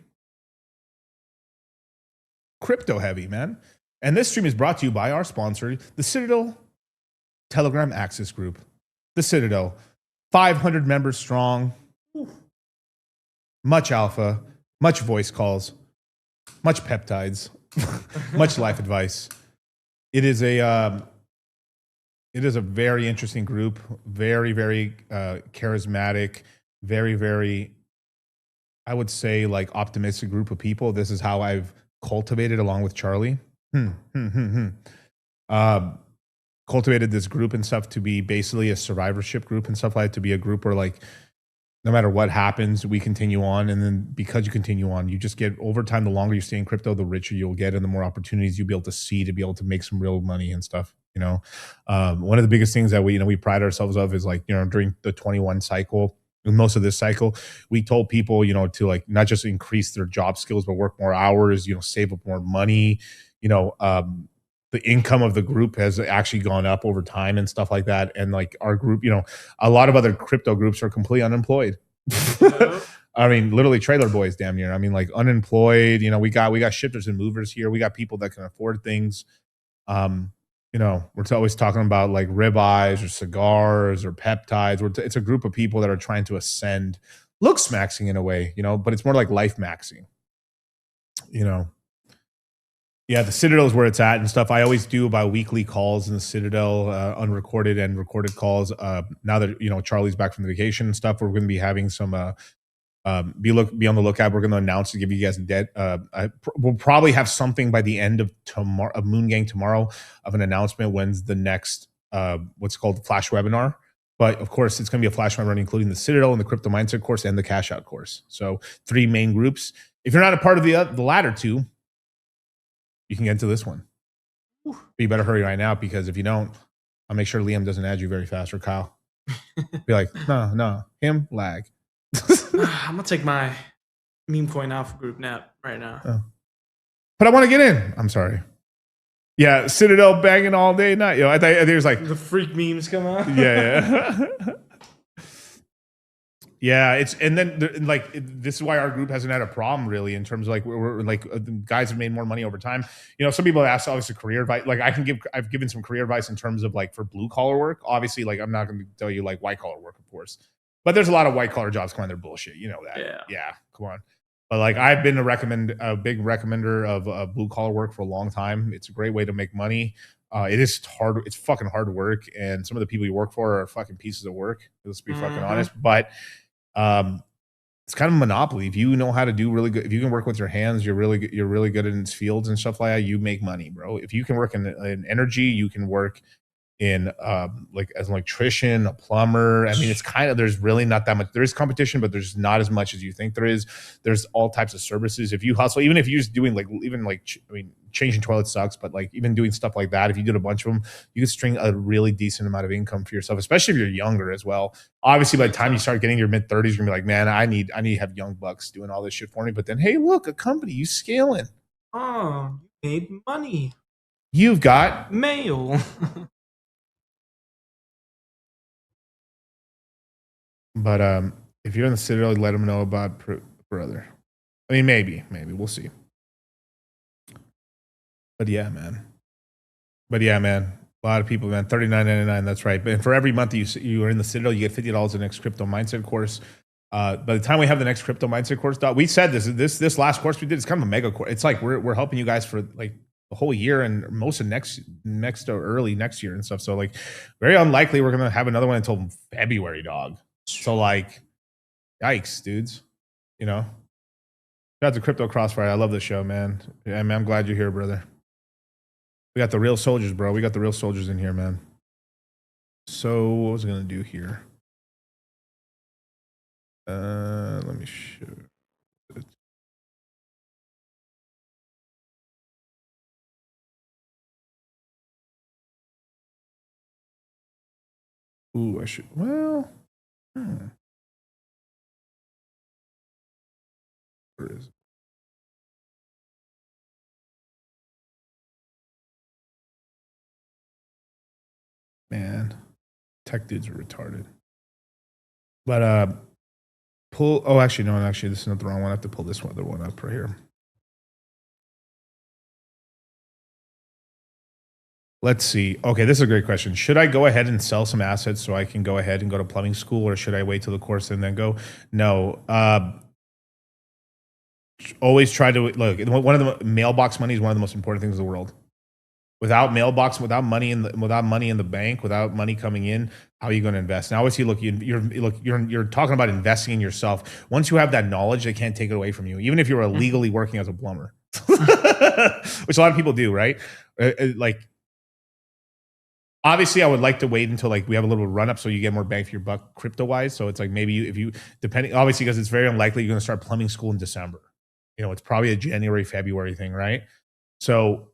S20: crypto heavy, man. And this stream is brought to you by our sponsor, the Citadel Telegram Access Group. The Citadel, 500 members strong, much alpha, much voice calls, much peptides, much life advice. It is a very interesting group, very, very charismatic, very, very, I would say, like, optimistic group of people. This is how I've cultivated, along with Charlie, cultivated this group and stuff to be basically a survivorship group and stuff like that, to be a group where, like, no matter what happens, we continue on. And then because you continue on, you just get, over time, the longer you stay in crypto, the richer you'll get and the more opportunities you'll be able to see to be able to make some real money and stuff. One of the biggest things that we pride ourselves of is, like, during the 21 cycle, most of this cycle, we told people, to, like, not just increase their job skills, but work more hours, save up more money. The income of the group has actually gone up over time and stuff like that. And, like, our group, a lot of other crypto groups are completely unemployed. I mean, literally trailer boys, damn near. I mean, like, unemployed. We got shifters and movers here. We got people that can afford things. We're always talking about, like, ribeyes or cigars or peptides. It's a group of people that are trying to ascend, looks maxing in a way, but it's more like life maxing, Yeah, the Citadel is where it's at and stuff. I always do about weekly calls in the Citadel, unrecorded and recorded calls. Now that, Charlie's back from the vacation and stuff, we're going to be having some, be on the lookout. We're going to announce to give you guys we'll probably have something by the end of tomorrow, of Moon Gang tomorrow, of an announcement when's the next, what's called Flash Webinar. But of course, it's going to be a Flash Webinar, including the Citadel and the Crypto Mindset course and the Cash Out course. So 3 main groups. If you're not a part of the latter 2, you can get into this one. But you better hurry right now, because if you don't, I'll make sure Liam doesn't add you very fast, or Kyle. Be like, no, him, lag.
S2: I'm gonna take my meme coin alpha group nap right now.
S20: Oh. But I want to get in. I'm sorry. Yeah, Citadel banging all day, night. I think there's like
S2: the freak memes come out.
S20: Yeah. Yeah, and then, like, this is why our group hasn't had a problem, really, in terms of, like, we're like, guys have made more money over time. Some people have asked, obviously, career advice. Like, I've given some career advice in terms of, like, for blue collar work. Obviously, like, I'm not going to tell you, like, white collar work, of course, but there's a lot of white collar jobs coming. They're bullshit. You know that. Yeah. Come on. But, like, I've been a big recommender of blue collar work for a long time. It's a great way to make money. It is hard. It's fucking hard work, and some of the people you work for are fucking pieces of work. Let's be fucking honest. But it's kind of a monopoly. If you know how to do really good, if you can work with your hands, you're really good in fields and stuff like that. You make money, bro. If you can work in energy, you can work in like as an electrician, a plumber. I mean, it's kind of, there's really not that much. There is competition, but there's not as much as you think there is. There's all types of services. If you hustle, even if you're just doing changing toilets sucks, but like even doing stuff like that, if you did a bunch of them, you could string a really decent amount of income for yourself, especially if you're younger as well. Obviously, by the time you start getting your mid 30s, you're gonna be like, man, I need to have young bucks doing all this shit for me. But then, hey, look, a company, you scaling.
S2: Oh, you made money.
S20: You've got
S2: mail.
S20: But if you're in the Citadel, let them know about brother. I mean, maybe we'll see. But yeah, man. A lot of people, man. $39.99. That's right. And for every month you are in the Citadel, you get $50 in the next crypto mindset course. By the time we have the next crypto mindset course, we said this last course we did is kind of a mega course. It's like we're helping you guys for like the whole year and most of next or early next year and stuff. So like, very unlikely we're gonna have another one until February, dog. So like, yikes, dudes. You know. Shout out to Crypto Crossfire. I love this show, man. Yeah, man. I'm glad you're here, brother. We got the real soldiers, bro. We got the real soldiers in here, man. So what was I gonna do here? Let me show it. Ooh, I should. Well, where is it? Man, tech dudes are retarded. But pull. Oh, actually, no. Actually, this is not the wrong one. I have to pull this other one up right here. Let's see. Okay, this is a great question. Should I go ahead and sell some assets so I can go ahead and go to plumbing school, or should I wait till the course and then go? No. Always try to look. One of the mailbox money is one of the most important things in the world. Without mailbox, without money in the bank, without money coming in, how are you going to invest? Now, obviously, look, you're talking about investing in yourself. Once you have that knowledge, they can't take it away from you, even if you're illegally working as a plumber, which a lot of people do, right? Like, obviously, I would like to wait until like we have a little run up so you get more bang for your buck crypto wise. So it's like maybe if you depending, obviously, because it's very unlikely you're going to start plumbing school in December. You know, it's probably a January, February thing, right? So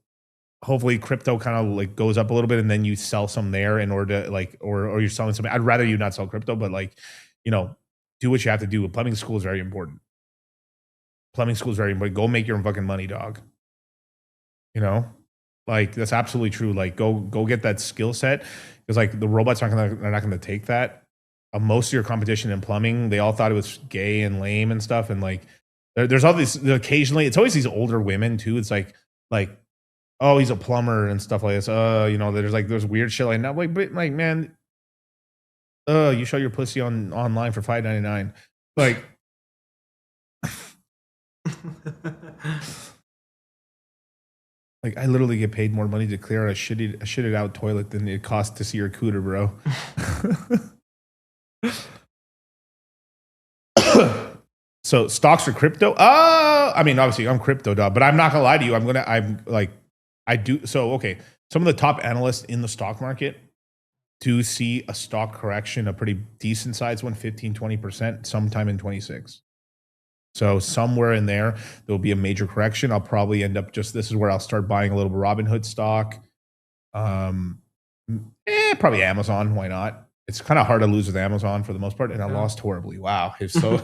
S20: hopefully crypto kind of like goes up a little bit and then you sell some there in order to like, or you're selling something. I'd rather you not sell crypto, but like, you know, do what you have to do. Plumbing school is very important. Plumbing school is very important. Go make your own fucking money, dog. You know, like that's absolutely true. Like go get that skill set because like the robots are not gonna take that. Most of your competition in plumbing, they all thought it was gay and lame and stuff. And like, there's all these occasionally. It's always these older women too. It's like, oh, he's a plumber and stuff like this. You know, there's weird shit like that. Like, but like, man, you show your pussy online for $5.99. Like, like I literally get paid more money to clear a shitted out toilet than it costs to see your cooter, bro. So stocks or crypto? I mean, obviously I'm crypto, dog, but I'm not gonna lie to you. I do. So, okay. Some of the top analysts in the stock market do see a stock correction, a pretty decent size one, 15, 20% sometime in 26. So somewhere in there will be a major correction. I'll probably end up this is where I'll start buying a little Robinhood stock. Probably Amazon. Why not? It's kind of hard to lose with Amazon for the most part, and I lost horribly. Wow, it's so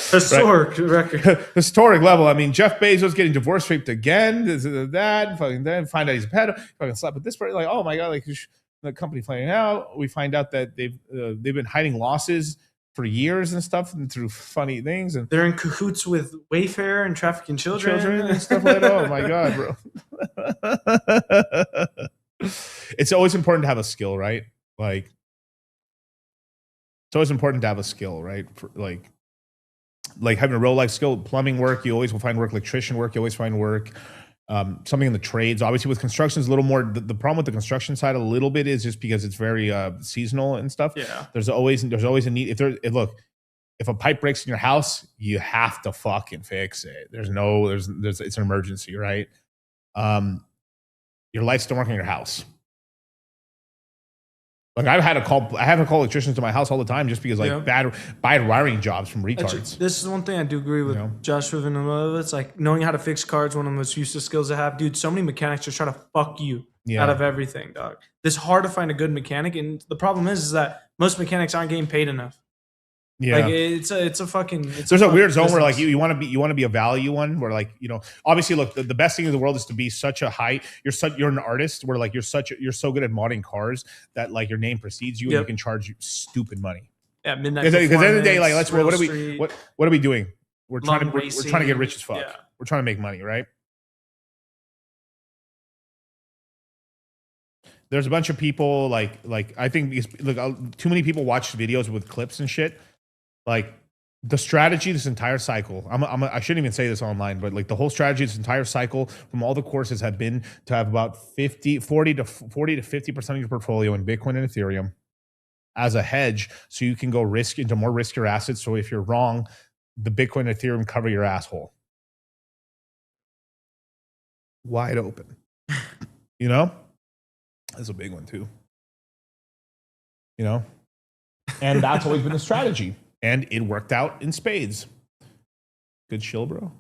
S2: historic record,
S20: historic level. I mean, Jeff Bezos getting divorce raped again. This that fucking then find out he's a pedo. Fucking slept with this person. Like, oh my god, like the company playing out. We find out that they've been hiding losses for years and stuff, and through funny things, and
S2: they're in cahoots with Wayfair and trafficking children
S20: and stuff like that. Oh my god, bro! It's always important to have a skill, right? Like. It's always important to have a skill, right? For like having a real life skill, plumbing work, you always will find work, electrician work, you always find work. Something in the trades. Obviously with construction is a little more, the problem with the construction side a little bit is just because it's very seasonal and stuff.
S2: Yeah.
S20: There's always a need. If a pipe breaks in your house, you have to fucking fix it. It's an emergency, right? Your lights don't work in your house. Like I have to call electricians to my house all the time just because bad wiring jobs from retards.
S2: Actually, this is one thing I do agree with Joshua Vanilla. It's like knowing how to fix cars, one of the most useless skills I have. Dude, so many mechanics just try to fuck you out of everything, dog. It's hard to find a good mechanic, and the problem is that most mechanics aren't getting paid enough. Yeah, like it's a fucking.
S20: There's a weird zone where like you want to be a value one where like obviously look the best thing in the world is to be such a high you're an artist where like you're so good at modding cars that like your name precedes you and you can charge you stupid money.
S2: Yeah, midnight.
S20: Because at the end of the day, like what are we doing? We're trying to get rich as fuck. Yeah. We're trying to make money, right? there's a bunch of people like I think too many people watch videos with clips and shit. Like the strategy this entire cycle, I shouldn't even say this online, but like the whole strategy this entire cycle from all the courses have been to have about 40 to 50% of your portfolio in Bitcoin and Ethereum as a hedge, so you can go risk into more riskier assets. So if you're wrong, the Bitcoin and Ethereum cover your asshole. Wide open. You know? That's a big one too. You know? And that's always been the strategy. And it worked out in spades. Good shill, bro.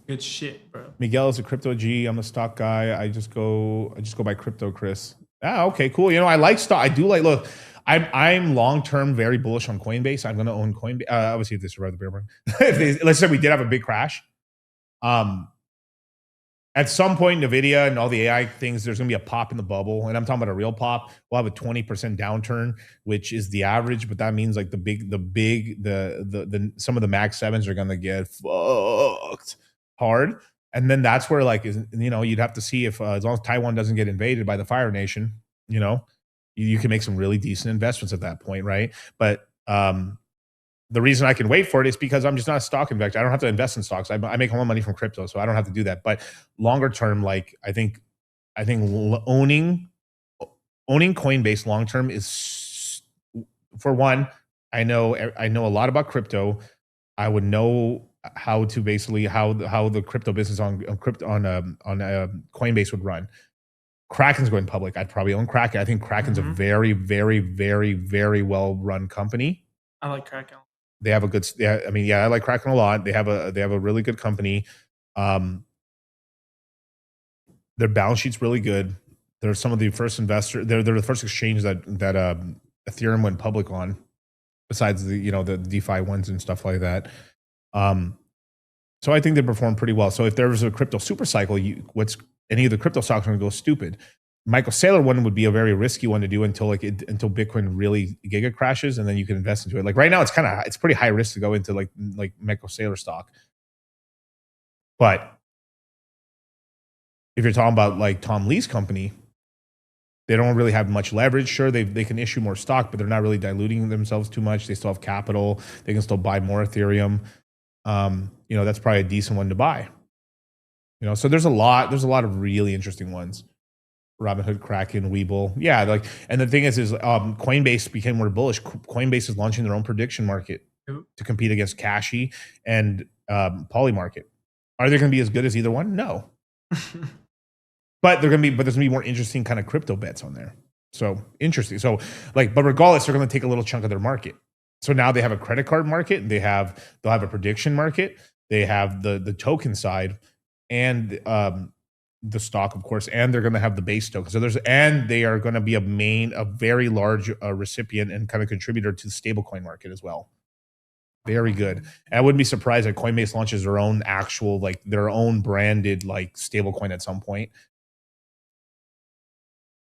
S2: Good shit, bro.
S20: Miguel is a crypto G. I'm a stock guy. I just go by crypto, Chris. Ah, okay, cool. You know, I like stock. I do like, look, I'm long-term very bullish on Coinbase. I'm going to own Coinbase. Obviously, if they survive the bear market. Let's say we did have a big crash. At some point, NVIDIA and all the AI things, there's going to be a pop in the bubble. And I'm talking about a real pop. We'll have a 20% downturn, which is the average. But that means like some of the Mag 7s are going to get fucked hard. And then that's where, like, you know, you'd have to see if as long as Taiwan doesn't get invaded by the Fire Nation, you know, you can make some really decent investments at that point, right? But the reason I can wait for it is because I'm just not a stock investor. I don't have to invest in stocks. I make all my money from crypto, so I don't have to do that. But longer term, like I think owning Coinbase long term is, for one, I know a lot about crypto. I would know how to basically how the crypto business on Coinbase would run. Kraken's going public. I'd probably own Kraken. I think Kraken's a very, very, very, very well run company.
S2: I like Kraken.
S20: They have a good. Yeah, I mean, yeah, I like Kraken a lot. They have a really good company. Their balance sheet's really good. They're some of the first investor. They're the first exchange that Ethereum went public on, besides the DeFi ones and stuff like that. So I think they perform pretty well. So if there was a crypto super cycle, any of the crypto stocks are going to go stupid. Michael Saylor one would be a very risky one to do until Bitcoin really giga crashes, and then you can invest into it. Like right now, it's pretty high risk to go into like Michael Saylor stock. But if you're talking about like Tom Lee's company, they don't really have much leverage. Sure, they can issue more stock, but they're not really diluting themselves too much. They still have capital. They can still buy more Ethereum. That's probably a decent one to buy. So there's a lot of really interesting ones. Robinhood, Kraken, Webull. Yeah, and the thing is Coinbase became more bullish. Coinbase is launching their own prediction market to compete against Cashy and Polymarket. Are they going to be as good as either one? No. But there's going to be more interesting kind of crypto bets on there. So interesting. So but regardless, they're going to take a little chunk of their market. So now they have a credit card market. They'll have a prediction market. They have the token side and the stock, of course, and they're going to have the base token. So they are going to be a very large recipient and kind of contributor to the stablecoin market as well. Very good. And I wouldn't be surprised that Coinbase launches their own actual, their own branded stablecoin at some point.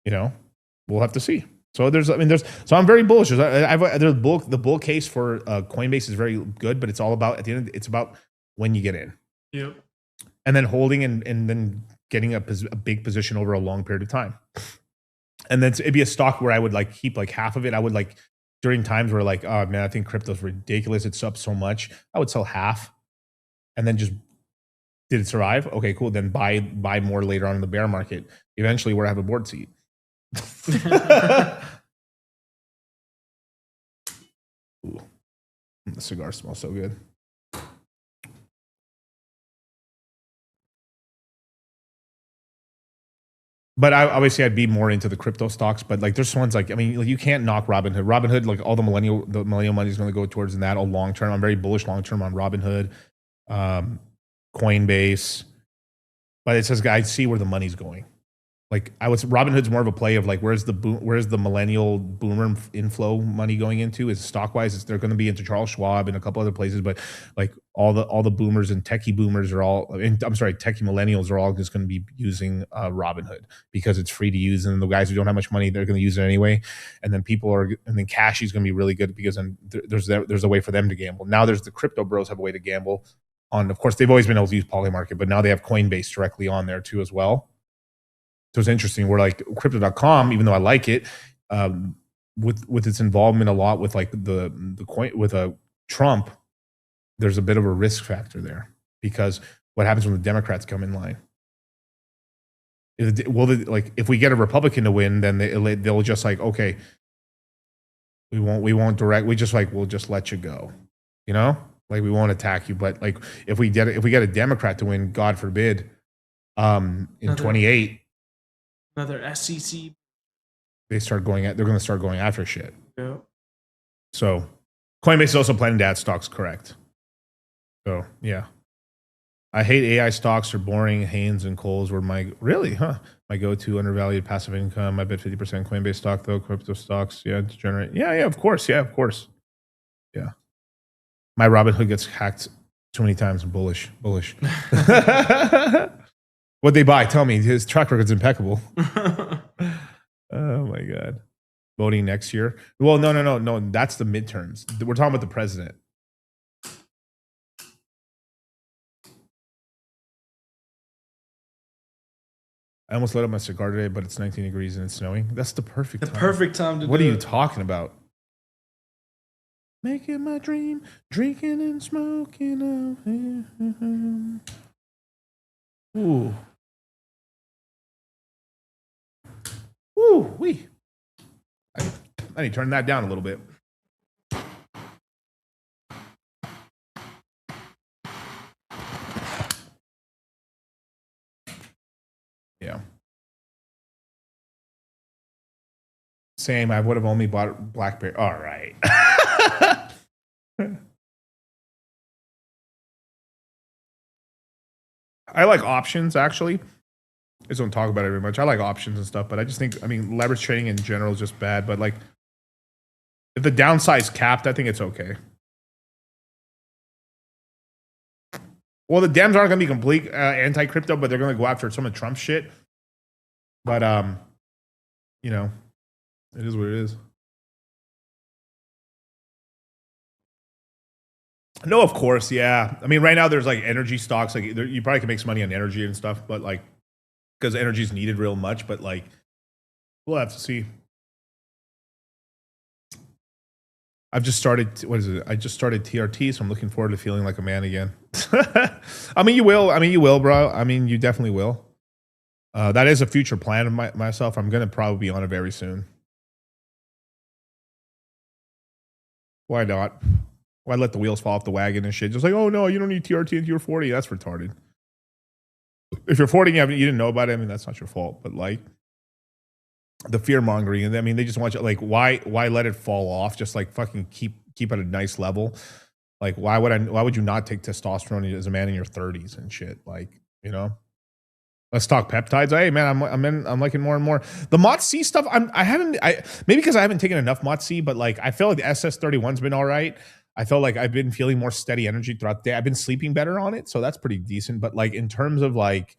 S20: We'll have to see. So so I'm very bullish. The bull case for Coinbase is very good, but it's all about, at the end, it's about when you get in.
S2: Yep.
S20: And then holding and then getting a big position over a long period of time. And then it'd be a stock where I would keep half of it. I would during times where oh man, I think crypto's ridiculous. It's up so much. I would sell half and then just, did it survive? Okay, cool. Then buy more later on in the bear market. Eventually where I have a board seat. Ooh, the cigar smells so good. But obviously I'd be more into the crypto stocks. But there's ones you can't knock Robinhood. Robinhood, all the millennial money is going to go towards that all long term. I'm very bullish long term on Robinhood, Coinbase. But it says, I see where the money's going. Robinhood's more of a play of where's the millennial boomer inflow money going into? Is stock wise, they're going to be into Charles Schwab and a couple other places, but all the boomers and techie boomers are techie millennials are all just going to be using Robinhood because it's free to use, and the guys who don't have much money, they're going to use it anyway. And then Cashy's going to be really good because then there's a way for them to gamble. Now there's the crypto bros have a way to gamble on. Of course, they've always been able to use Polymarket, but now they have Coinbase directly on there too as well. So it's interesting. We're like crypto.com, even though I like it, with its involvement a lot with like the coin with Trump, there's a bit of a risk factor there because what happens when the Democrats come in line? If we get a Republican to win, then they'll just like, okay, we won't direct. We'll just let you go, you know, like we won't attack you. But like if we get a Democrat to win, God forbid, in 28,
S2: another SEC.
S20: they're going to start going after shit.
S2: Yeah.
S20: So Coinbase is also planning to add stocks, correct? So yeah. I hate AI stocks are boring. Haynes and Coles were my go-to undervalued passive income. I bet 50% Coinbase stock though. Crypto stocks, yeah, generate. Yeah, of course. Yeah. My Robinhood gets hacked too many times. Bullish. What they buy? Tell me. His track record's impeccable. Oh my god. Voting next year? Well, no. That's the midterms. We're talking about the president. I almost lit up my cigar today, but it's 19 degrees and it's snowing. That's the perfect time.
S2: Perfect time to
S20: What
S2: do
S20: are you
S2: it.
S20: talking about? Making my dream, drinking and smoking. Ooh. Wee. I need to turn that down a little bit. Yeah. Same. I would have only bought BlackBerry. All right. I like options, actually. I just don't talk about it very much. I like options and stuff, but I just think, leverage trading in general is just bad. But like, if the downside's capped, I think it's okay. Well, the Dems aren't going to be complete anti-crypto, but they're going to go after some of Trump's shit. But, you know, it is what it is. No, of course, yeah. Right now there's like energy stocks. Like you probably can make some money on energy and stuff, but like, because energy is needed real much. But like, we'll have to see. I've just started. What is it? I just started TRT, so I'm looking forward to feeling like a man again. You will. You will, bro. You definitely will. That is a future plan of myself. I'm gonna probably be on it very soon. Why not? Why let the wheels fall off the wagon and shit? Just like, oh no, you don't need TRT until you're 40. That's retarded. If you're 40 and you didn't know about it, that's not your fault. But like the fear mongering, and they just want you like, why let it fall off? Just like fucking keep at a nice level. Like why would you not take testosterone as a man in your 30s and shit? Like, you know. Let's talk peptides. Hey man, I'm liking more and more the MOTS-C stuff. Maybe because I haven't taken enough MOTS-C, but like I feel like the SS31's been all right. I felt like I've been feeling more steady energy throughout the day. I've been sleeping better on it, so that's pretty decent. But like in terms of like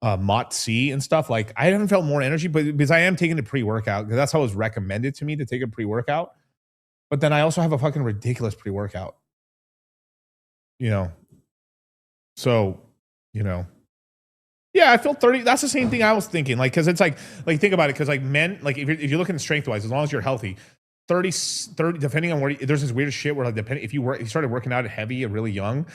S20: MOTS-C and stuff, like I haven't felt more energy, but because I am taking a pre-workout, because that's how it was recommended to me to take a pre-workout. But then I also have a fucking ridiculous pre-workout. You know. So, you know. Yeah, I feel 30. That's the same thing I was thinking. Like, because it's like think about it. Because like men, like if you're looking strength wise, as long as you're healthy, 30, depending on where there's this weird shit where like if you started working out heavy and really young,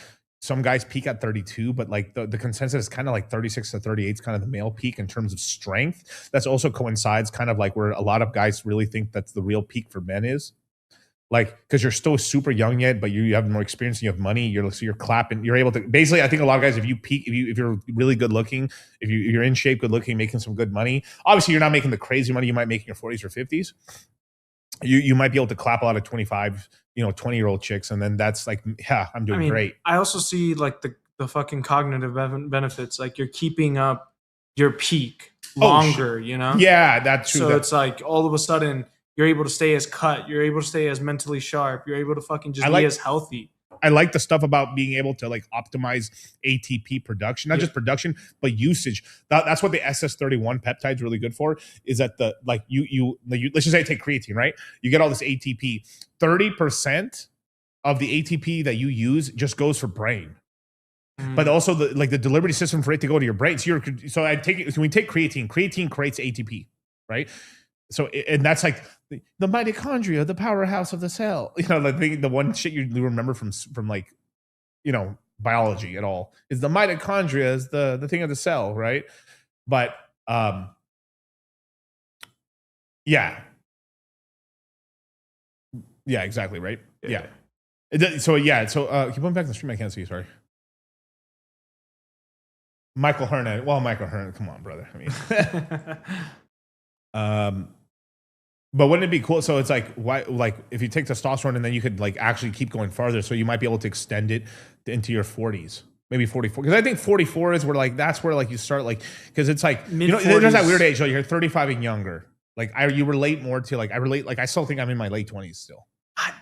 S20: some guys peak at 32, but like the consensus is kind of like 36 to 38 is kind of the male peak in terms of strength. That's also coincides kind of like where a lot of guys really think that's the real peak for men is. Like, because you're still super young yet, but you have more experience and you have money. You're clapping. You're able to basically. I think a lot of guys, if you peak, if you're really good looking, if you're in shape, good looking, making some good money. Obviously, you're not making the crazy money you might make in your 40s or 50s. You might be able to clap a lot of 25, 20-year-old chicks, and then that's like, yeah, I'm doing great.
S2: I also see like the fucking cognitive benefits. Like you're keeping up your peak longer.
S20: Yeah, that's true.
S2: So it's like all of a sudden. You're able to stay as cut. You're able to stay as mentally sharp. You're able to fucking just be as healthy.
S20: I like the stuff about being able to like optimize ATP production, not just production, but usage. That's what the SS31 peptide is really good for. Is that the like you let's just say I take creatine, right? You get all this ATP. 30% of the ATP that you use just goes for brain. but also the delivery system for it to go to your brain. So I take it. So when we take creatine creates ATP, right? So and that's like the mitochondria, the powerhouse of the cell. You know, the one shit you remember from like, you know, biology at all is the mitochondria is the thing of the cell, right? But yeah, exactly, right? Yeah. So keep going back to the stream. I can't see. Sorry. Michael Hernan. Well, Michael Hernan, come on, brother. I mean, but wouldn't it be cool? So it's like, why? Like, if you take testosterone and then you could like actually keep going farther, so you might be able to extend it into your 40s, maybe 44. Because I think 44 is where like that's where like you start like because it's like
S2: Mid-40s.
S20: You know, there's that weird age. So you're 35 and younger. Like you relate more to like I relate like I still think I'm in my late 20s still.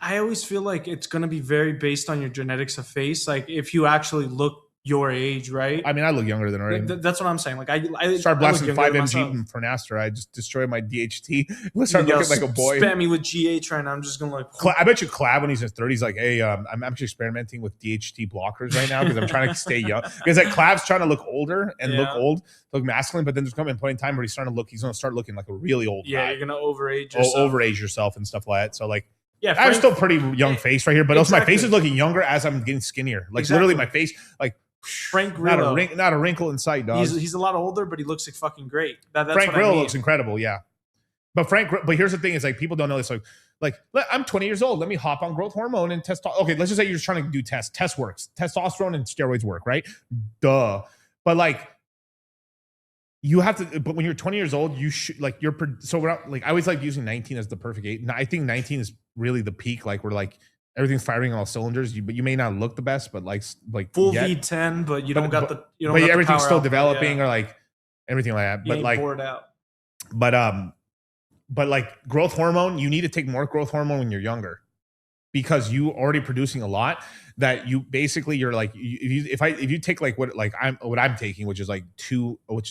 S2: I always feel like it's gonna be very based on your genetics of face. Like if you actually look your age, right?
S20: I mean, I look younger than already.
S2: That's what I'm saying. Like I
S20: start blasting 5mg for Nastar. I just destroy my DHT. Let's start looking like a boy.
S2: Spam me with GH right now. I'm just gonna like.
S20: I bet you Clav when he's in his 30s, like, hey, I'm actually experimenting with DHT blockers right now because I'm trying to stay young. Because like Clav's trying to look older and look masculine, but then there's coming a point in time where he's starting to look. He's gonna start looking like a really old guy.
S2: You're gonna overage yourself.
S20: Overage yourself and stuff like that. So like.
S2: Yeah,
S20: I'm still pretty young face right here, but also my face is looking younger as I'm getting skinnier. Like literally my face, like
S2: Frank Grillo.
S20: Not a wrinkle in sight, dog.
S2: He's a lot older, but he looks like fucking great. That's
S20: Frank
S2: what
S20: Grillo
S2: I mean.
S20: looks incredible, yeah. But here's the thing: is like people don't know this. Like I'm 20 years old. Let me hop on growth hormone and testosterone. Okay, let's just say you're just trying to do tests. Test works. Testosterone and steroids work, right? Duh. But like. You have to, but when you're 20 years old, you should like so we're not, like I always like using 19 as the perfect age. I think 19 is really the peak. Like we're like everything's firing on all cylinders. But you may not look the best, but like
S2: full V10, but you don't got the you don't.
S20: But
S2: got
S20: everything's
S2: the
S20: still
S2: power
S20: developing or like everything like that.
S2: You
S20: But
S2: ain't
S20: like
S2: bored out.
S20: But like growth hormone, you need to take more growth hormone when you're younger. Because you already producing a lot that you basically you're like if you take like what I'm taking, which is like let's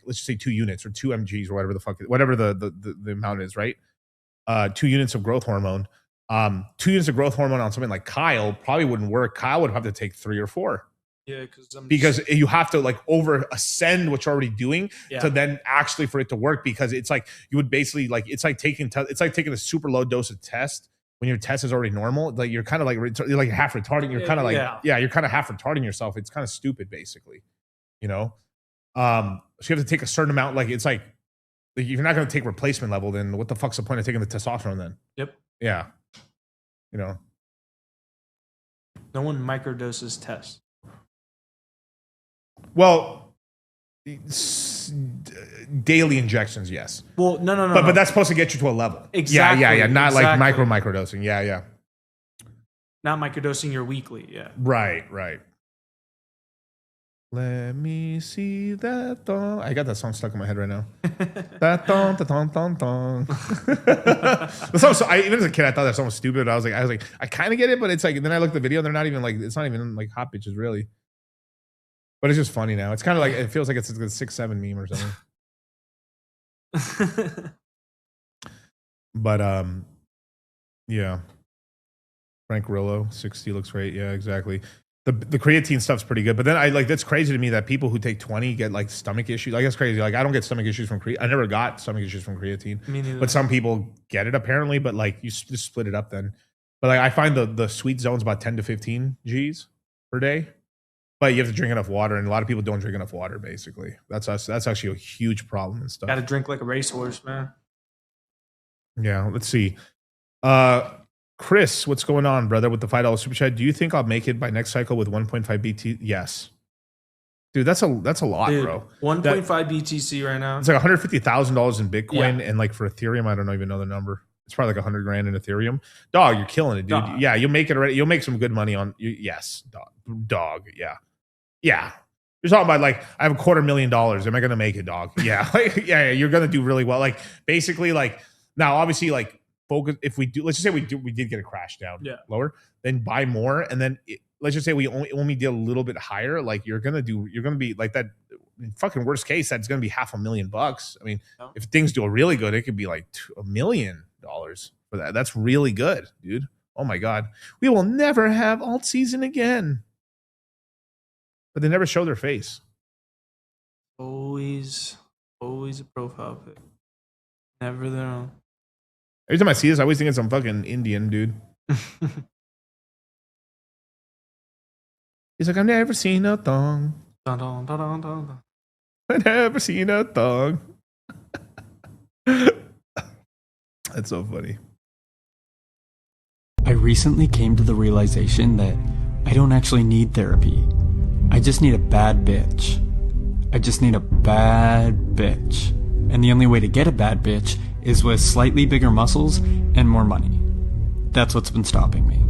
S20: just say 2 units or 2 mgs or whatever the fuck whatever the amount is, right? 2 units of growth hormone. 2 units of growth hormone on something like Kyle probably wouldn't work. Kyle would have to take 3 or 4.
S2: Yeah,
S20: because you have to like over ascend what you're already doing to then actually for it to work. Because it's like you would basically like it's like taking a super low dose of test. When your test is already normal, like you're kind of like you're like half retarding. You're kind of like you're kind of half retarding yourself. It's kind of stupid, basically, you know. So you have to take a certain amount. Like it's like if you're not going to take replacement level, then what the fuck's the point of taking the testosterone then?
S2: Yep.
S20: Yeah. You know.
S2: No one microdoses tests.
S20: Well. Daily injections, yes.
S2: Well, no.
S20: But that's supposed to get you to a level.
S2: Exactly.
S20: Yeah. Not like microdosing. Yeah.
S2: Not microdosing your weekly. Yeah.
S20: Right. Let me see that thong. I got that song stuck in my head right now. That thong. The song, so even as a kid, I thought that song was stupid. I was like, I kind of get it, but it's like. And then I looked at the video, and they're not even like. It's not even like hot bitches, really. But it's just funny now. It's kind of like it feels like it's a 6'7" meme or something. But yeah. Frank Grillo, 60 looks great. Yeah, exactly. The creatine stuff's pretty good. But then that's crazy to me that people who take 20 get like stomach issues. Like that's crazy. Like I don't get stomach issues from creatine. I never got stomach issues from creatine.
S2: Me neither.
S20: But some people get it apparently. But like you just split it up then. But like I find the sweet zone's about 10 to 15 G's per day. But you have to drink enough water, and a lot of people don't drink enough water. Basically, that's actually a huge problem and stuff.
S2: Got to drink like a racehorse, man.
S20: Yeah, let's see. Chris, what's going on, brother? With the $5 super chat, do you think I'll make it by next cycle with 1.5 BT? Yes, dude, that's a lot, dude, bro.
S2: 1.5 BTC right now.
S20: It's like $150,000 in Bitcoin, and like for Ethereum, I don't even know the number. It's probably like $100,000 in Ethereum. Dog, you're killing it, dude. Dog. Yeah, you'll make it already. You'll make some good money on. Yes, dog. Yeah. You're talking about like I have $250,000. Am I gonna make it, dog? Yeah, yeah. You're gonna do really well. Like basically, like now, obviously, like focus. If we do, let's just say we did get a crash down lower, then buy more, and then let's just say we only did a little bit higher. Like you're gonna be like that. In fucking worst case, that's gonna be $500,000. I mean, if things do really good, it could be like $1 million for that. That's really good, dude. Oh my god, we will never have alt season again. but they never show their face.
S2: Always a profile pic. Never their own.
S20: Every time I see this, I always think it's some fucking Indian dude. He's like, I've never seen a thong.
S2: Dun, dun, dun, dun, dun, dun.
S20: I've never seen a thong. That's so funny.
S14: I recently came to the realization that I don't actually need therapy. I just need a bad bitch. I just need a bad bitch. And the only way to get a bad bitch is with slightly bigger muscles and more money. That's what's been stopping me.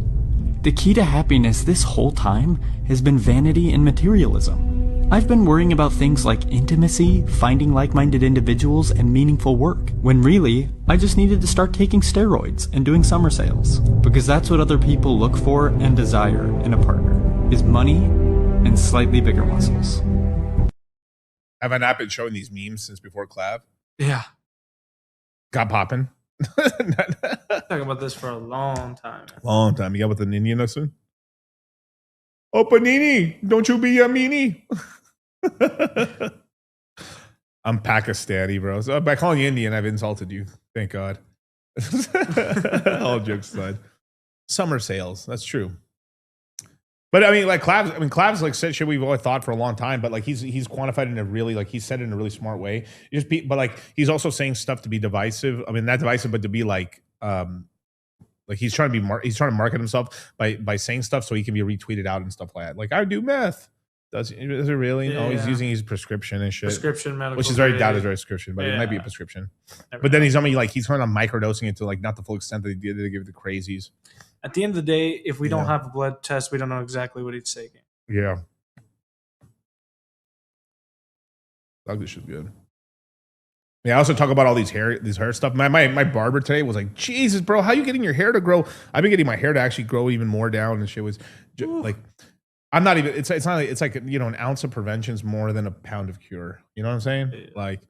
S14: The key to happiness this whole time has been vanity and materialism. I've been worrying about things like intimacy, finding like-minded individuals, and meaningful work, when really, I just needed to start taking steroids and doing summer sales. Because that's what other people look for and desire in a partner, is money and slightly bigger muscles.
S20: Have I not been showing these memes since before collab?
S2: Yeah.
S20: Got popping.
S2: Talking about this for a long time.
S20: Long time. You got with the Indian next one? Oh, Panini, don't you be a meanie. I'm Pakistani, bro. So by calling you Indian, I've insulted you. Thank God. All jokes aside. Summer sales. That's true. But I mean, like Clav's like said shit we've always thought for a long time, but like he's quantified in a really, like he said it in a really smart way. But like he's also saying stuff to be divisive. I mean, not divisive, but to be like he's trying to be market himself by saying stuff so he can be retweeted out and stuff like that. Like, I do meth. Is it really?
S2: Yeah,
S20: no, he's using his prescription and shit.
S2: Prescription medical,
S20: which is very doubt is very prescription, but it might be a prescription. But then he's trying to microdosing it to like not the full extent that he did to give the crazies.
S2: At the end of the day, if we don't have a blood test, we don't know exactly what he's taking.
S20: Yeah. This shit's good. Yeah, I also talk about all these hair stuff. My barber today was like, Jesus, bro, how you getting your hair to grow? I've been getting my hair to actually grow even more down, and shit was like, I'm not even. It's not. It's like, you know, an ounce of prevention is more than a pound of cure. You know what I'm saying? Yeah. Like,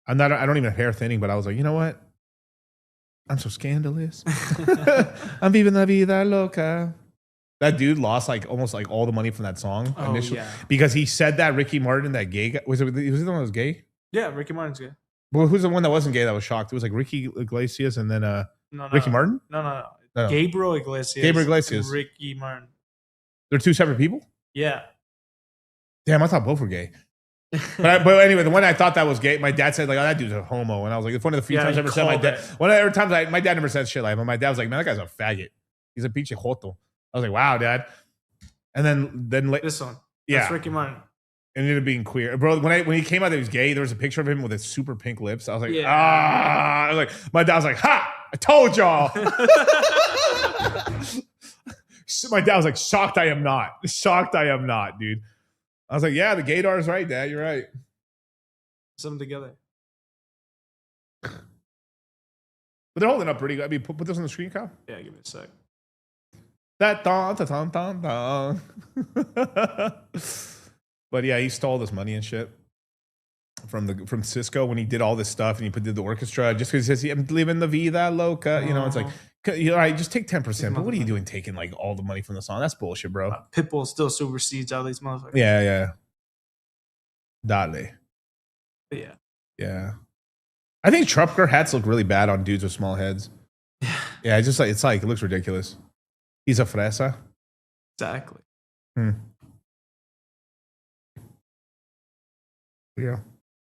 S20: I don't even have hair thinning, but I was like, you know what? I'm so scandalous. I'm viving la vida loca. That dude lost like almost like all the money from that song initially because he said that Ricky Martin, that gay guy, was he the one that was gay?
S2: Yeah, Ricky Martin's gay.
S20: Well, who's the one that wasn't gay that was shocked? It was like Ricky Iglesias and then Ricky Martin?
S2: No. Gabriel Iglesias. And Ricky Martin.
S20: They're two separate people?
S2: Yeah.
S20: Damn, I thought both were gay. but anyway, the one I thought that was gay, my dad said like, "Oh, that dude's a homo," and I was like, "It's one of the few times I ever said my dad." My dad never said shit like that. But my dad was like, "Man, that guy's a faggot. He's a pinche joto." I was like, "Wow, Dad." And then
S2: this one, that's Ricky Martin.
S20: And ended up being queer, bro. When he came out that he was gay, there was a picture of him with his super pink lips. I was like, I was like, my dad was like, "Ha! I told y'all." My dad was like, "Shocked I am not. Shocked I am not, dude." I was like, yeah, the gaydar's right, Dad. You're right.
S2: Some together.
S20: But they're holding up pretty good. I mean, put this on the screen, Kyle.
S2: Yeah, give me a sec.
S20: That dong. But yeah, he stole this money and shit from Cisco when he did all this stuff and he did the orchestra just because he says, I'm living the vida loca. You know, it's like, all right, just take 10%. But what are you doing taking like all the money from the song? That's bullshit, bro.
S2: Pitbull still supersedes all these motherfuckers.
S20: Yeah. Dale.
S2: Yeah.
S20: Yeah. I think Trumper hats look really bad on dudes with small heads. Yeah, it's like it looks ridiculous. He's a fresa.
S2: Exactly.
S20: Yeah.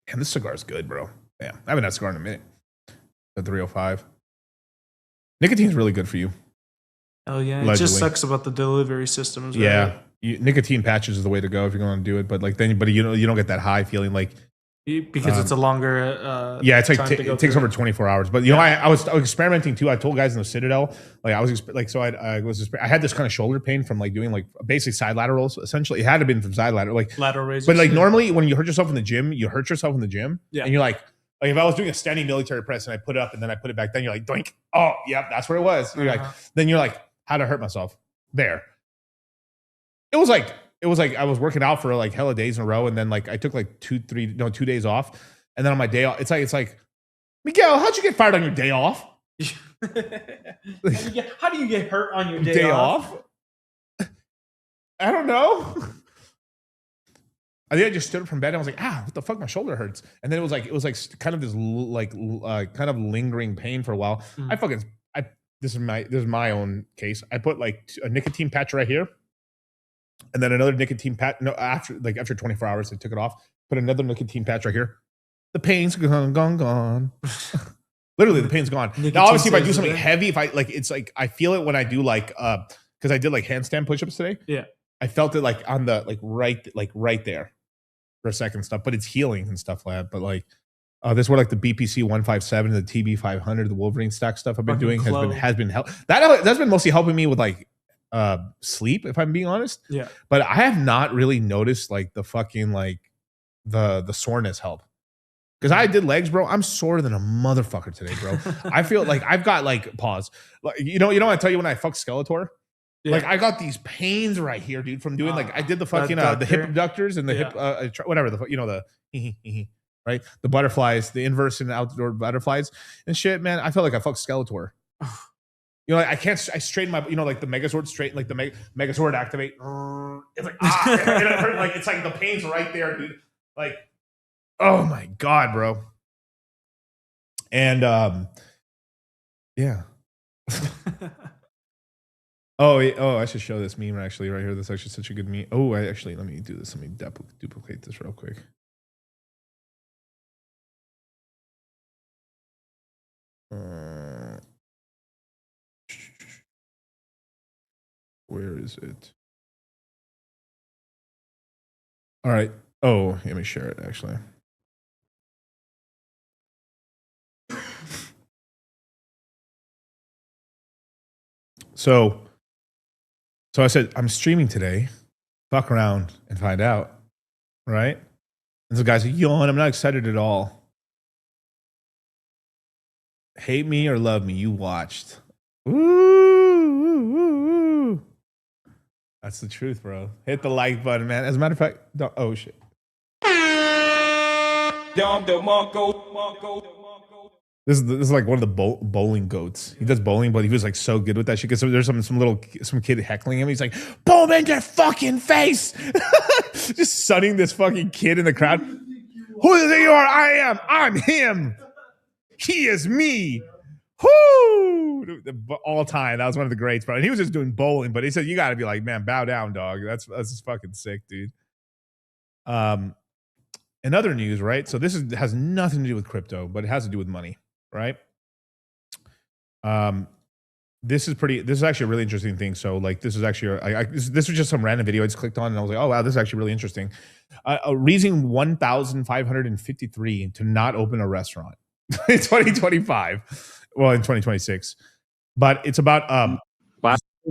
S20: Damn, this cigar's good, bro. Yeah. I haven't had a cigar in a minute. The 305. Nicotine's really good for you.
S2: Oh yeah, allegedly. It just sucks about the delivery systems. Right?
S20: Yeah, nicotine patches is the way to go if you're going to do it. But like then, you don't get that high feeling like
S2: because it's a longer.
S20: Yeah, it's like it takes over 24 hours. But you know, I was experimenting too. I told guys in the Citadel, like I had this kind of shoulder pain from like doing like basically side laterals. Essentially, it had to have been from side lateral, like
S2: lateral raises.
S20: But like normally when you hurt yourself in the gym, you hurt yourself in the gym, and you're like if I was doing a standing military press and I put it up and then I put it back, then you're like, doink. Oh, yep, that's where it was. You're then you're like, how'd I hurt myself? There. It was like I was working out for like hella days in a row, and then like I took like 2 days off, and then on my day off, it's like, Miguel, how'd you get fired on your day off?
S2: How do you get hurt on your day off?
S20: I don't know. I think I just stood up from bed and I was like, what the fuck? My shoulder hurts. And then it was like kind of this kind of lingering pain for a while. This is my own case. I put like a nicotine patch right here. And then another nicotine patch. No, after 24 hours, I took it off. Put another nicotine patch right here. The pain's gone. Literally, the pain's gone.
S2: Nicotine
S20: now, obviously, if I do
S2: saves
S20: something
S2: it.
S20: heavy, if I like, it's like I feel it when I do like, because I did like handstand push-ups today.
S2: Yeah.
S20: I felt it like on the right there for a second stuff, but it's healing and stuff like that. But like, this where like the BPC 157, the TB 500, the Wolverine stack stuff I've been
S2: Fucking
S20: doing
S2: clove.
S20: has been that's been mostly helping me with like sleep, if I'm being honest.
S2: Yeah.
S20: But I have not really noticed like the fucking like the soreness help. Because I did legs, bro. I'm sore than a motherfucker today, bro. I feel like I've got like pause. Like, you know, I tell you when I fuck Skeletor.
S2: Yeah.
S20: Like I got these pains right here, dude, from doing like I did the fucking the hip abductors and the hip whatever the the right, the butterflies, the inverse and outdoor butterflies and shit, man. I felt like I fucked Skeletor. You know, like I straighten my, like the Megazord straight, like the Megazord activate. It's like and it hurt, like it's like the pain's right there, dude. Like, oh my god, bro. And yeah. I should show this meme actually right here. This is actually such a good meme. Let me do this. Let me duplicate this real quick. Where is it? All right. Let me share it actually. So I said, I'm streaming today. Fuck around and find out. Right? And the guy's like, yawn, I'm not excited at all. Hate me or love me, you watched. Ooh. That's the truth, bro. Hit the like button, man. As a matter of fact, shit. This is like one of the bowling goats. He does bowling, but he was like so good with that shit. Because there's some kid heckling him. He's like, boom in your fucking face. Just sunning this fucking kid in the crowd. Who do you think you are? I am. I'm him. He is me. Whoo! All time. That was one of the greats, bro. And he was just doing bowling, but he said, you got to be like, man, bow down, dog. That's just fucking sick, dude. In other news, right? So this has nothing to do with crypto, but it has to do with money, right? This is actually a really interesting thing. So like, this is actually, this was just some random video I just clicked on and I was like, oh wow, this is actually really interesting. Reason 1,553 to not open a restaurant in 2025. Well, in 2026. But it's about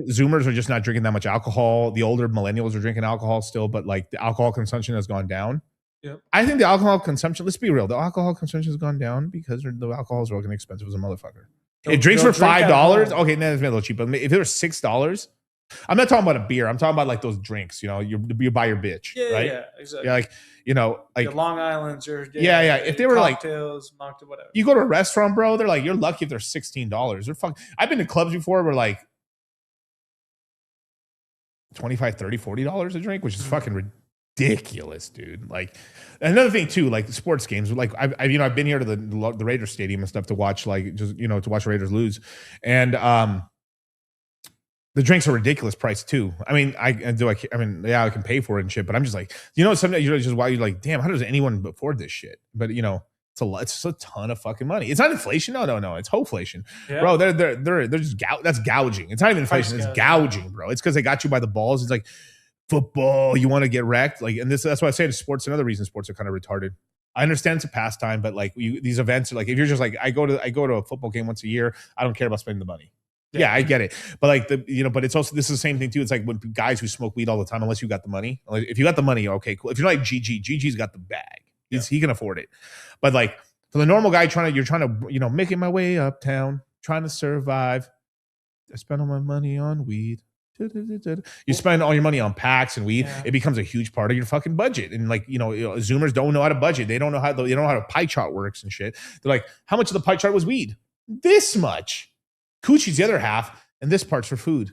S20: Zoomers are just not drinking that much alcohol. The older millennials are drinking alcohol still, but like the alcohol consumption has gone down.
S2: Yep.
S20: I think the alcohol consumption, let's be real, the alcohol consumption has gone down because the alcohol is fucking expensive as a motherfucker. If drinks for $5, okay, that's a little cheap. But if it was $6, I'm not talking about a beer. I'm talking about like those drinks, you buy your bitch, right?
S2: Yeah, exactly.
S20: Yeah, like,
S2: your Long Island's, your
S20: yeah. If they were
S2: cocktails, mocktail, whatever.
S20: You go to a restaurant, bro, they're like, you're lucky if they're $16. They're fucking. I've been to clubs before where like $25, $30, $40 a drink, which is fucking ridiculous, dude. Like another thing too, like the sports games. Like I've been here to the Raiders stadium and stuff to watch to watch Raiders lose, and the drinks are ridiculous price too. I mean, I can pay for it and shit, but I'm just like, sometimes you're just why you're like, damn, how does anyone afford this shit? But it's a ton of fucking money. It's not inflation. No, it's hoflation, bro. They're just that's gouging. It's not even inflation. It's gouging, bro. It's because they got you by the balls. It's like football. You want to get wrecked, like, and that's why I say to sports. Another reason sports are kind of retarded. I understand it's a pastime, but like these events are like, if you're just like, I go to a football game once a year. I don't care about spending the money. Yeah, I get it. But like but it's also, this is the same thing too. It's like when guys who smoke weed all the time, unless you got the money. Like if you got the money, okay, cool. If you're like GG's got the bag. He can afford it. But like for the normal guy you're trying to, making my way uptown, trying to survive. I spend all my money on weed. You spend all your money on packs and weed. It becomes a huge part of your fucking budget. And like, Zoomers don't know how to budget. They don't know how a pie chart works and shit. They're like, how much of the pie chart was weed? This much. Coochie's the other half, and this part's for food.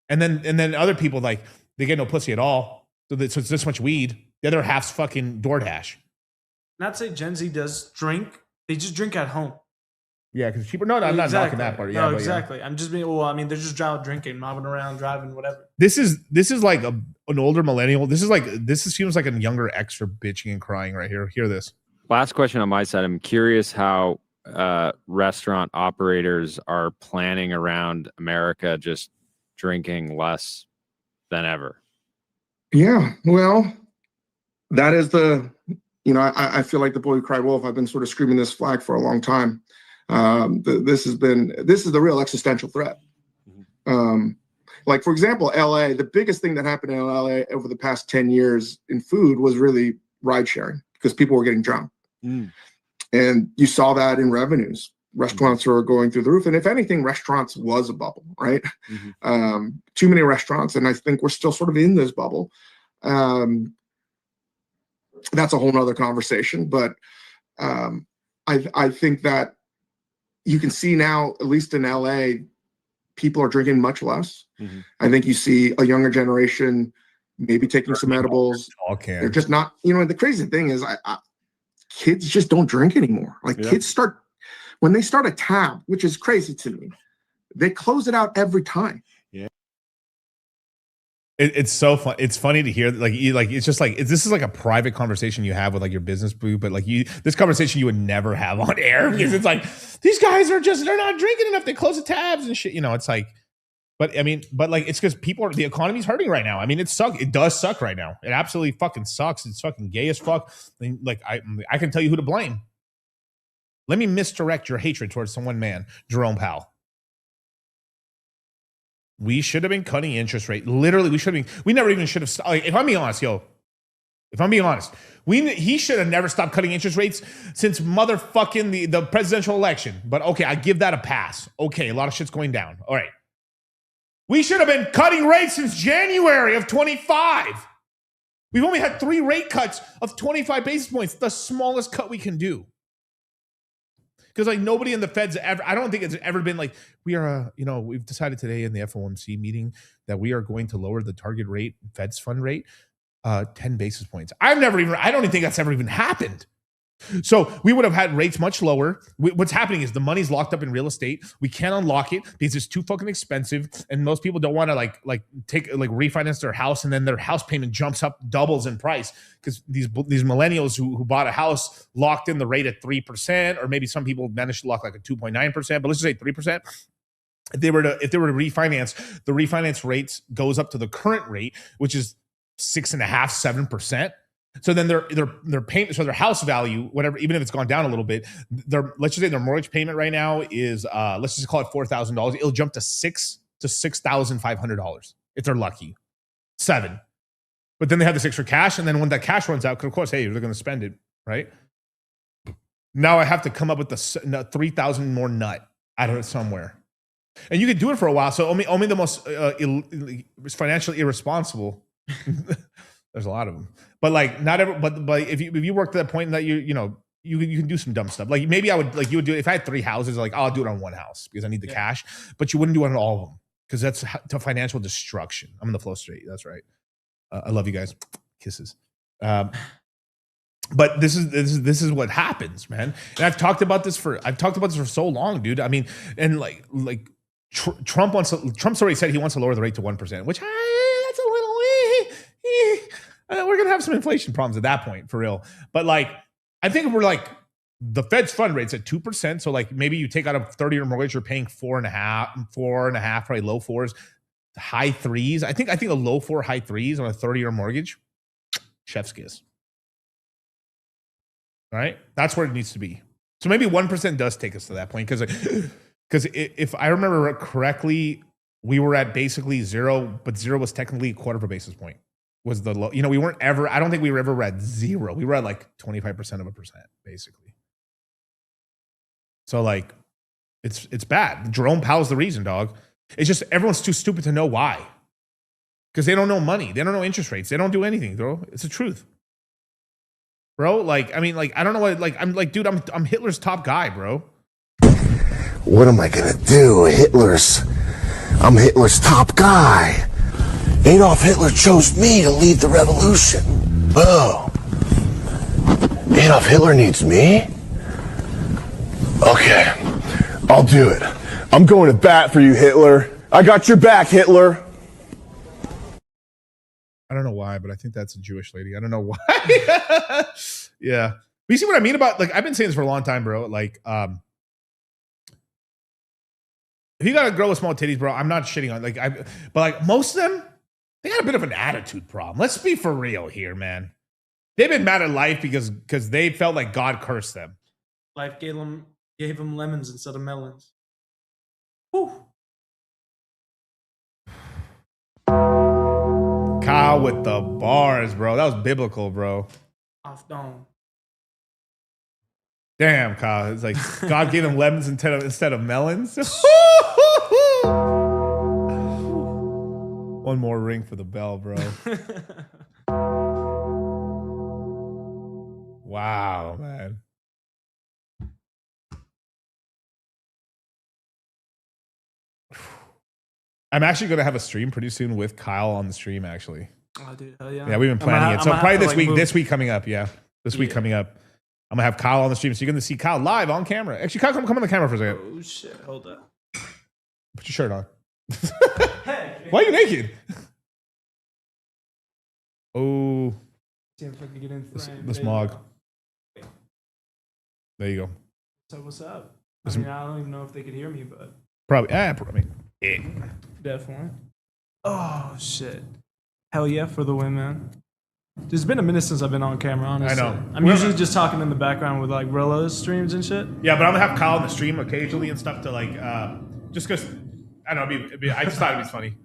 S20: And then other people, like, they get no pussy at all. So it's this much weed. The other half's fucking DoorDash.
S2: Not to say Gen Z does drink. They just drink at home.
S20: Yeah, because cheaper. No, I'm not knocking that part. Yeah,
S2: no, exactly. Yeah. I'm just being. Well, I mean, they're just out drinking, mobbing around, driving, whatever.
S20: This is like an older millennial. This seems like a younger extra bitching and crying right here. Hear this.
S4: Last question on my side. I'm curious how restaurant operators are planning around America just drinking less than ever.
S6: Yeah, well, that is I feel like the boy who cried wolf. I've been sort of screaming this flag for a long time. This is the real existential threat. Like, for example, LA, the biggest thing that happened in LA over the past 10 years in food was really ride sharing because people were getting drunk. And you saw that in revenues. Restaurants are going through the roof. And if anything, restaurants was a bubble, right? Too many restaurants. And I think we're still sort of in this bubble. That's a whole nother conversation. But I think that you can see now, at least in LA, people are drinking much less. I think you see a younger generation maybe taking some edibles. They're just not, the crazy thing is kids just don't drink anymore. Like kids when they start a tab, which is crazy to me, they close it out every time.
S20: Yeah. It's so fun. It's funny to hear it's just like, this is like a private conversation you have with like your business boo, but like this conversation you would never have on air because it's like, these guys they're not drinking enough. They close the tabs and shit. It's like, but it's because the economy's hurting right now. I mean, it does suck right now. It absolutely fucking sucks. It's fucking gay as fuck. Like I can tell you who to blame. Let me misdirect your hatred towards one man, Jerome Powell. We should have been cutting interest rate. Literally, we never even should have. If I'm being honest, he should have never stopped cutting interest rates since motherfucking the presidential election. But okay, I give that a pass. Okay, a lot of shit's going down. All right. We should have been cutting rates since January of 25. We've only had 3 rate cuts of 25 basis points, the smallest cut we can do. Because like nobody in the Fed's ever, I don't think it's ever been like, we've decided today in the FOMC meeting that we are going to lower the target rate, Fed's fund rate, 10 basis points. I don't even think that's ever even happened. So we would have had rates much lower. What's happening is the money's locked up in real estate. We can't unlock it because it's too fucking expensive. And most people don't want to refinance their house. And then their house payment doubles in price because these millennials who bought a house locked in the rate at 3%, or maybe some people managed to lock like a 2.9%, but let's just say 3%. If they were to refinance, the refinance rates goes up to the current rate, which is 6.5%, 7%. So then their payment, so their house value, whatever, even if it's gone down a little bit, let's just say their mortgage payment right now is let's just call it $4,000. It'll jump to $6,500 if they're lucky, 7. But then they have this extra cash, and then when that cash runs out, of course, hey, they're going to spend it, right? Now I have to come up with the 3,000 more nut out of it somewhere, and you could do it for a while. So only the most financially irresponsible. There's a lot of them, but like not every. But if you work to that point that you can do some dumb stuff. Like maybe I would you would do if I had 3 houses. Like I'll do it on one house because I need the cash. But you wouldn't do it on all of them because that's to financial destruction. I'm in the flow state. That's right. I love you guys. Kisses. But this is what happens, man. And I've talked about this for so long, dude. I mean, and Trump already said he wants to lower the rate to 1%, which that's a little. We're gonna have some inflation problems at that point, for real. But like, I think we're like the Fed's fund rate's at 2%. So like maybe you take out a 30-year mortgage, you're paying 4.5, probably low 4s, high 3s. I think a low 4, high 3s on a 30-year mortgage, chef's kiss. All right, that's where it needs to be. So maybe 1% does take us to that point because if I remember correctly, we were at basically 0, but 0 was technically a quarter of a basis point. Was the low? We weren't ever. I don't think we were ever at 0. We were at like 25% of a percent, basically. So like, it's bad. Jerome Powell's the reason, dog. It's just everyone's too stupid to know why. Because they don't know money. They don't know interest rates. They don't do anything, bro. It's the truth, bro. Like, I mean, like, I don't know what. Like, I'm like, dude, I'm Hitler's top guy, bro.
S23: What am I gonna do? I'm Hitler's top guy. Adolf Hitler chose me to lead the revolution. Oh. Adolf Hitler needs me? Okay, I'll do it. I'm going to bat for you, Hitler. I got your back, Hitler.
S20: I don't know why, but I think that's a Jewish lady. I don't know why. Yeah. But you see what I mean about, like, I've been saying this for a long time, bro. Like, if you got a girl with small titties, bro, I'm not shitting on, but like most of them, they got a bit of an attitude problem. Let's be for real here, man. They've been mad at life because they felt like God cursed them.
S2: Life gave them lemons instead of melons. Whew.
S20: Kyle with the bars, bro. That was biblical, bro.
S2: Off dome.
S20: Damn, Kyle. It's like God gave them lemons instead of melons. One more ring for the bell, bro. Wow, man. I'm actually going to have a stream pretty soon with Kyle on the stream, actually.
S2: Oh, dude, hell yeah.
S20: Yeah, we've been planning it. So probably this week coming up. Yeah, this week coming up. I'm going to have Kyle on the stream. So you're going to see Kyle live on camera. Actually, Kyle, come on the camera for a second.
S2: Oh, shit. Hold up.
S20: Put your shirt on.
S2: Hey.
S20: Why are you naked? Oh.
S2: See if I can get in frame.
S20: The smog. There you go.
S2: So what's up? I mean, I don't even know if they could hear me, but
S20: probably. Yeah.
S2: Definitely. Oh shit! Hell yeah for the win, man. There's been a minute since I've been on camera. Honestly,
S20: I know.
S2: I'm usually just talking in the background with like Rillo's streams and shit.
S20: Yeah, but I'm gonna have Kyle on the stream occasionally and stuff to like, just because I don't know. I just thought it'd be funny.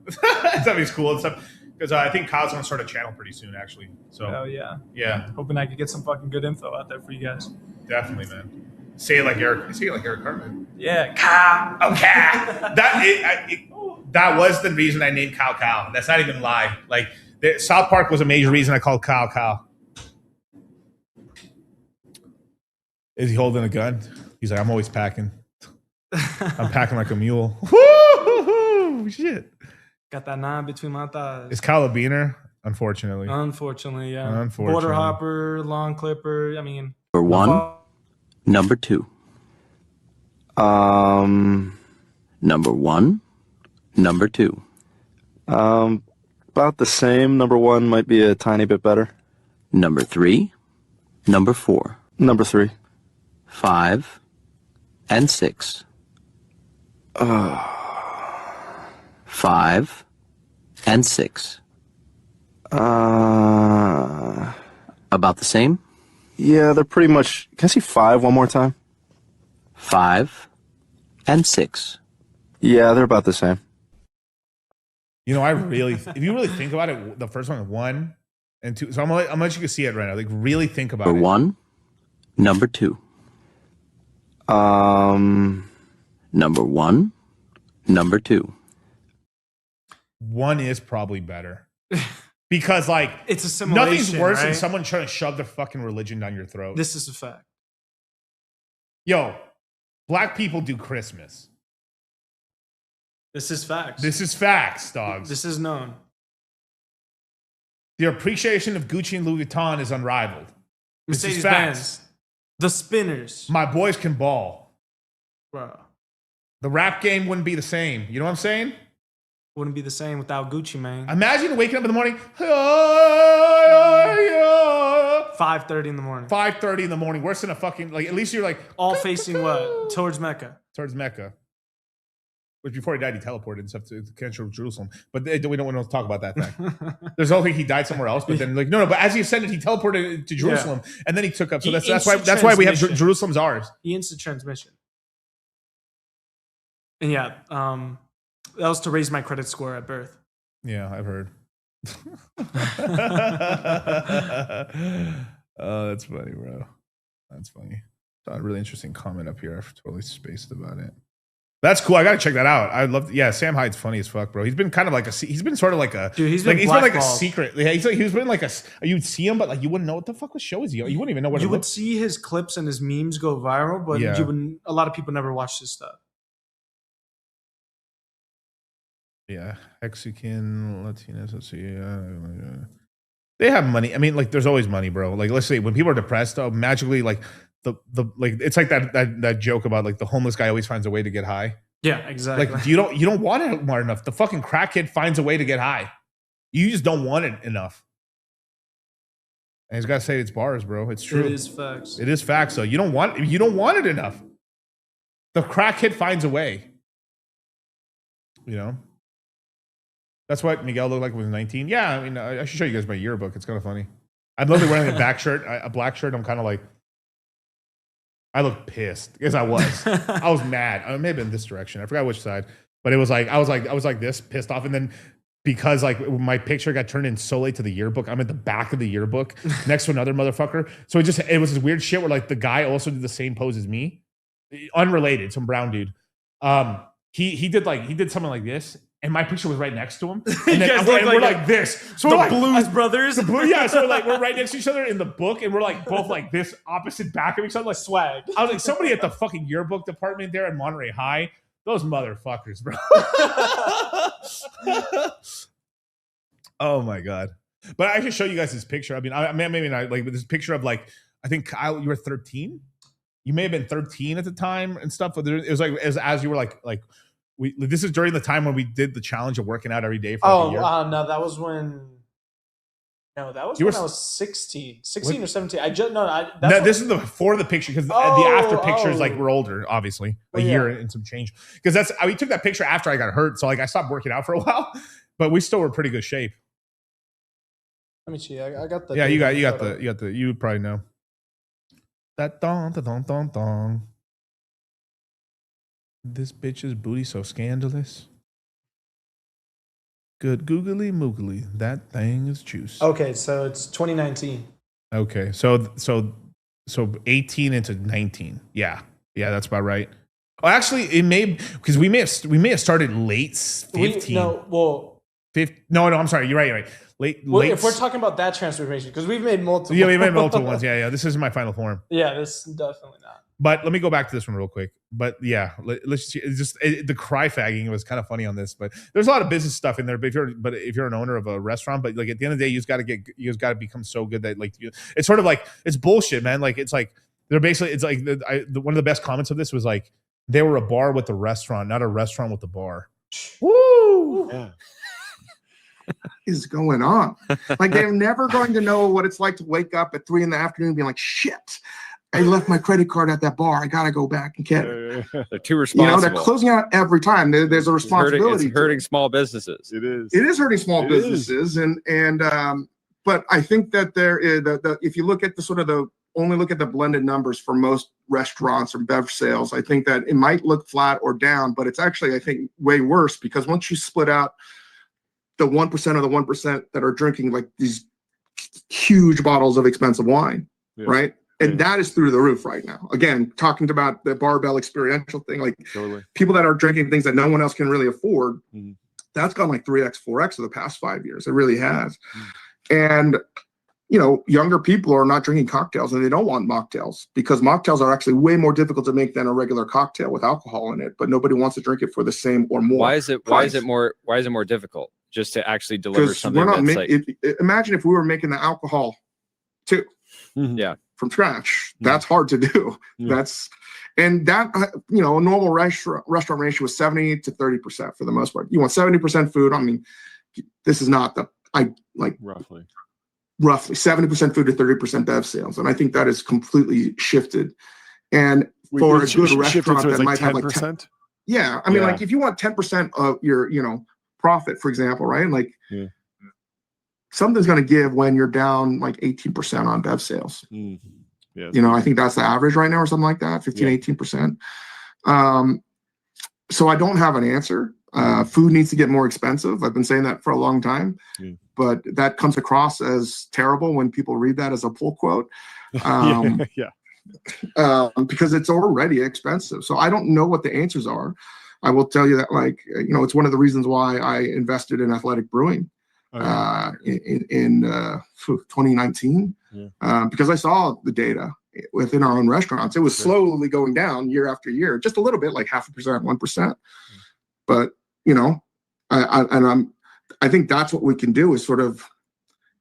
S20: That'd be cool and stuff. Because I think Kyle's gonna start a channel pretty soon, actually. So.
S2: Hell yeah.
S20: Yeah.
S2: Hoping I could get some fucking good info out there for you guys.
S20: Definitely, man. Say it like Eric. Say it like Eric Cartman.
S2: Yeah, Kyle.
S20: Okay. That was the reason I named Kyle Kyle. That's not even a lie. Like South Park was a major reason I called Kyle Kyle. Is he holding a gun? He's like, I'm always packing. I'm packing like a mule. Woo! Shit.
S2: Got that 9 between my thighs.
S20: Is Kyle a beaner? Unfortunately.
S2: Unfortunately, yeah.
S20: Unfortunately.
S2: Border hopper, long clipper. I mean.
S9: Number 1. Number 2. Number 1. Number 2.
S10: About the same. Number 1 might be a tiny bit better.
S9: Number 3. Number 4.
S10: Number 3.
S9: 5 and 6. 5 and 6. About the same?
S10: Yeah, they're pretty much. Can I see 5 one more time?
S9: 5 and 6.
S10: Yeah, they're about the same.
S20: You know, if you really think about it, the first one, 1 and 2. So I'm gonna let you see it right now. Like, really think about
S9: Number
S20: it.
S9: 1, number 2. Number 1, number 2.
S20: 1 is probably better. Because, like,
S2: it's assimilation,
S20: nothing's worse than
S2: right?
S20: someone trying to shove their fucking religion down your throat.
S2: This is a fact.
S20: Yo, black people do Christmas.
S2: This is facts.
S20: This is facts, dogs.
S2: This is known.
S20: The appreciation of Gucci and Louis Vuitton is unrivaled. This is
S2: Mercedes-Benz. The spinners.
S20: My boys can ball.
S2: Bro.
S20: The rap game wouldn't be the same. You know what I'm saying?
S2: Wouldn't be the same without Gucci, man.
S20: Imagine waking up in the morning.
S2: 5:30 in the morning.
S20: 5:30 in the morning. Worse than a fucking, like, at least you're like.
S2: All facing what? Towards Mecca.
S20: Towards Mecca. Which before he died, he teleported and stuff to control Jerusalem. But we don't want to talk about that thing. There's no thing he died somewhere else. But then, like, no. But as he ascended, he teleported to Jerusalem, and then he took up. So that's why we have Jerusalem's ours.
S2: He instant transmission. And yeah, that was to raise my credit score at birth.
S20: Yeah, I've heard. Oh, that's funny, bro. That's funny. A really interesting comment up here. I've totally spaced about it. That's cool. I gotta check that out. I love. Yeah, Sam Hyde's funny as fuck, bro. He's been kind of like he's been sort of like a
S2: dude. He's been
S20: like a secret. Yeah, he's been like a. You'd see him, but like you wouldn't know what the fuck the show is. You wouldn't even know what
S2: you would see his clips and his memes go viral, but
S20: yeah.
S2: a lot of people never watch this stuff.
S20: Yeah, Mexican, Latinas. Let's see. They have money. I mean, like, there's always money, bro. Like, let's say when people are depressed, magically, like the like it's like that joke about like the homeless guy always finds a way to get high.
S2: Yeah, exactly.
S20: Like you don't want it more enough. The fucking crackhead finds a way to get high. You just don't want it enough. And he's got to say it's bars, bro. It's true.
S2: It is facts.
S20: It is facts. So you don't want it enough. The crackhead finds a way. You know. That's what Miguel looked like when he was 19. Yeah, I mean, I should show you guys my yearbook. It's kind of funny. I'm literally wearing a black shirt. I'm kind of like, I look pissed because I was mad. I may have been this direction. I forgot which side, but it was like I was like this, pissed off, and then because like my picture got turned in so late to the yearbook, I'm at the back of the yearbook next to another motherfucker. So it was this weird shit where like the guy also did the same pose as me, unrelated, some brown dude. He did something like this. And my picture was right next to him. And then we're like this. So
S2: the
S20: we're like,
S2: Blues Brothers.
S20: Yeah, so we're right next to each other in the book, and we're like both like this opposite back of each other. Like
S2: swag.
S20: I was like, somebody at the fucking yearbook department there in Monterey High, those motherfuckers, bro. Oh my God. But I should show you guys this picture. I mean, maybe not, like this picture of like, I think Kyle, you were 13. You may have been 13 at the time and stuff, but it was like as you were like this is during the time when we did the challenge of working out every day for a year.
S2: No, that was when. No, that was when I was 16 or 17.
S20: This is before the picture because the after picture is like we're older, obviously, a year and some change. Because we took that picture after I got hurt, so like I stopped working out for a while, but we still were pretty good shape.
S2: Let me see. I got the.
S20: Yeah, you probably know. That dong. This bitch's booty so scandalous. Good googly moogly. That thing is juice.
S2: Okay, so it's 2019.
S20: Okay, so 18 into 19. Yeah, that's about right. Oh, actually, it may because we may have started late 15. No, I'm sorry. You're right. Late.
S2: If we're talking about that transformation, because we've made multiple.
S20: Yeah, we made multiple ones. Yeah. This isn't my final form.
S2: Yeah, this is definitely not.
S20: But let me go back to this one real quick. But yeah, let's just the cry fagging was kind of funny on this. But there's a lot of business stuff in there. But if you're an owner of a restaurant, but like at the end of the day, you just got to become so good that like it's sort of like it's bullshit, man. Like it's like they're basically it's like one of the best comments of this was like they were a bar with the restaurant, not a restaurant with the bar.
S2: Woo!
S20: Yeah.
S6: Is going on? Like they're never going to know what it's like to wake up at 3 p.m. and be like, shit, I left my credit card at that bar. I gotta go back and get it.
S4: They're too responsible.
S6: They're closing out every time. There's a responsibility.
S4: It's hurting small businesses.
S6: It is hurting small businesses, and but I think that there is if you look at only look at the blended numbers for most restaurants or bev sales, I think that it might look flat or down, but it's actually I think way worse because once you split out the 1% of the 1% that are drinking like these huge bottles of expensive wine, right? And that is through the roof right now. Again, talking about the barbell experiential thing, like people that are drinking things that no one else can really afford, that's gone like 3x, 4x in the past 5 years. It really has. And, younger people are not drinking cocktails and they don't want mocktails because mocktails are actually way more difficult to make than a regular cocktail with alcohol in it, but nobody wants to drink it for the same or more.
S4: Why is it more difficult? Just to actually deliver something that's
S6: imagine if we were making the alcohol too.
S4: Yeah.
S6: From scratch. That's hard to do. A normal restaurant ratio is 70 to 30% for the most part. You want 70% food. I mean, this is not roughly 70% food to 30% bev sales. And I think that is completely shifted. And for a good restaurant that might have like 10%. Yeah. I mean, like if you want 10% of your, profit, for example, right? Like something's going to give when you're down like 18% on bev sales. I think that's the average right now or something like that, 18%. So I don't have an answer. Food needs to get more expensive. I've been saying that for a long time, but that comes across as terrible when people read that as a pull quote. Because it's already expensive. So I don't know what the answers are. I will tell you that, it's one of the reasons why I invested in Athletic Brewing in 2019 because I saw the data within our own restaurants. It was slowly going down year after year, just a little bit, like 0.5%, 1%. But I think that's what we can do is sort of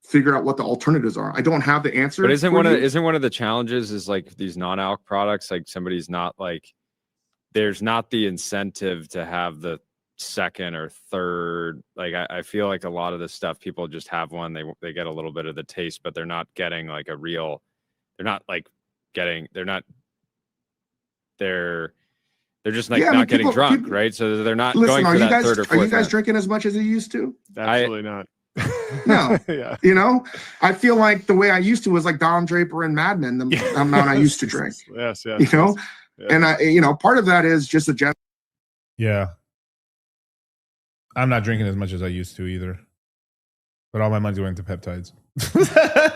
S6: figure out what the alternatives are. I don't have the answer.
S4: But isn't one of the challenges is like these non-alc products, like somebody's not like, there's not the incentive to have the second or third. Like I feel like a lot of this stuff, people just have one, they get a little bit of the taste, but they're not getting like a real, they're not like getting, they're just like not getting drunk, right? So they're not going for that third or fourth.
S6: Are you guys drinking as much as you used to?
S10: Absolutely not.
S6: No.
S10: Yeah.
S6: You know, I feel like the way I used to was like Don Draper and Mad Men, the amount I used to drink.
S10: Yes.
S6: You know, and part of that is just a general.
S20: Yeah. I'm not drinking as much as I used to either. But all my money's going to peptides.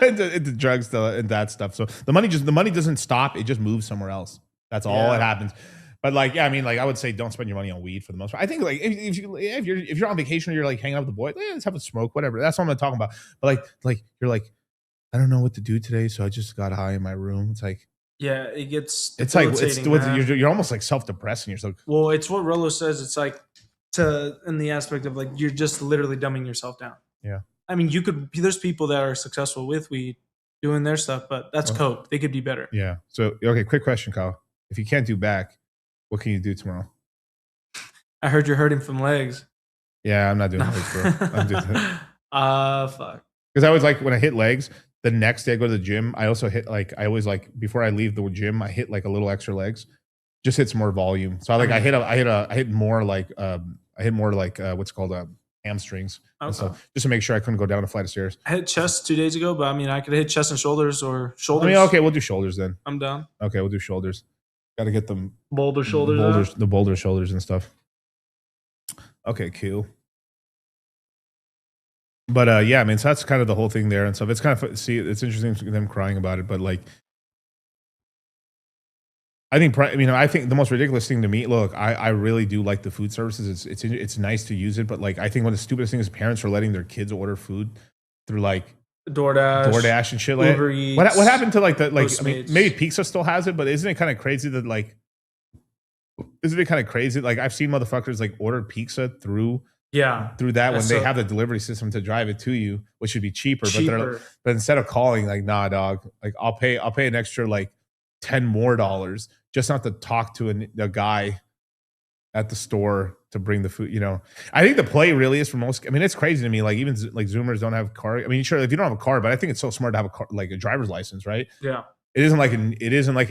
S20: into drugs and that stuff. So the money doesn't stop, it just moves somewhere else. That's all that happens. But like, yeah, I mean, like I would say don't spend your money on weed for the most part. I think like if you're on vacation or you're like hanging out with the boys, let's have a smoke, whatever. That's what I'm talking about. But like you're like, I don't know what to do today, so I just got high in my room. It's like,
S2: yeah, it gets.
S20: It's like you're almost like self-depressing yourself.
S2: Well, it's what Rolo says. It's like in the aspect of like you're just literally dumbing yourself down.
S20: Yeah.
S2: I mean, there's people that are successful with weed doing their stuff, but that's coke. They could be better.
S20: Yeah. So okay, quick question, Kyle. If you can't do back, what can you do tomorrow?
S2: I heard you're hurting from legs.
S20: Yeah, I'm not doing legs, bro. I'm doing
S2: fuck.
S20: Because I always like when I hit legs, the next day I go to the gym, I also hit like I always like before I leave the gym, I hit like a little extra legs. Just hits more volume. So I hit more like what's called hamstrings.
S2: Okay.
S20: So just to make sure I couldn't go down a flight of stairs.
S2: I hit chest 2 days ago, but I mean I could hit chest and shoulders or shoulders.
S20: I mean, okay, we'll do shoulders then.
S2: I'm down.
S20: Okay, we'll do shoulders. Got to get them
S2: boulder shoulders.
S20: The boulder shoulders and stuff. Okay, cool. But yeah, I mean, so that's kind of the whole thing there and stuff. It's kind of it's interesting them crying about it, but like, I think the most ridiculous thing to me. Look, I really do like the food services. It's nice to use it, but like, I think one of the stupidest things is parents are letting their kids order food through like DoorDash and shit. Like,
S2: Uber Eats,
S20: what happened to like the like?
S2: Postmates.
S20: I mean, maybe Pizza still has it, but isn't it kind of crazy that like? Isn't it kind of crazy? Like I've seen motherfuckers like order pizza through that when they have the delivery system to drive it to you, which should be cheaper. But instead of calling, like, nah, dog, like I'll pay an extra like $10 more just not to talk to a guy at the store to bring the food. You know, I think the play really is for most. I mean, it's crazy to me. Like even like Zoomers don't have car. I mean, sure, if you don't have a car, but I think it's so smart to have a car, like a driver's license, right?
S2: Yeah.
S20: It isn't like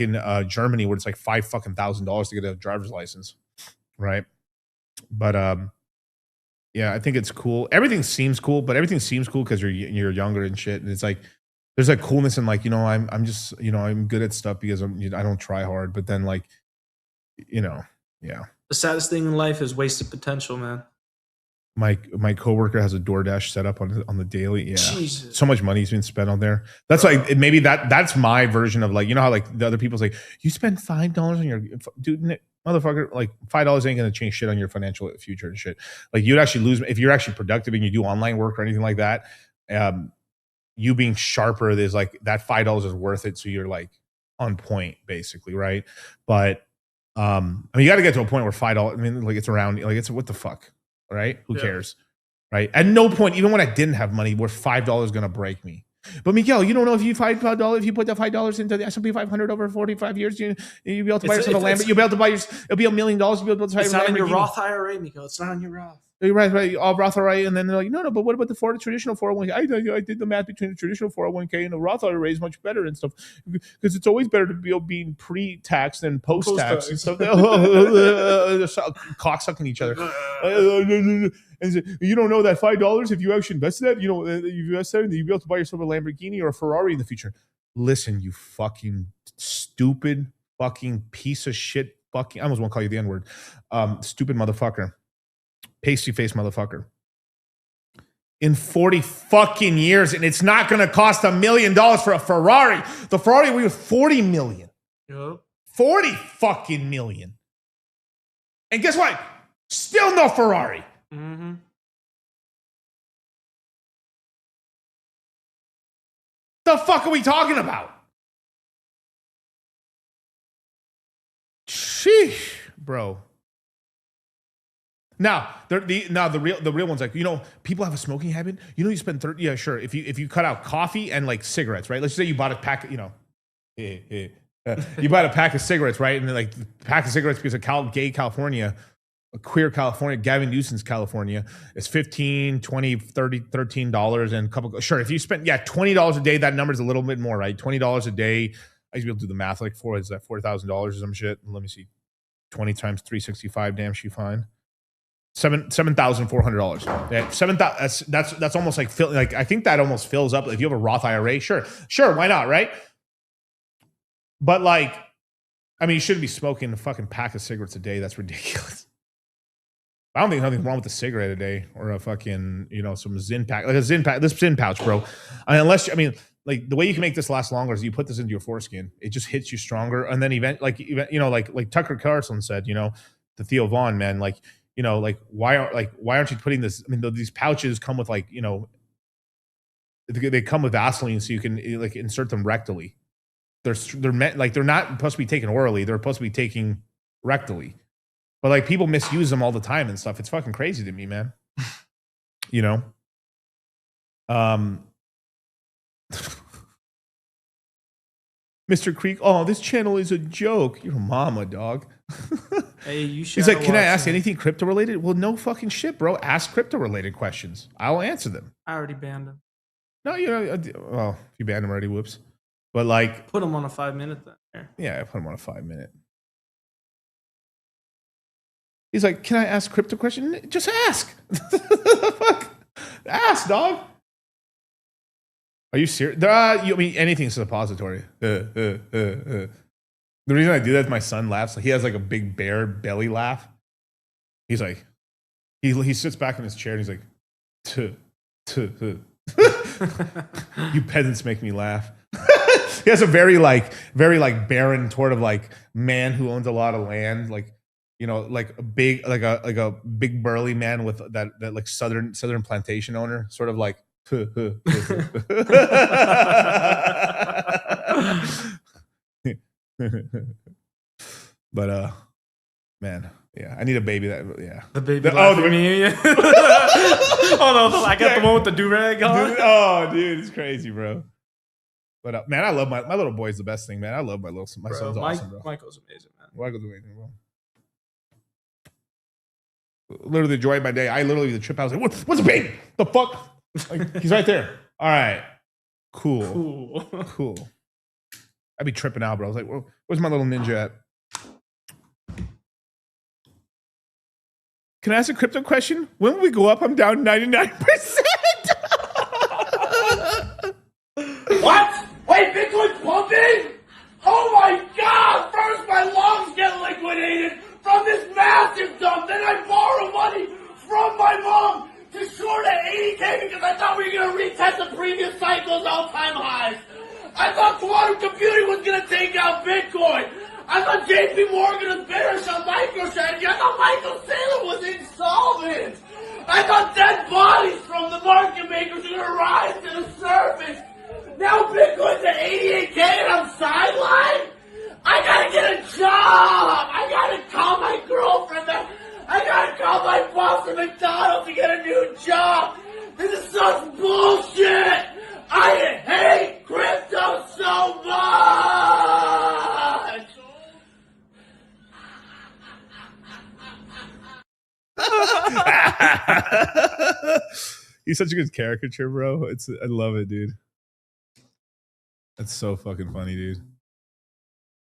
S20: in Germany where it's like $5,000 to get a driver's license, right? But yeah, I think it's cool. Everything seems cool, but everything seems cool because you're younger and shit. And it's like there's like coolness in like, you know, I'm just, you know, I'm good at stuff because I don't try hard. But then like, you know, yeah.
S2: The saddest thing in life is wasted potential, man.
S20: My coworker has a DoorDash set up on the daily. Yeah,
S2: Jesus.
S20: So much money's been spent on there. That's like maybe that's my version of like, you know how like the other people's like, you spend $5 on your dude, motherfucker. Like $5 ain't gonna change shit on your financial future and shit. Like you'd actually lose if you're actually productive and you do online work or anything like that. You being sharper is like that $5 is worth it. So you're like on point basically, right? But I mean, you got to get to a point where $5. I mean, like it's around like it's what the fuck. Right? Who cares? Right? At no point, even when I didn't have money, were $5 gonna break me. But Miguel, you don't know if you put that $5 into the S&P 500 over 45 years, you'll be able to buy yourself a Lamborghini. You'll be able to buy it'll be $1 million. You'll be able to buy
S2: it's not on your Roth IRA, Miguel. It's not on your Roth.
S20: Right. All Roth IRA, and then they're like, no, but what about the traditional 401k? I did the math between the traditional 401k and the Roth IRA is much better and stuff because it's always better to be being pre-tax than post-tax and stuff. Cock sucking each other. And you don't know that $5 if you actually invest that, you know, you invest that, you'll be able to buy yourself a Lamborghini or a Ferrari in the future. Listen, you fucking stupid fucking piece of shit. Fucking, I almost won't call you the N-word. Stupid motherfucker. Pasty face motherfucker. In 40 fucking years, and it's not going to cost $1 million for a Ferrari. The Ferrari was $40 million.
S2: Yep.
S20: 40 fucking million. And guess what? Still no Ferrari.
S2: Mm-hmm.
S20: The fuck are we talking about? Sheesh, bro. Now, the real ones, like, you know, people have a smoking habit. You know, you spend 30. Yeah, sure. If you cut out coffee and like cigarettes, right? Let's say you bought a pack. You know, you bought a pack of cigarettes, right? And then, like, the pack of cigarettes because of gay California, queer California, Gavin Newsom's California, is $15, $20, $30, $13 and a couple. Sure, if you spend $20 a day, that number's a little bit more, right? $20 a day. I used to be able to do the math. Like, is that $4,000 or some shit? Let me see. 20 times 365. Damn, she fine. $7,400. Yeah, that's almost like I think that almost fills up. If you have a Roth IRA, sure, why not, right? But like, I mean, you shouldn't be smoking a fucking pack of cigarettes a day. That's ridiculous. I don't think nothing's wrong with a cigarette a day or a fucking, you know, some Zyn pack, like a Zyn pack, this Zyn pouch, bro. Like the way you can make this last longer is you put this into your foreskin. It just hits you stronger, and then like Tucker Carlson said, you know, to Theo Vaughn, man, like, you know, like why aren't you putting this? I mean, these pouches come with, like, you know, they come with Vaseline, so you can like insert them rectally. They're meant, like, they're not supposed to be taken orally. They're supposed to be taken rectally. But like, people misuse them all the time and stuff. It's fucking crazy to me, man. You know. Mr. Creek, oh, this channel is a joke. Your mama, dog.
S2: Hey, you should.
S20: He's like, can I ask anything crypto related? Well, no fucking shit, bro. Ask crypto related questions. I'll answer them.
S2: I already banned him.
S20: No, you know, well, if you banned him already, whoops. But like,
S2: put him on a 5-minute then.
S20: Yeah, I put him on a 5-minute. He's like, can I ask crypto question? Just ask. Fuck. Ask, dog. Are you serious? I mean, anything's a suppository. The reason I do that is my son laughs. He has like a big bear belly laugh. He's like, he sits back in his chair and he's like, you peasants make me laugh. He has a very barren sort of like man who owns a lot of land, like, you know, like a big burly man with that like southern plantation owner, sort of like. But man, yeah, I need a baby
S2: the baby laughing me. Oh no, I got the one with the do-rag on.
S20: Oh dude, it's crazy, bro. But man, I love my little boy's the best thing, man. I love my son's awesome, bro.
S2: Michael's amazing, man.
S20: Michael's amazing, bro. Literally the joy of my day. I literally the trip. I was like, what's a baby? The fuck? Like, he's right there. All right, cool. I'd be tripping out, bro. I was like, where's my little ninja at? Can I ask a crypto question? When will we go up? I'm down 99%.
S7: What? Wait, Bitcoin's pumping? Oh my god! First my lungs get liquidated from this massive dump, then I borrow money from my mom to short at 80K because I thought we were going to retest the previous cycle's all-time highs. I thought quantum computing was going to take out Bitcoin. I thought JP Morgan was bearish on MicroStrategy. I thought Michael Saylor was insolvent. I thought dead bodies from the market makers were going to rise to the surface. Now Bitcoin's at 88K and I'm sidelined? I gotta get a job! I gotta call my girlfriend. I gotta call my boss at McDonald's to get a new job. This is such bullshit! I hate crypto so much!
S20: He's such a good caricature, bro. I love it, dude. That's so fucking funny, dude.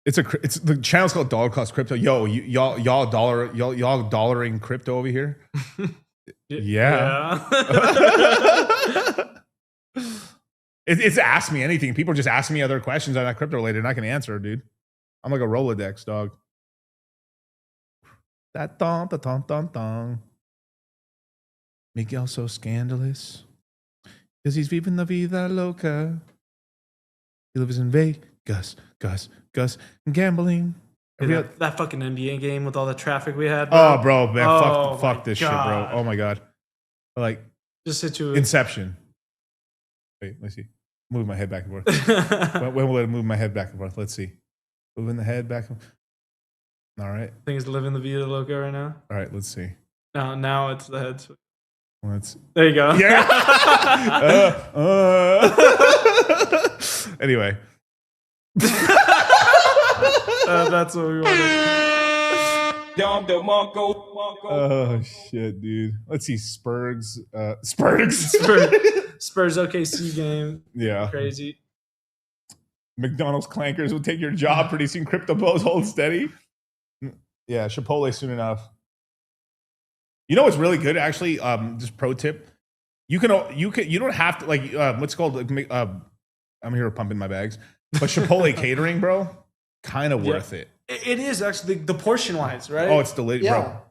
S20: It's the channel's called Dollar Cost Crypto. Yo, y'all dollaring crypto over here? Yeah. It's ask me anything. People just ask me other questions on that crypto related, and I can answer, dude. I'm like a Rolodex, dog. That thong. Miguel so scandalous because he's viving la vida loca. He lives in Vegas, Gus, gambling.
S2: Dude, that fucking NBA game with all the traffic we had, bro.
S20: Oh, bro, man, fuck this shit, bro. Oh my god, like
S2: just situation.
S20: Inception. Wait, let's see. Move my head back and forth. when will it move my head back and forth? Let's see. Moving the head back. All right.
S2: I think it's living the vida loca right now.
S20: All right, let's see.
S2: Now it's the head switch.
S20: There
S2: you go.
S20: Yeah. Anyway.
S2: That's what we wanted.
S20: Oh shit, dude. Let's see. Spurs
S2: OKC game.
S20: Yeah.
S2: Crazy.
S20: McDonald's clankers will take your job producing crypto bows. Hold steady. Yeah, Chipotle soon enough. You know what's really good, actually? Just pro tip. You don't have to like what's called I'm here pumping my bags. But Chipotle catering, bro, kind of worth it.
S2: It is actually the portion wise, right?
S20: Oh, it's delicious, bro.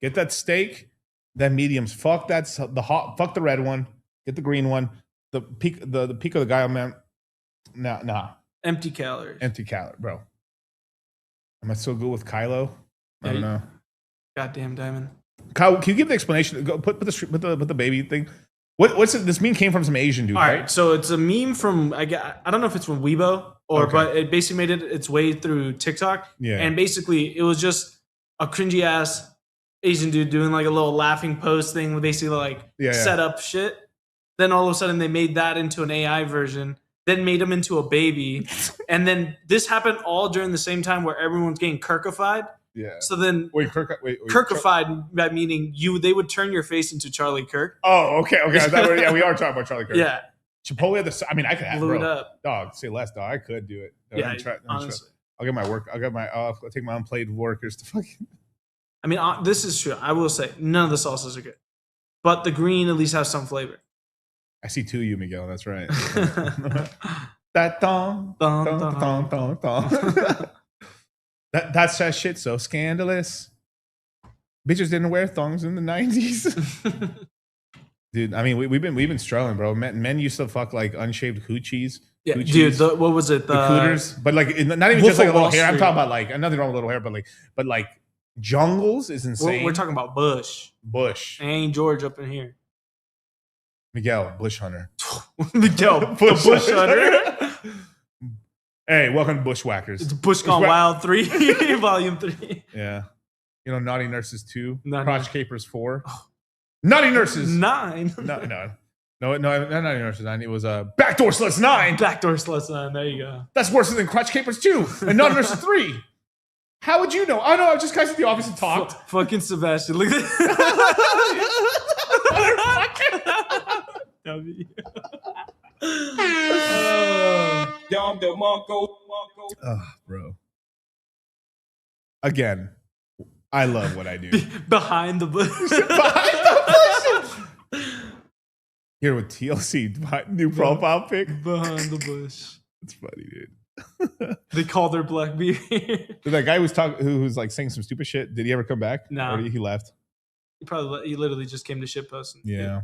S20: Get that steak, that mediums. Fuck fuck the red one. Get the green one. The peak of the guy, man. Nah.
S2: Empty calories.
S20: Empty calorie, bro. Am I so good with Kylo? I don't know.
S2: Goddamn Diamond.
S20: Kyle, can you give the explanation? Go put the baby thing. What's it? This meme came from some Asian dude,
S2: All
S20: right?
S2: right, so it's a meme from I don't know if it's from Weibo but it basically made its way through TikTok.
S20: Yeah.
S2: And basically it was just a cringy ass Asian dude doing like a little laughing pose thing with basically like set up shit. Then all of a sudden they made that into an AI version, then made him into a baby. And then this happened all during the same time where everyone's getting Kirkified.
S20: Yeah.
S2: So then Kirkified, that meaning they would turn your face into Charlie Kirk.
S20: Oh, okay. We are talking about Charlie Kirk.
S2: Yeah.
S20: Chipotle, I could have
S2: blew it up.
S20: Dog, say less, dog. I could do it.
S2: Honestly.
S20: I'll get my work. I'll take my unpaid workers to fucking.
S2: I mean, this is true. I will say none of the sauces are good, but the green at least has some flavor.
S20: I see two of you, Miguel. That's right. That thong. That's that shit so scandalous. Bitches didn't wear thongs in the 90s. Dude, I mean, we've been struggling, bro. Men used to fuck like unshaved coochies.
S2: Yeah, dude. What was it?
S20: The cooters, but like not even just like a little hair. I'm talking about like nothing wrong with little hair, but like jungles is insane.
S2: We're talking about Bush. Ain't George up in here.
S20: Miguel, Bush Hunter.
S2: Miguel, Bush Hunter.
S20: Hey, welcome to Bushwhackers.
S2: It's Bush Gone Wild 3, Volume 3.
S20: Yeah. You know, Naughty Nurses 2, Crotch Capers 4. Naughty Nurses
S2: 9.
S20: No, not Naughty Nurses 9. It was Backdoor Sluts 9.
S2: Backdoor Sluts 9. There you go.
S20: That's worse than Crotch Capers 2 and Naughty Nurses 3. How would you know? I know. I just guys at the office and talked.
S2: Fucking Sebastian. Look at this.
S20: Bro. Again, I love what I do.
S2: Behind the bush.
S20: Here with TLC, new profile pic.
S2: Behind the bush.
S20: It's funny, dude.
S2: They call their black beard.
S20: That guy who's like saying some stupid shit. Did he ever come back?
S2: No,
S20: or he left.
S2: He literally just came to shitpost.
S20: Yeah.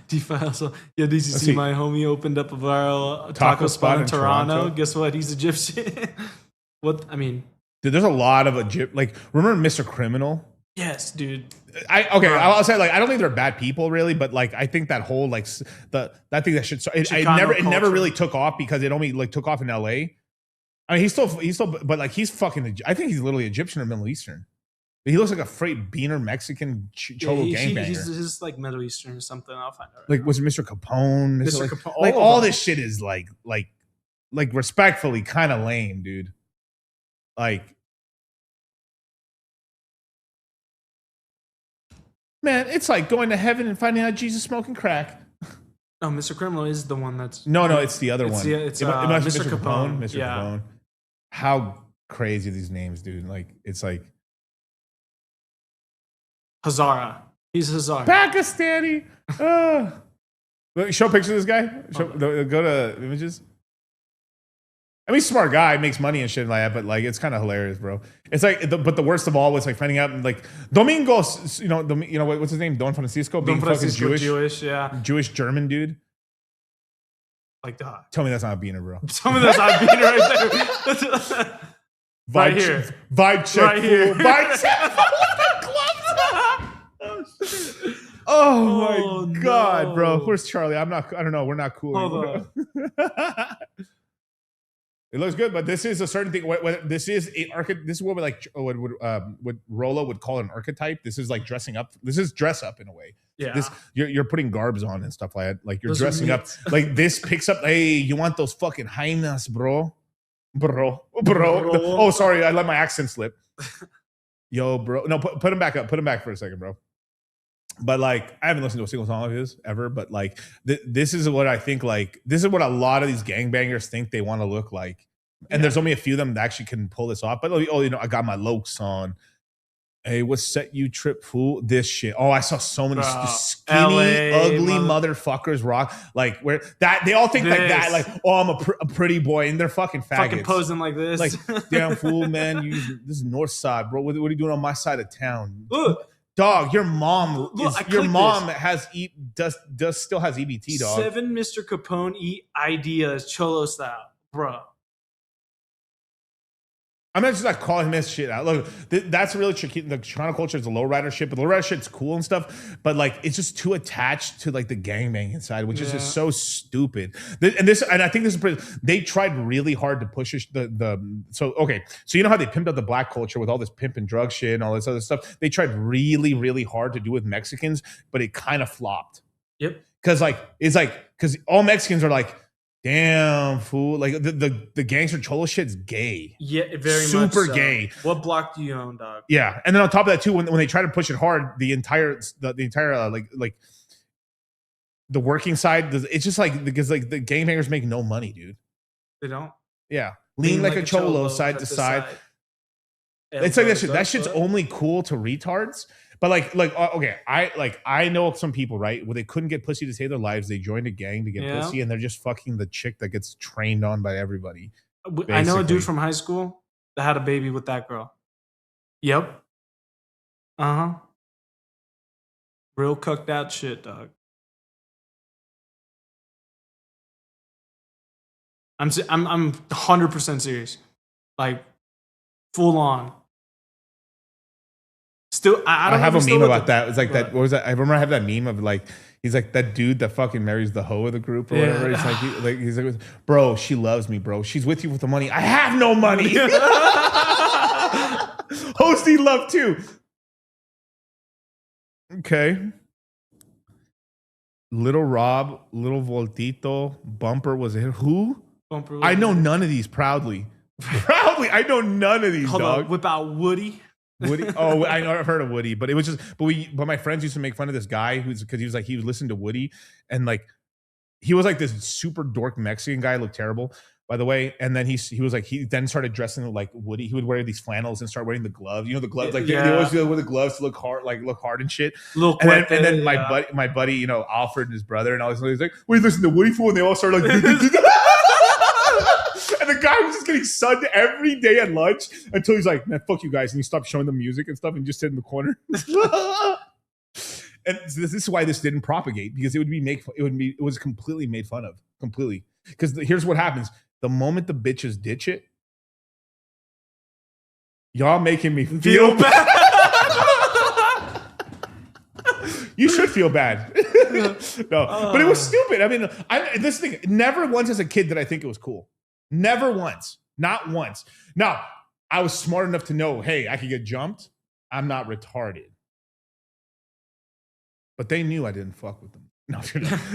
S2: DeFi also. Yeah, did you see my homie opened up a viral taco spot in Toronto? Guess what? He's Egyptian. What? I mean,
S20: dude, there's a lot of like. Remember Mr. Criminal?
S2: Yes, dude.
S20: I'll say like I don't think they're bad people really, but like I think that whole like that thing that should it never really took off because it only like took off in LA. I mean, he's still, but like he's fucking. I think he's literally Egyptian or Middle Eastern. He looks like a freight beaner Mexican cholo gangbanger.
S2: He's like Middle Eastern or something. I'll find out.
S20: Like was it Mr. Capone?
S2: Mr. Capone.
S20: Like all this shit is like respectfully kind of lame, dude. Like, man, it's like going to heaven and finding out Jesus smoking crack.
S2: No, Mr. Criminal is the one that's.
S20: No, it's the other one.
S2: It's
S20: Mr. Capone. Mr.
S2: Yeah.
S20: Capone. How crazy these names, dude. Like, it's like.
S2: Hazara. He's Hazara.
S20: Pakistani. Show pictures of this guy. Go to images. I mean, smart guy, makes money and shit like that, but like it's kind of hilarious, bro. It's like, but the worst of all was like finding out like Domingos, what's his name? Don Francisco, being fucking Jewish,
S2: yeah,
S20: Jewish German dude.
S2: Like that.
S20: Tell me that's not a beaner, bro.
S2: Tell me that's not a beaner right there. Right here.
S20: Vibe check.
S2: Right here.
S20: Vibe check. Oh my god, bro. Where's Charlie? I don't know. We're not cool.
S2: Hold on.
S20: It looks good, but this is a certain thing. What this is this is what we like. What Rolo would call an archetype. This is like dressing up. This is dress up in a way.
S2: Yeah.
S20: This you're putting garbs on and stuff like that. Like you're
S2: Those
S20: dressing up. Like this picks up. Hey, you want those fucking hyenas, bro? Oh, sorry, I let my accent slip. Yo, bro. No, put him back up. Put him back for a second, bro. But like, I haven't listened to a single song of his ever. But like, this is what I think. Like, this is what a lot of these gangbangers think they want to look like. And there's only a few of them that actually can pull this off. But oh, you know, I got my Lokes on. Hey, what set you trip, fool? This shit. Oh, I saw so many skinny, ugly motherfuckers rock. Like where that they all think like that. Like, oh, I'm a pretty boy, and they're fucking faggots.
S2: Fucking posing like this.
S20: Like, damn fool, man. This is North Side, bro. What are you doing on my side of town? Look. Dog, your mom still has EBT, dog.
S2: 7 Mr. Capone ideas, Cholo style, bro.
S20: I'm not just like calling this shit out. Look, that's really tricky. The Chicano culture is the lowrider shit, but the lowrider shit's cool and stuff. But like, it's just too attached to like the gangbang side, which is just so stupid. And I think this is they tried really hard to push so you know how they pimped up the black culture with all this pimp and drug shit and all this other stuff. They tried really, really hard to do with Mexicans, but it kind of flopped.
S2: Yep.
S20: Because all Mexicans are like, damn fool! Like the gangster cholo shit's gay.
S2: Yeah, very
S20: super
S2: much so.
S20: Gay.
S2: What block do you own, dog?
S20: Yeah, and then on top of that too, when they try to push it hard, the entire like the working side, it's just like because like the gangbangers make no money, dude.
S2: They don't.
S20: Yeah, lean like a cholo, side to side. It's like that shit. That shit's only cool to retards. But okay, I know some people, right, where they couldn't get pussy to save their lives. They joined a gang to get pussy, and they're just fucking the chick that gets trained on by everybody. Basically.
S2: I know a dude from high school that had a baby with that girl. Yep. Uh-huh. Real cooked out shit, dog. I'm 100% serious. Like, full on. Still, I
S20: have a meme about that. It's like that. What was that? I remember I have that meme of like he's like that dude that fucking marries the hoe of the group or whatever. He's like, bro, she loves me, bro. She's with you with the money. I have no money. Host need love too. Okay. Little Rob, Little Voltito, Bumper was it? Who?
S2: Bumper.
S20: I know none of these proudly. I know none of these.
S2: Hold on, whip out Woody.
S20: Woody. Oh, I've heard of Woody, but it was just, but my friends used to make fun of this guy because he was listening to Woody, and like he was like this super dork Mexican guy, looked terrible, by the way. And then he then started dressing like Woody. He would wear these flannels and start wearing the gloves. You know the gloves, like they always do with the gloves to look hard and shit. And then my buddy, you know, Alfred and his brother and all this. He's like, "We listen to Woody fool," and they all started like. And the guy was just getting sunned every day at lunch until he's like, man, fuck you guys. And he stopped showing them music and stuff and just sit in the corner. And this is why this didn't propagate, because it was completely made fun of. Completely. Because here's what happens. The moment the bitches ditch it, y'all making me feel bad. You should feel bad. No, but it was stupid. I mean, this thing, never once as a kid did I think it was cool. Never once. Not once. Now, I was smart enough to know, hey, I could get jumped. I'm not retarded. But they knew I didn't fuck with them.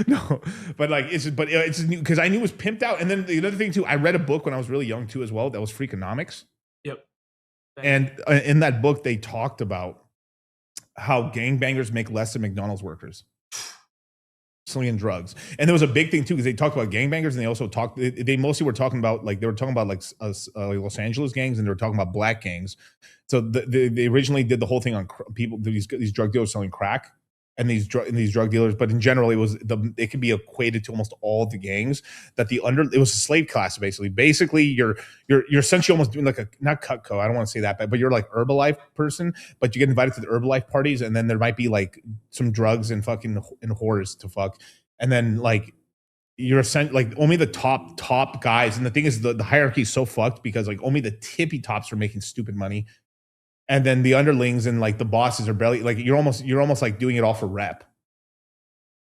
S20: No. But like, it's because I knew it was pimped out. And then the other thing too, I read a book when I was really young too as well. That was Freakonomics.
S2: Yep.
S20: And in that book, they talked about how gangbangers make less than McDonald's workers. Slinging drugs. And there was a big thing too, because they talked about gangbangers, and they also they mostly were talking about like Los Angeles gangs, and they were talking about black gangs. So they originally did the whole thing on people, these drug dealers selling crack, and these drug dealers, but in general it could be equated to almost all the gangs that it was a slave class basically. Basically you're essentially almost doing like a, not Cutco, I don't want to say that, but you're like Herbalife person, but you get invited to the Herbalife parties, and then there might be like some drugs and fucking and whores to fuck, and then like you're like only the top guys, and the thing is the hierarchy is so fucked because like only the tippy tops are making stupid money. And then the underlings and like the bosses are barely, like you're almost like doing it all for rep.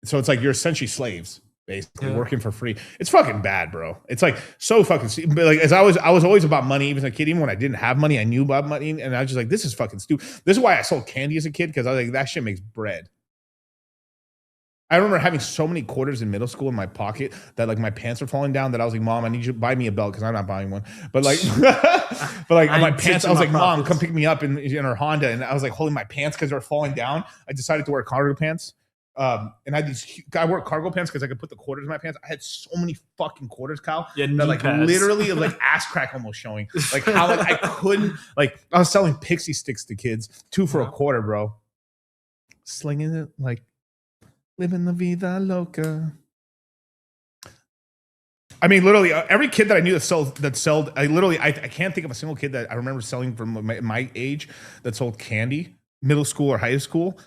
S20: So it's like you're essentially slaves. basically working for free. It's fucking bad, bro. It's like so fucking but like as I was always about money, even as a kid. Even when I didn't have money, I knew about money, and I was just like, this is fucking stupid. This is why I sold candy as a kid, because I was like, that shit makes bread. I remember having so many quarters in middle school in my pocket that like my pants were falling down, that I was like, Mom, I need you to buy me a belt because I'm not buying one. But like, my pants, I was like, Mom, come pick me up in her Honda. And I was like holding my pants because they were falling down. I decided to wear cargo pants. And I had I wore cargo pants because I could put the quarters in my pants. I had so many fucking quarters, Kyle.
S2: Yeah,
S20: that like
S2: pads.
S20: literally like ass crack almost showing. Like how like I couldn't, like I was selling pixie sticks to kids, 2 for $1, bro. Slinging it like living la vida loca. I mean, literally every kid that I knew that sold. I can't think of a single kid that I remember selling from my age that sold candy, middle school or high school,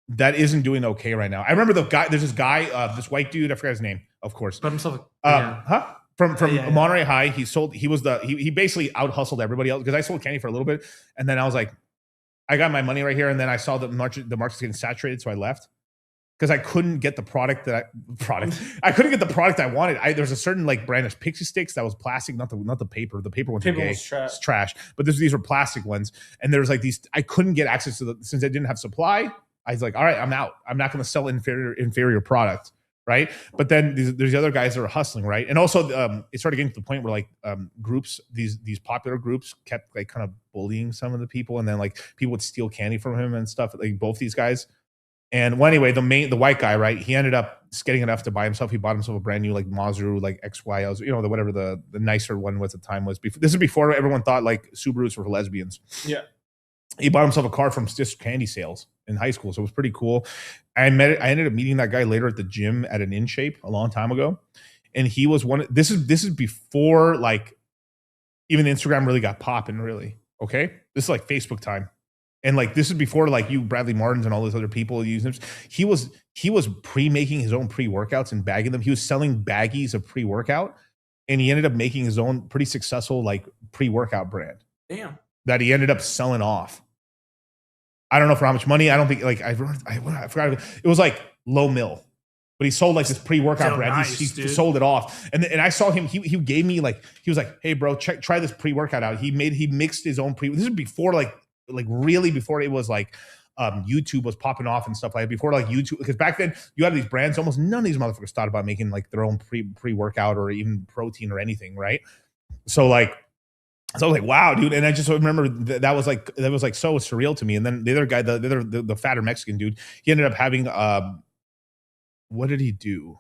S20: that isn't doing okay right now. I remember there's this guy, this white dude, I forgot his name, of course.
S2: But himself,
S20: From Monterey High. He basically out hustled everybody else, because I sold candy for a little bit, and then I was like, I got my money right here, and then I saw the market's getting saturated, so I left. Because I couldn't get the product I couldn't get the product I wanted. There's a certain like brand of pixie sticks that was plastic, not the paper. The paper ones were gay. It's trash. But these were plastic ones, and there was like these. I couldn't get access to since I didn't have supply. I was like, all right, I'm out. I'm not going to sell inferior product, right? But then there's the other guys that are hustling, right? And also, it started getting to the point where like groups, these popular groups, kept like kind of bullying some of the people, and then like people would steal candy from him and stuff. Like both these guys. And well, anyway, the white guy, right? He ended up getting enough to buy himself. He bought himself a brand new like Maseru, like XY, whatever the nicer one was at the time was. This is before everyone thought like Subarus were for lesbians.
S2: Yeah.
S20: He bought himself a car from just candy sales in high school, so it was pretty cool. I ended up meeting that guy later at the gym at an In Shape a long time ago, and he was one. This is before like even Instagram really got popping. Really, okay. This is like Facebook time. And like this is before like you Bradley Martins and all those other people use them. He was pre-making his own pre-workouts and bagging them. He was selling baggies of pre-workout, and he ended up making his own pretty successful like pre-workout brand.
S2: Damn.
S20: That he ended up selling off. I don't know for how much money. I don't think like I forgot. It was like low mil, but he sold like this pre-workout brand.
S2: Nice,
S20: he sold it off, and I saw him. He gave me like, he was like, hey bro, try this pre-workout out. He mixed his own This is before like really before it was like YouTube was popping off and stuff like that. Before like YouTube, because back then you had these brands, almost none of these motherfuckers thought about making like their own pre-workout or even protein or anything, right? So I was like, wow, dude. And I just remember that was like so surreal to me. And then the other guy, the fatter Mexican dude, he ended up having what did he do?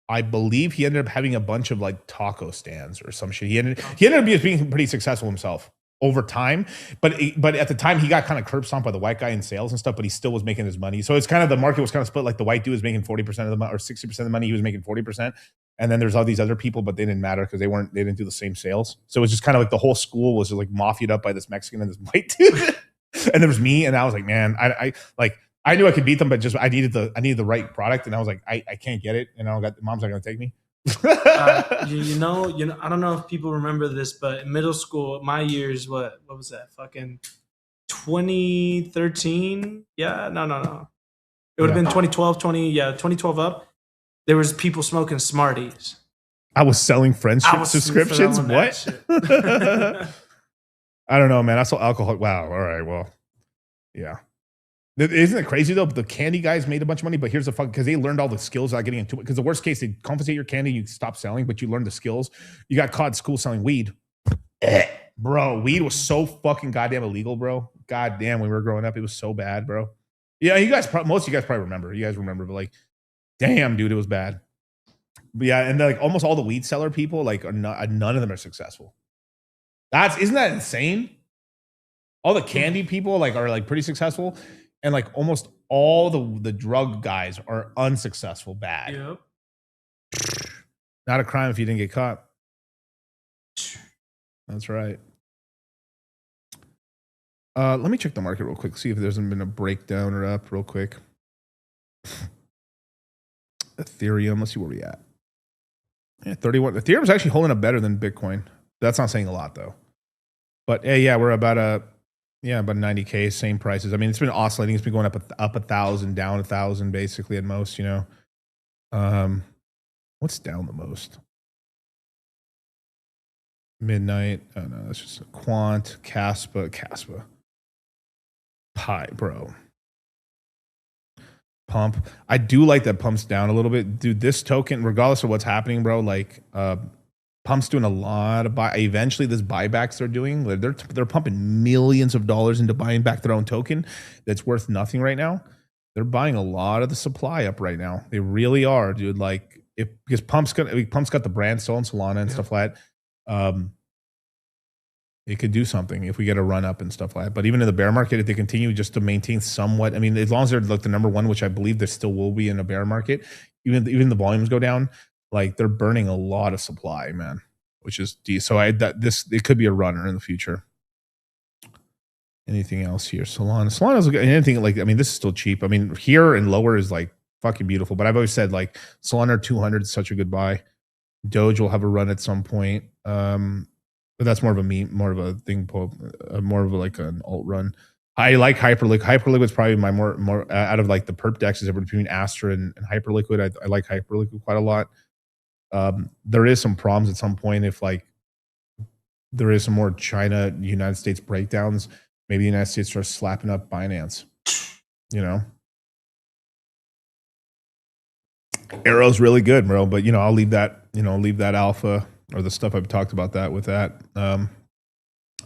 S20: I believe he ended up having a bunch of like taco stands or some shit. He ended up being pretty successful himself over time, but at the time he got kind of curb stomped by the white guy in sales and stuff, but he still was making his money. So it's kind of, the market was kind of split. Like the white dude was making 40% of the money or 60% of the money. He was making 40%. And then there's all these other people, but they didn't matter because they didn't do the same sales. So it was just kind of like the whole school was just like mafiaed up by this Mexican and this white dude. And there was me, and I was like, man, I knew I could beat them, but just I needed the right product, and I was like, I can't get it, and mom's not gonna take me.
S2: You know, I don't know if people remember this, but in middle school, my years, what was that? Fucking 2013? Yeah, no. It would have been 2012, 2012 up. There was people smoking Smarties.
S20: I was selling friendship subscriptions. What? I don't know, man. I sold alcohol. Wow. All right. Well, yeah. Isn't it crazy though? The candy guys made a bunch of money, but here's the fuck, because they learned all the skills without getting into it. Because the worst case, they confiscate your candy, you stop selling, but you learn the skills. You got caught in school selling weed. Bro, weed was so fucking goddamn illegal, bro. Goddamn, when we were growing up, it was so bad, bro. Yeah, most of you guys probably remember. You guys remember, but like, damn, dude, it was bad. But yeah, and like almost all the weed seller people, like, none of them are successful. Isn't that insane? All the candy people like are like pretty successful. And like almost all the drug guys are unsuccessful, bad.
S2: Yep.
S20: Not a crime if you didn't get caught. That's right. Let me check the market real quick, see if there's been a breakdown or up real quick. Ethereum, let's see where we at. Yeah, 31. Ethereum's actually holding up better than Bitcoin. That's not saying a lot though. But yeah, we're about about 90K, same prices. I mean, it's been oscillating. It's been going up 1,000, down 1,000, basically at most. What's down the most? Midnight. Oh no, that's just a Quant, Caspa. Pi, bro. Pump. I do like that Pump's down a little bit. Dude, this token, regardless of what's happening, bro, like Pump's doing a lot of buy. Eventually, this buybacks they're doing, they're pumping millions of dollars into buying back their own token that's worth nothing right now. They're buying a lot of the supply up right now. They really are, dude. Like because Pump's got the brand still in Solana and stuff like that. It could do something if we get a run up and stuff like that. But even in the bear market, if they continue just to maintain somewhat, I mean, as long as they're like the number one, which I believe there still will be in a bear market, even the volumes go down, like they're burning a lot of supply, man, which is so it could be a runner in the future. Anything else here? Solana's anything like, I mean, this is still cheap. I mean, here and lower is like fucking beautiful. But I've always said like Solana 200 is such a good buy. Doge will have a run at some point. But that's more of a meme, more of a thing, more of like an alt run. I like Hyperliquid. Hyperliquid's probably my more out of like the perp dexes between Astra and Hyperliquid. I like Hyperliquid quite a lot. There is some problems at some point if like there is some more China United States breakdowns. Maybe the United States starts slapping up Binance. You know, Arrow's really good, bro. But you know, I'll leave that. You know, leave that alpha. Or the stuff I've talked about that with that. I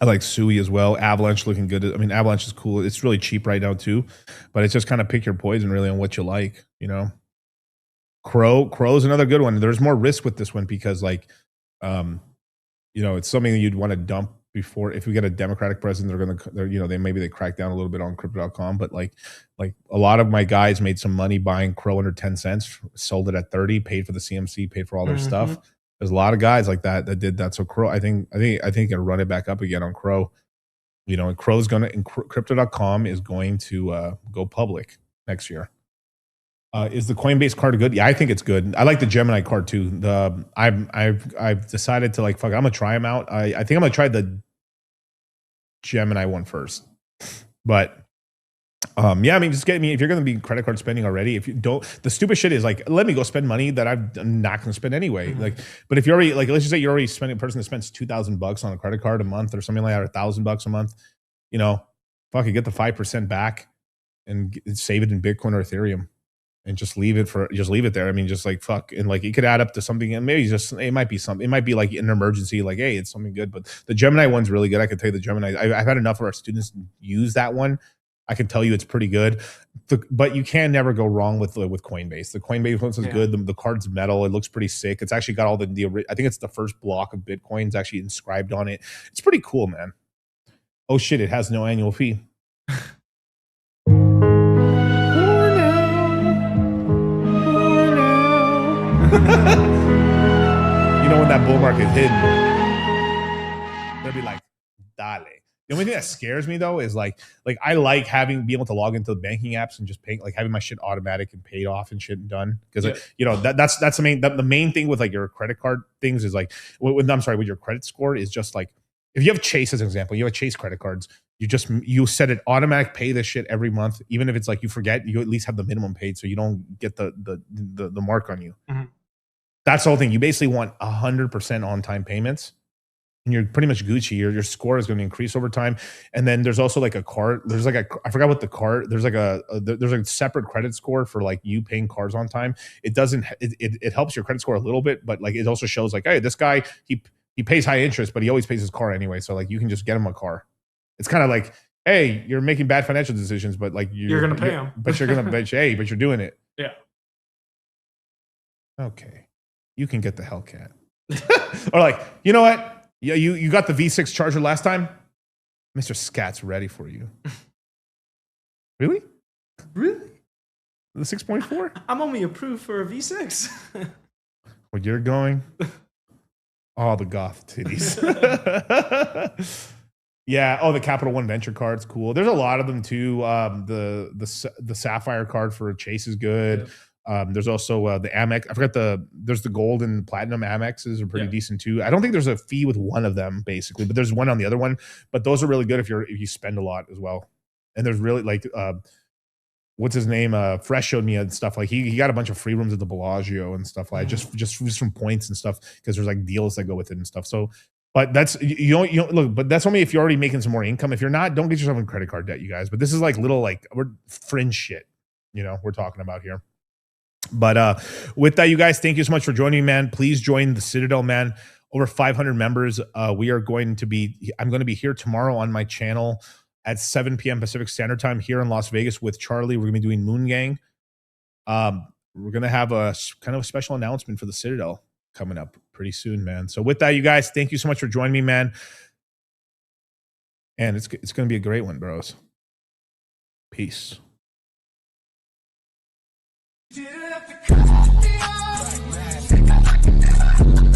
S20: like Sui as well. Avalanche looking good. I mean, Avalanche is cool. It's really cheap right now too, but it's just kind of pick your poison really on what you like, you know. Crow's another good one. There's more risk with this one because like, you know, it's something that you'd want to dump before. If we get a Democratic president, they crack down a little bit on crypto.com, but like a lot of my guys made some money buying Crow under 10 cents, sold it at 30, paid for the CMC, paid for all their stuff. There's a lot of guys like that did that. So Crow, I think it'll run it back up again on Crow. You know, and crypto.com is going to go public next year. Is the Coinbase card good? Yeah, I think it's good. I like the Gemini card too. I've decided to like fuck. I'm gonna try them out. I think I'm gonna try the Gemini one first. But yeah, I mean, just get me if you're going to be credit card spending already. If you don't, the stupid shit is like, let me go spend money that I'm not going to spend anyway. Like, but if you're already like, let's just say you're already spending a person that spends $2,000 on a credit card a month or something like that, or $1,000 a month, you know, fuck it, get the 5% back and save it in Bitcoin or Ethereum and just leave it there. I mean, just like fuck, and like it could add up to something, and maybe it might be something. It might be like an emergency, like hey, it's something good. But the Gemini one's really good. I can tell you the Gemini. I've had enough of our students use that one. I can tell you it's pretty good, but you can never go wrong with Coinbase. The Coinbase one is good. The card's metal. It looks pretty sick. It's actually got all the I think it's the first block of Bitcoins actually inscribed on it. It's pretty cool, man. Oh shit! It has no annual fee. You know when that bull market hit, they'll be like, dale. The only thing that scares me though is like I like being able to log into the banking apps and just paying, like having my shit automatic and paid off and shit and done, because you know that's the main thing with like your credit card things is like with your credit score is just like if you have Chase as an example, you have Chase credit cards, you set it automatic pay this shit every month, even if it's like you forget, you at least have the minimum paid so you don't get the mark on you. Mm-hmm. That's the whole thing. You basically want 100% on time payments. And you're pretty much Gucci. Your score is going to increase over time. And then there's also like a card. There's like I forgot what the card. There's like there's a separate credit score for like you paying cars on time. It doesn't. It helps your credit score a little bit, but like it also shows like, hey, this guy he pays high interest, but he always pays his car anyway. So like you can just get him a car. It's kind of like, hey, you're making bad financial decisions, but like you're going to pay him. But you're going to but you're doing it.
S2: Yeah.
S20: Okay, you can get the Hellcat. Or like, you know what? Yeah, you got the V6 Charger last time? Mr. Scat's ready for you. Really?
S2: Really?
S20: The 6.4?
S2: I'm only approved for a V6.
S20: Where you're going? All the goth titties. Yeah. Oh, the Capital One Venture card's cool. There's a lot of them too. The Sapphire card for Chase is good. Yeah. There's also the Amex. I forgot there's the gold and platinum Amexes are pretty decent too. I don't think there's a fee with one of them basically, but there's one on the other one. But those are really good if you spend a lot as well. And there's really like what's his name? Fresh showed me and stuff. Like he got a bunch of free rooms at the Bellagio and stuff like just from points and stuff because there's like deals that go with it and stuff. So, but that's you don't look. But that's only if you're already making some more income. If you're not, don't get yourself in credit card debt, you guys. But this is like little like we're fringe shit. We're talking about here. But with that, you guys, thank you so much for joining me, man. Please join the Citadel, man. Over 500 members. I'm going to be here tomorrow on my channel at 7 p.m. Pacific Standard Time here in Las Vegas with Charlie. We're going to be doing Moon Gang. We're going to have a kind of a special announcement for the Citadel coming up pretty soon, man. So with that, you guys, thank you so much for joining me, man. And it's going to be a great one, bros. Peace.
S7: Didn't have to cut me off.